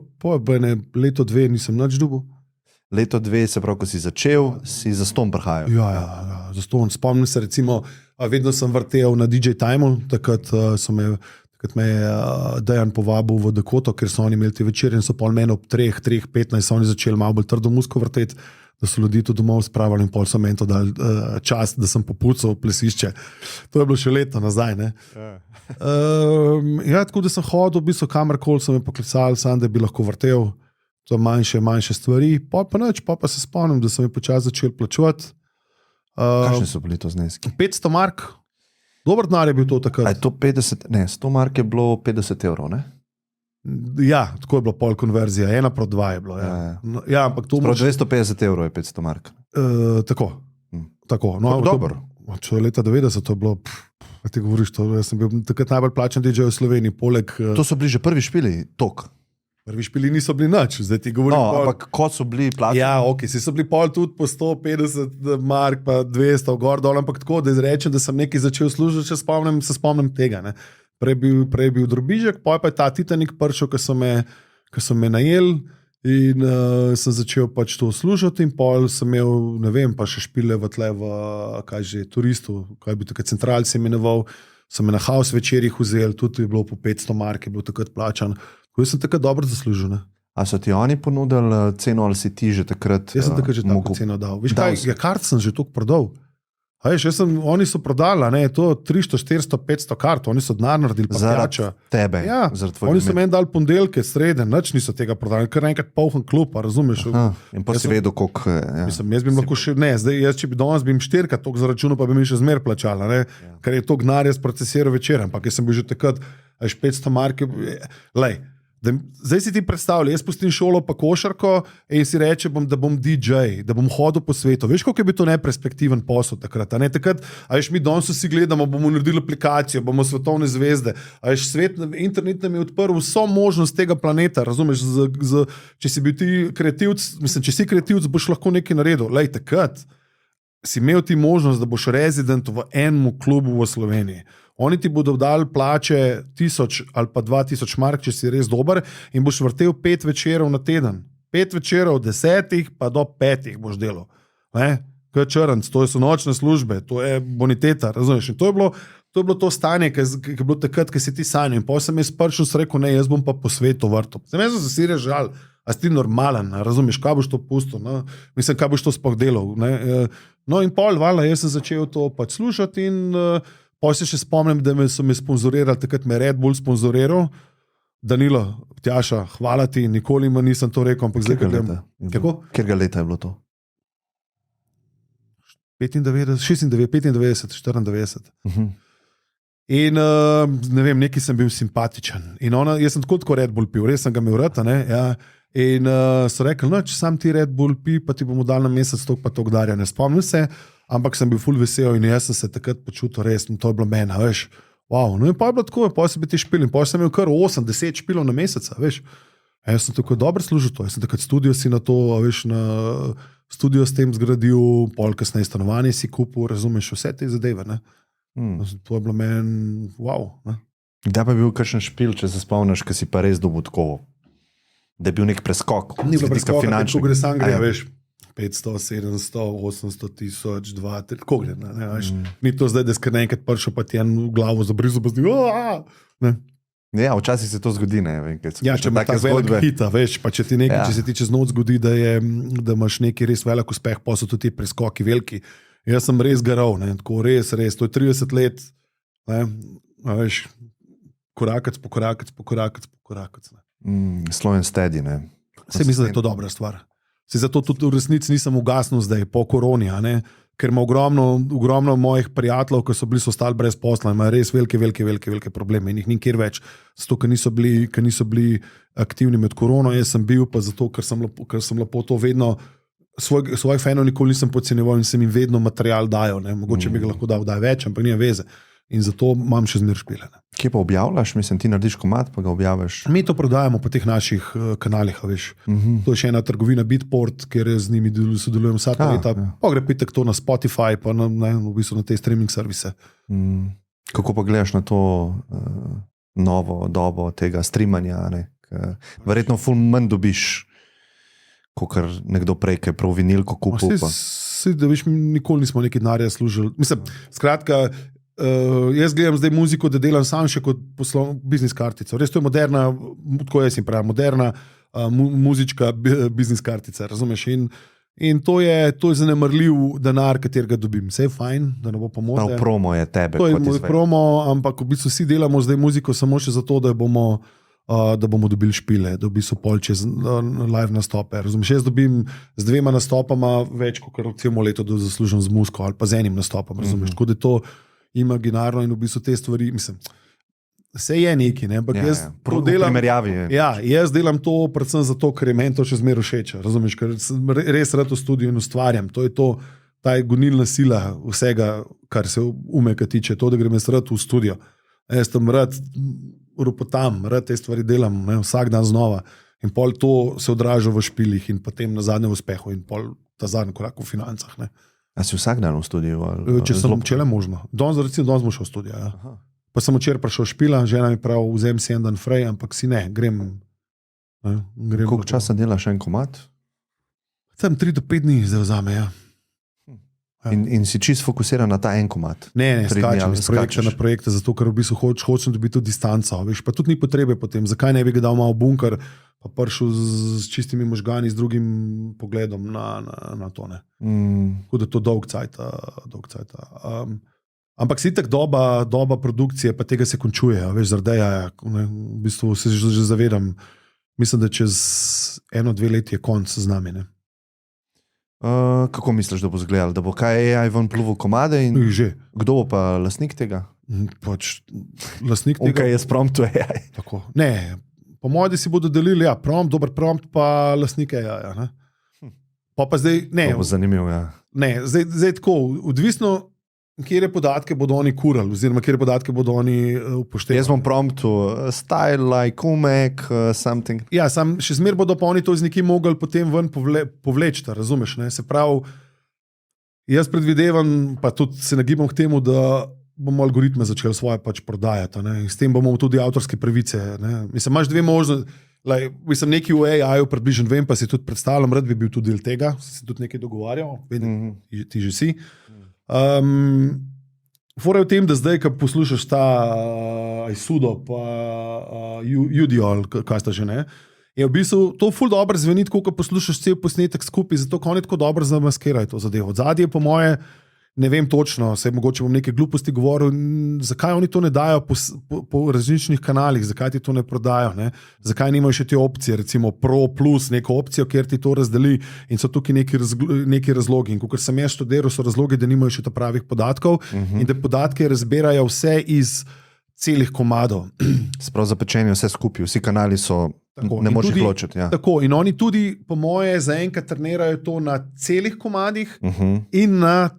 leto 2 nisem nič dobil. Leto 2, se pravi, ko si začel, si za ston prihajal. Ja, za ston. Spomnim se recimo, vedno sem vrtel na DJ Timeu, takrat me je Dejan povabil v Dakoto, ker so oni imeli te večere in so pol mene ob 3:15 so oni začeli malo bolj trdo musko vrteti, da so ljudi tu domov spravili in pol so meni to dali čas, da sem popucal plesišče. To je bilo še leto nazaj. Tako da sem hodil, v bistvu kamerkoli so me poklicali, sam da bi lahko vrtel to manjše stvari. Pa se spomnim, da sem jih počasi začel plačevati. Kakšni so bili to zneski? 500 mark. Dober denar je bil to takrat. A je to 50, ne, 100 mark je bilo 50 evrov, ne? Ja, tako je bilo pol konverzija, 1:2 je bilo. Ja, ampak to Prav 250 evrov je 500 mark. Tako. No, dobro. Če je leta 90, to je bilo, ti govoriš to, jaz sem bil takrat najbolj plačen DJ v Sloveniji, poleg... To so bili že prvi špili, tok. Prvi špili niso bili nič, zdaj ti govorim. No, ampak kot so bili plačeni. Ja, si so bili pol tudi po 150 mark, pa 200 gor dol, ampak tako, da izrečem, da sem nekaj začel služiti, če se spomnim tega. Ne. Prej je bil drobižek, pa je ta Titanik prišel, ki so me najeli in sem začel pač to služiti in pol sem imel, ne vem, pa še špile v tle v turistu, kaj bi tako central se imenoval, so me na house večerjih vzeli, tudi je bilo po 500 mark, je bilo takrat plačan. Jaz sem takrat dobro zaslužil. Ne? A so ti oni ponudili ceno ali si ti že takrat? Jaz sem takrat že tako ceno dal. Veš kaj, kart sem že toliko prodal. Oni so prodali, ne, to 300, 400, 500 kart, oni so denar naredili pa plača. Tebe. Ja, oni so meni dali ponedeljke, srede, nič niso tega prodali, kar enkrat poln klub, razumeš? In pa si vedel, koliko... Ja. Jaz bi lahko še, ne, zdaj jaz, če bi danes bi jim 4-krat toliko zaračunal, pa bi mi še zmer plačala, ne, ker je to gnar jaz procesiral večer, ampak jaz sem bil že takrat, 500 marke, lej. Zdaj si ti predstavljaj, jaz pustim šolo pa košarko in si rečem, da bom DJ, da bom hodil po svetu. Veš, koliko je bil to neperspektiven posel takrat? Veš, mi danes vsi gledamo, bomo naredili aplikacijo, bomo svetovne zvezde. Veš, internet nam je odprl vso možnost tega planeta, razumeš? Če si bil ti kreativc, če si kreativc, boš lahko nekaj naredil. Lej, takrat si imel ti možnost, da boš rezident v enem klubu v Sloveniji. Oni ti bodo dali plače 1000 ali pa 2000 mark, če si res dober, in boš vrtel 5 večerov na teden. 5 večerov, 10 pa do 5 boš delal. To je črnc, to so nočne službe, to je boniteta, razumeš? In to je bilo to stanje, ki je bilo takrat, ki si ti sanjal. In potem sem jaz prišel, sem rekel, ne, jaz bom pa po svetu vrtel. Sem si režal, a si ti normalen, razumeš, kaj boš to pustil, no? Mislim, kaj boš to sploh delal. Ne? No in pol, jaz sem začel to pač slušati in potem se še spomnim, da so me sponzorirali, takrat me Red Bull sponzoriral, Danilo, Tjaša, hvala ti, nikoli mi nisem to rekel, ampak zdaj gledam. Kjerga leta je bilo to? 96, 95, 94. In ne vem, neki sem bil simpatičen. In jaz sem tako Red Bull pil, res sem ga imel rad, ne, ja. In so rekli, no, če sam ti Red Bull pi, pa ti bomo dali na mesec toliko pa toliko darja. Ne spomnim se, ampak sem bil ful vesel in jaz sem se takrat počutil res, in to je bilo mena, veš. Wow. No in pa je bilo tako, pa sem bi ti špil in pa sem imel kar 8-10 špilov na meseca, veš. Jaz sem tako dobro služil to, jaz sem takrat studio si na to, veš, na studio s tem zgradil, pol kasneje stanovanje si kupil, razumeš, vse te zadeve, ne. To je bilo meni, wow. Ne? Da pa je bil kakšen špil, če se spomniš, ki si pa res dobil tako, da je bil nek preskok. Ni bilo preskoka, tako gre sam gre, veš, 500, 700, 800 tisoč, 2, 3, tako gre, ne, veš. Ni to zdaj, da skar enkrat prišel, pa ti en v glavo zabrizu, pa zdi, ne. Ja, včasih se to zgodi, ne vem, ja, če imaš tako velik hita, veš, pa če ti nekaj, če se ti čez noč zgodi, da imaš neki res velik uspeh, pa so tudi ti preskoki veliki. Jaz sem res garal, ne, tako res, to je 30 let, ne, veš, korakac po korakac. Slow and steady, ne. Se mislim, da je to dobra stvar. Se zato tudi v resnici nisem ugasnil zdaj, po koroni, ne, ker ima ogromno mojih prijateljev, ki so ostali brez posla, imajo res velike probleme in jih nikjer več, zato ker niso bili aktivni med korono, jaz sem bil pa zato, ker sem lepo to vedno, svojih fanov nikoli nisem podcenjeval in sem jim vedno material dajal, ne, mogoče bi ga lahko dal več, ampak nima veze. In zato imam še zmer špile. Ne. Kje pa objavljaš? Mislim, ti narediš komad, pa ga objaviš? Mi to prodajamo po teh naših kanalih, veš. To je še ena trgovina Beatport, kjer z njimi sodelujem vsa ta leta. Pa gre pitek to na Spotify, pa v bistvu na te streaming servise. Kako pa gledaš na to novo dobo tega streamanja? Ne? Verjetno ful manj dobiš, kakor nekdo prej, ki je prav vinilko kupil. Da veš, nikoli nismo neki denarja služili. Mislim, skratka, jaz gledam zdaj muziko, da delam sam še kot biznis kartico. Res to je moderna, tako jaz jim pravim, moderna muzička biznis kartica, razumeš? In In to je zanemarljiv denar, katerega dobim. Vse je fajn, da ne bo pomote. Prav promo je tebe. To je moj promo, ampak v bistvu vsi delamo zdaj muziko samo še zato, da bomo dobili špile, da v bistvu pol čez live nastope. Razumeš, jaz dobim z 2 nastopama več, kot celo leto zaslužim z muziko ali pa z enim nastopom. Razumeš, tako da je to imaginarno in v bistvu te stvari, mislim, vse je neki, ne? Ampak jaz to delam. Jaz delam to predvsem zato, ker je meni to še zmeraj všeč. Razumeš, ker res rad v studiu in ustvarjam. To je ta gonilna sila vsega, kar se umeka tiče, to, da grem jaz rad v studio. Jaz tam rad ropotam, rad te stvari delam, ne? Vsak dan znova. In pol to se odraža v špilih in potem na zadnjem uspehu in pol ta zadnji korak v financah. Ne? A si vsak dan v studiu? Če le možno. Danes smo šel v studio, ja. Aha. Pa sem včeraj prišel špila, žena mi pravi, vzem si en dan frej, ampak si ne, grem. Koliko časa delaš en komad? Tam 3 do 5 dni zdaj vzame, ja. In si čist fokusiran na ta en komad? Ne, skačem iz projekta na projekte, zato ker v bistvu hočem dobiti tudi distanco. Veš, pa tudi ni potrebe potem, zakaj ne bi ga dal malo bunker, pa prišel z čistimi možgani, z drugim pogledom na to. Tako da to dolg cajt. Ampak si tak doba produkcije, pa tega se končuje, veš, zaradi v bistvu se že zavedam, mislim, da čez 1-2 leti je konc z nami, ne. Kako misliš, da bo izgledalo? Da bo kaj AI ven pluval komade? Že. Kdo bo pa lastnik tega? Pač lastnik tega. Kaj je s promptu AI? Tako. Ne, po mojem, da si bodo delili, dober prompt, pa lastnik AI, ne. Pa zdaj, ne. To bo zanimivo, ja. Ne, zdaj tako, odvisno, kjer podatke bodo oni kurali, oziroma kjer podatke bodo oni upoštevali. Jaz bom promptu style like umek, something. Ja, še zmer bodo pa oni to z nekim mogli potem ven povleči, razumeš, ne? Se pravi, jaz predvidevam, pa tudi se nagibam k temu, da bomo algoritme začeli svoje pač prodajati, ne? In s tem bomo tudi avtorske pravice, ne? Mislim, imaš 2 možnosti, mislim, nekaj v AI-ju približno vem, pa si tudi predstavljam, rad bi bil tudi del tega, si tudi nekaj dogovarjal, ti že si. Fora je v tem, da zdaj, ko poslušaš ta Isudo pa Udiol, kaj sta že, ne, je v bistvu to ful dobro zveni, ko poslušaš cel posnetek skupaj, zato ko oni tako dobro zamaskirajo to zadevo. Odzadje po moje, ne vem točno, se mogoče bom neke gluposti govoril, zakaj oni to ne dajo po različnih kanalih, zakaj ti to ne prodajo, ne? Zakaj nimajo še te opcije, recimo Pro plus neko opcijo, kjer ti to razdeli in so tukaj neki razlogi. In kot sem jaz študiral, so razlogi, da nimajo še ta pravih podatkov in da podatke razbirajo vse iz celih komadov. Sprav zapečenje vse skupaj, vsi kanali so, tako, ne moreš jih ločiti. Ja. Tako, in oni tudi, po moje, zaenkrat trenirajo to na celih komadih in na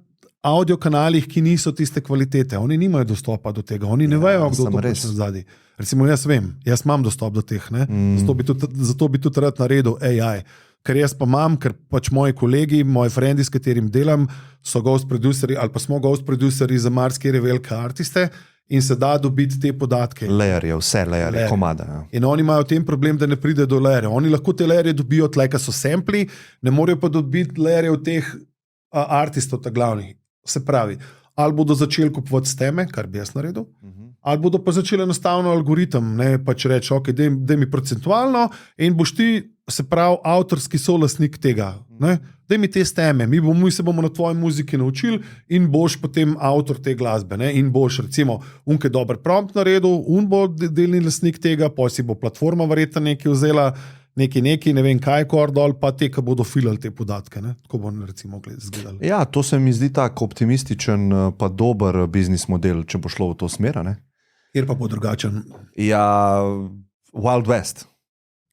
audio kanalih, ki niso tiste kvalitete. Oni nimajo dostopa do tega, oni ne vejo, kdo to počne zadaj. Recimo jaz vem, jaz imam dostop do teh, ne? Zato bi tudi rad naredil AI. Ker jaz pa imam, ker pač moji kolegi, moji frendi, s katerim delam, so ghost produceri ali pa smo ghost produceri za marsikere velike artiste in se da dobiti te podatke. Layerje, vse layerje, komada. Ja. In oni imajo tem problem, da ne pride do layerja. Oni lahko te layerje dobijo tle, ka so sampli, ne morejo pa dobiti layerjev teh artistov, ta glavnih. Se pravi, ali bodo začeli kupovati steme, kar bi jaz naredil, ali bodo pa začeli enostavno algoritem, ne, pač reči, ok, daj mi procentualno in boš ti, se pravi, avtorski solastnik tega, ne, daj mi te steme, mi se bomo na tvoji muziki naučili in boš potem avtor te glasbe, ne, in boš recimo unke dober prompt naredil, bo delni lastnik tega, pa si bo platforma verjetno nekaj vzela, neki, ne vem kaj, kordol, pa te, ki bodo filali te podatke. Ne? Tako bo recimo izgledalo. Ja, to se mi zdi tako optimističen, pa dober biznis model, če bo šlo v to smer, ne? Kjer pa bo drugačen? Ja, Wild West.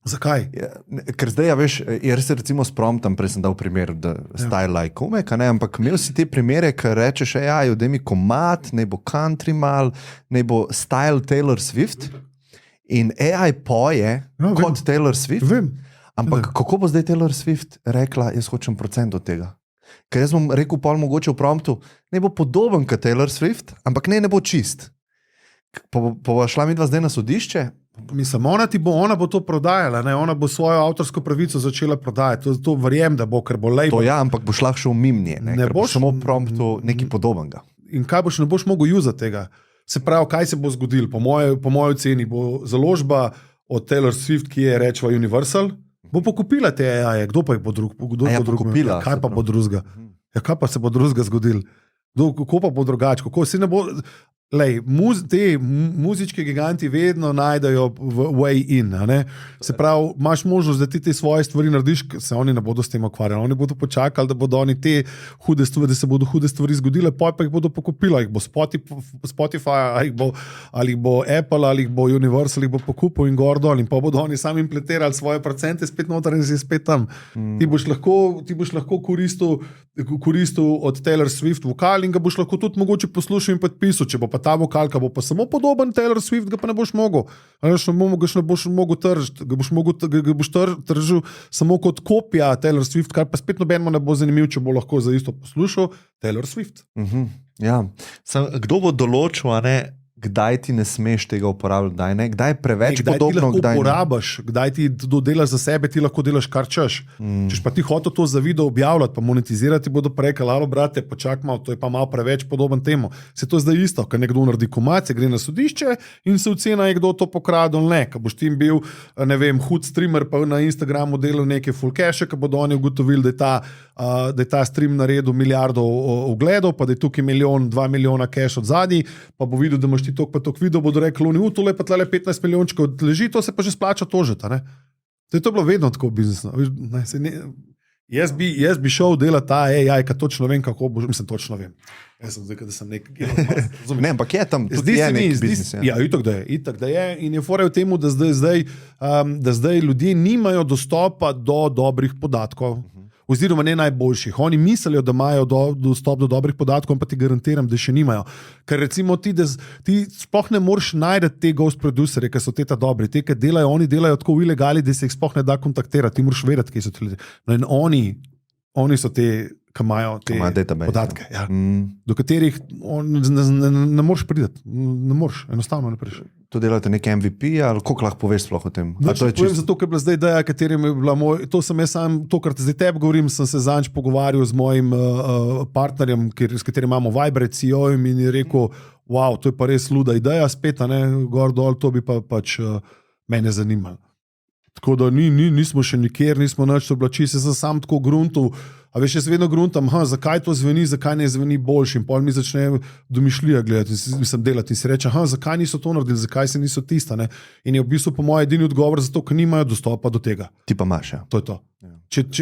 Zakaj? Ja, ker zdaj, ja, veš, jaz se recimo s promptom, prej sem dal primer, da style like umek, ne, ampak imel si te primere, ker rečeš, da mi komad, ne bo country mal, ne bo style Taylor Swift, in AI poje kot Taylor Swift. Vem. Ampak kako bo zdaj Taylor Swift rekla, jaz hočem procent od tega? Ker jaz bom rekel pol mogoče v promptu, ne bo podoben kot Taylor Swift, ampak ne bo čist. Pa bo šla midva zdaj na sodišče? Mislim, ona bo to prodajala, ne? Ona bo svojo avtorsko pravico začela prodajati. To verjem, da bo, ker bo label. To ja, ampak boš lahko šel mimo nje, ker boš samo v promptu nekaj podobnega. In kaj boš, ne boš mogel usati tega? Se pravi, kaj se bo zgodilo? Po moji oceni bo založba od Taylor Swift, ki je rečeva Universal, Bo pokupila te AI, kdo pa jih bo drug? Pokupila. Kaj pa bo drugega? Ja, kaj pa se bo drugega zgodilo? Kako pa bo drugače? Kako se ne bo... Lej, te muzički giganti vedno najdejo way in. Se pravi, imaš možnost, da ti te svoje stvari narediš, se oni ne bodo s tem ukvarjali. Oni bodo počakali, da bodo oni te hude stvari, da se bodo hude stvari zgodile, pa jih bodo pokupili. Ali jih bo Spotify, ali jih bo Apple, ali jih bo Universal, ali jih bo pokupil in gor dol. In pa bodo oni sami implementirali svoje procente spet noter in si spet tam. Ti boš lahko koristil od Taylor Swift vokal in ga boš lahko tudi mogoče poslušal in podpisal, če bo pa ta vokal, ki bo pa samo podoben Taylor Swift, ga pa ne boš mogel. Ga ne boš mogel tržiti, ga boš tržil samo kot kopija Taylor Swift, kar pa spet nobenemu ne bo zanimiv, če bo lahko za isto poslušal Taylor Swift. Ja. Kdo bo določil, kdaj ti ne smeš tega uporabljati, kdaj je preveč podobno, kdaj ti lahko uporabiš, kdaj ti to delaš za sebe, ti lahko delaš kar češ. Češ pa ti hotel to za video objavljati, pa monetizirati, bodo pa rekli, alo brate, počak malo, to je pa malo preveč podoben temu. Se to zdaj isto, ko nekdo naredi komat, se gre na sodišče in se ocena je, kdo to pokradil, ne. Ko boš ti bil, ne vem, hud streamer, pa na Instagramu delal neke full cache, ko bodo oni ugotovili, da je ta stream naredil milijardo ogledov, pa da je tukaj 2 milijona cache od zadnji, pa bo videl, da imaš ti tok pa tok video, bodo rekli, tole pa tle 15 milijončkov leži, to se pa že splača tožiti. To je bilo vedno tako biznisno. Jaz bi šel delati ta AI, kad točno vem, kako bo, mislim, točno vem. Jaz sem zdaj, da sem ne, ampak je tam tudi nek biznis. Ja, itak da je. In je fora v temu, da zdaj ljudje nimajo dostopa do dobrih podatkov. Oziroma ne najboljših. Oni mislijo, da imajo dostop do dobrih podatkov, pa ti garantiram, da še nimajo. Ker recimo ti sploh ne moreš najti te ghost producerje, ki so ta dobri. Te, ki delajo, oni delajo tako v ilegali, da se jih sploh ne da kontaktirati. Ti moraš vedeti, kje so ti ljudje. No, in oni so te, ki imajo te podatke, ja, do katerih ne moreš priti. Ne moreš, enostavno ne prideš. To delate nek MVP, ali koliko lahko poveš sploh o tem? Povem zato, ker je bila zdaj ideja, katerim je bila moj, to sem jaz sam, to, kar zdaj tebi govorim, sem se zanj pogovarjal z mojim partnerjem, s katerim imamo Vibrate CEO-jem in je rekel, wow, to je pa res luda ideja, spet, gor dol, to bi pa pač mene zanimalo. Tako da nismo še nikjer, nismo nič oblačili, se sem sam tako gruntal. A veš, jaz vedno gruntam, zakaj to zveni, zakaj ne zveni boljši. In pol mi začne domišljija gledati, mislim, delati in si reče, zakaj niso to naredili, zakaj se niso tista. Ne? In je v bistvu po mojem edini odgovor, zato ker nimajo dostopa do tega. Ti pa imaš, ja. To je to.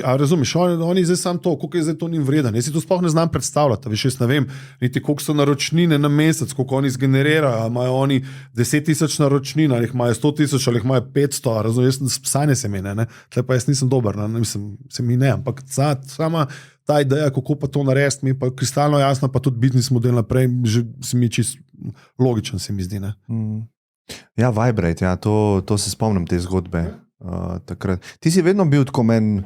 A razumeš, oni zdaj sam to, koliko je zdaj to njim vreden. Jaz si to sploh ne znam predstavljati. Veš, jaz ne vem, niti koliko so naročnine na mesec, koliko oni zgenerirajo, imajo oni 10,000 naročnin, ali jih imajo 100,000, ali jih imajo 500, razumeš, jaz psanje se mi ne. Tle pa jaz nisem dober, mislim, se mi ne, ampak sama ta ideja, kako pa to narediti, mi pa kristalno jasno, pa tudi biznis model naprej, že se mi čist logičen, se mi zdi, ne. Ja, Vibrate, ja, to se spomnim te zgodbe. Takrat. Ti si vedno bil tako meni,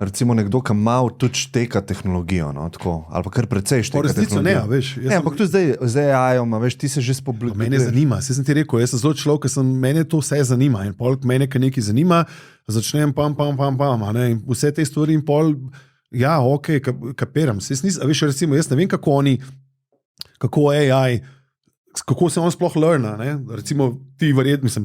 recimo nekdo, ki malo tudi šteka tehnologijo, no, tako, ali pa kar precej šteka tehnologijo. Ne, veš. Ne, ampak tu zdaj AI-om, veš, ti se že spoblikuješ. Mene zanima, sem ti rekel, jaz sem zelo človek, mene to vse zanima in pol mene, ki nekaj zanima, začnem pam, in vse te stvari in pol, ja, ok, kapiram. Veš, recimo, jaz ne vem, kako AI, kako se on sploh learna, ne? Recimo ti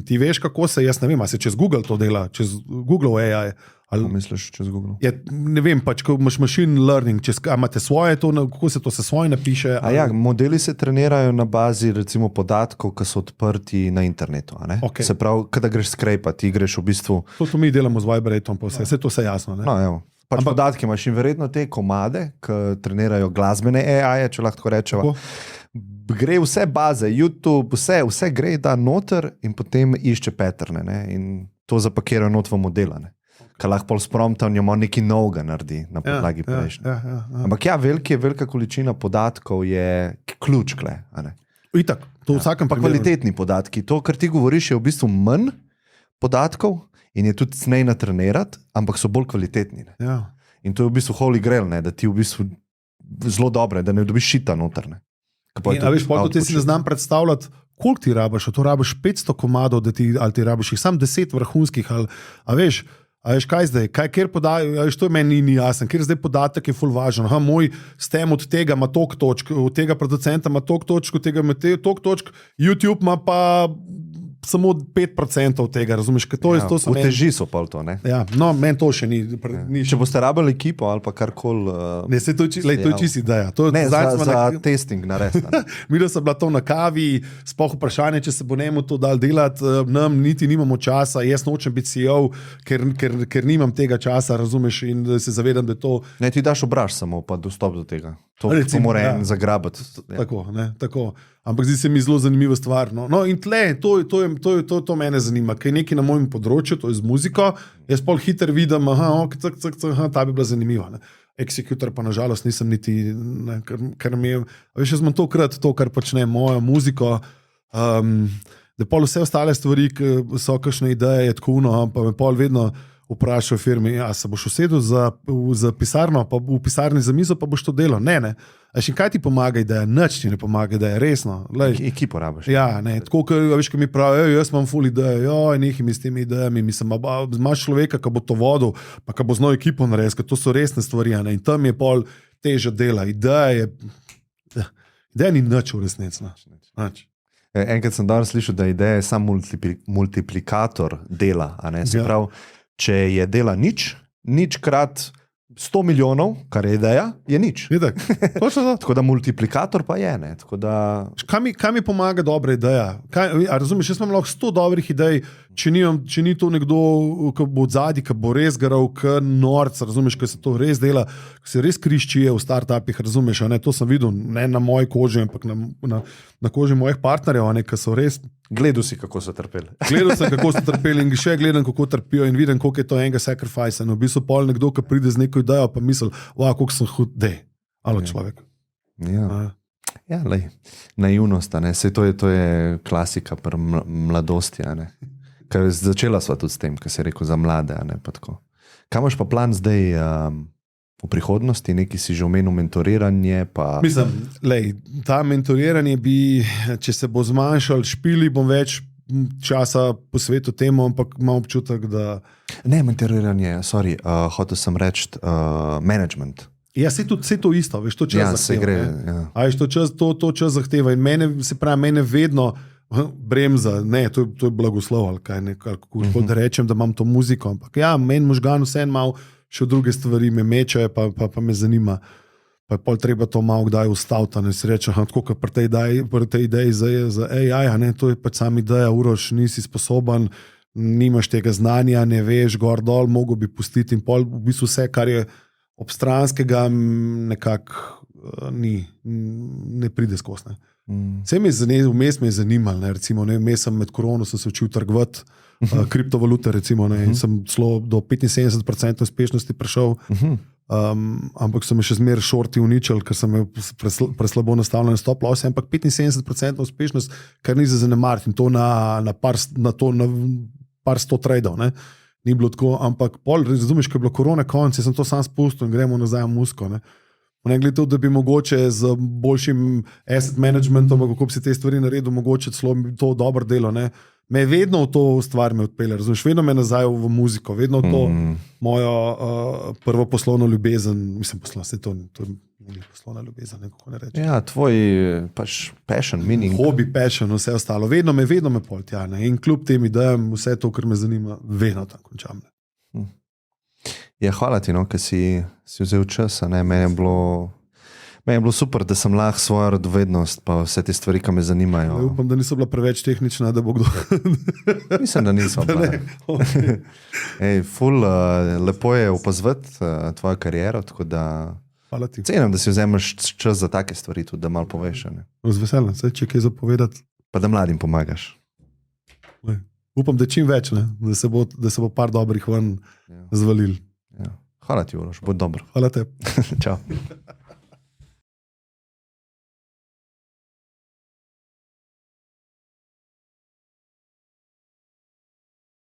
ti veš, kako se, jaz ne vem, a se čez Google to dela, čez Google AI. Ali misliš čez Google? Ja, ne vem, pač, ko imaš machine learning, imate svoje to, kako se to se svoje napiše. Ja, modeli se trenirajo na bazi recimo podatkov, ki so odprti na internetu. Okay. Se pravi, kada greš skrejpati, ti greš v bistvu... To mi delamo z Vibratom, pa vse to se jasno. Ne? No, evo. Pač podatke imaš in verjetno te komade, ki trenirajo glasbene AI-je, če lahko rečemo. Gre vse baze, YouTube, vse gre da noter in potem išče patterne, ne? In to zapakirajo not v modela, ne? Kar lahko s promptom nekaj novega naredi na podlagi prejšnje. Ja. Ampak ja, velika količina podatkov je ključ kle. Itak, to v vsakem primeru. Pa kvalitetni podatki. To, kar ti govoriš, je v bistvu manj podatkov in je tudi cnej natrenirati, ampak so bolj kvalitetni. Ja. In to je v bistvu holy grail, ne? Da ti v bistvu zelo dobre, da ne dobiš šita noter. A veš, pa tudi si ne znam predstavljati, koliko ti rabiš, to rabiš 500 komadov, ali ti rabiš jih sam 10 vrhunskih, a veš, kaj zdaj, kjer podajo, to je meni ni jasen, kjer zdaj podatek je ful važen, moj stem od tega ima tok točk, od tega producenta ima tok točk, od tega ima tok točk, YouTube ima pa samo 5% tega, razumeš? Uteži so pa to, ne? Ja, no, meni to še ni. Če boste rabili ekipo ali pa karkoli. Ne, to je čisto ideja. Za testing narediti. Mi, da sem bila to na kavi, sploh vprašanje, če se bo njemu to dal delati, nam niti nimamo časa, jaz nočem biti CEO, ker nimam tega časa, razumeš, in se zavedam, da je to. Ne, ti daš obraž samo, pa dostop do tega. To mora en zagrabiti. Ja. Tako. Ampak zdi se mi zelo zanimiva stvar. No, in tle, to mene zanima, ker je nekaj na mojem področju, to je z muziko, jaz pol hiter vidim, ta bi bila zanimiva. Ne. Executor pa nažalost nisem niti, ne, ker mi je, veš, jaz imam tokrat to, kar počne mojo muziko, da pol vse ostale stvari, ki so kakšne ideje, je tako, pa me pol vedno vprašal v firmi, se boš usedel za pisarno, pa v pisarni za mizo, pa boš to delal. Ne. In kaj ti pomaga, da je nič ti ne pomaga, da je resno? Ekipo rabiš. Ja, ne, tako, veš, kaj mi pravi, jaz imam ful ideje, nekaj mi s temi idejami, mislim, imaš človeka, ki bo to vodil, pa ki bo znal ekipo narediti, to so resne stvari, ne, in tam je pol težje dela. Ideja ni nič v resnici. Enkrat sem danes slišal, da ideja je samo multiplikator dela, a ne, se pravi, če je dela nič krat 100 milijonov, kar je ideja, je nič. Tako da multiplikator pa je. Ne? Da... Kaj mi pomaga dobra ideja? Razumeš, jaz imam lahko 100 dobrih idej, če ni to nekdo, ki bo od zadnji, ki bo res garal, ki norc, razumeš, ki se to res dela, ki se res kriščije v startupih, razumeš, ne? To sem videl ne na moji koži, ampak na koži mojih partnerjev, ki so res... Gledal si, kako so trpeli. Gledal sem, kako so trpeli in še gledam, kako trpijo in vidim, koliko je to enega sacrifice. V bistvu pol nekdo, ki pride z neko idejo, pa misli, koliko sem hud, alo človek. Ja, lej, naivnost, sej to je klasika pri mladosti, ker začela sva tudi s tem, kar se je rekel za mlade, Kaj imaš pa plan zdaj v prihodnosti, neki si že omenil mentoriranje? Mislim, ta mentoriranje bi, če se bo zmanjšal špili, bom več časa posvetil temu, ampak imam občutek, da... Ne, mentoriranje, hotel sem reči management. Ja, se to isto, veš, to čas zahteva. To čas zahteva in mene vedno bremza, ne, to je blagoslov, ali kaj, kako da rečem, da imam to muziko, ampak ja, meni možgan vseeno malo še druge stvari me mečejo, pa me zanima. Pa je pol treba to malo kdaj ustaviti, ne si reče, tako kot pri tej ideji za AI, ne, to je pač sam ideja, Uroš, nisi sposoben, nimaš tega znanja, ne veš, gor dol, mogo bi pustiti in pol v bistvu vse, kar je obstranskega, nekako ne pride skozi. Vmes me je zanimalo, recimo, vmes sem med korono sem se učil trgovati kriptovalute, recimo, in sem celo do 75% uspešnosti prišel, ampak so me še zmeraj šorti uničili, ker sem imel preslabo nastavljene stop loss, ampak 75% uspešnost, kar ni za zanemariti in to na par sto tradeov, ne. Ni bilo tako, ampak pol, razumeš, ko je bilo korone konc, sem to sam spustil in gremo nazaj v musko, ne. Ne glede to, da bi mogoče z boljšim asset managementom, kako bi si te stvari naredil, mogoče celo to dobro delo, ne. Me vedno v to stvar me odpelje, razumeš, vedno me nazaj v muziko, vedno to mojo prvo poslovno ljubezen, mislim, to je poslovna ljubezen, kako ne rečem. Ja, tvoj pač passion, meaning. Hobby, passion, vse ostalo, vedno me pol tja, ne, in kljub tem idejam, vse to, kar me zanima, vedno tam končam, ne. Ja, hvala ti, ker si vzel čas, meni je bilo super, da sem lahko svojo radovednost pa vse te stvari, ki me zanimajo. Ja, upam, da niso bila preveč tehnična, da bo kdo... Mislim, da niso bila. Ful, lepo je opazovati tvojo kariero, tako da cenim, da si vzemeš čas za take stvari, tudi da malo poveš. Z veseljem, če kaj zapovedati. Pa da mladim pomagaš. Upam, da čim več, ne? Da se bo par dobrih ven zvalil. Hvala ti, Uroš, bo dobro. Hvala te. Čau.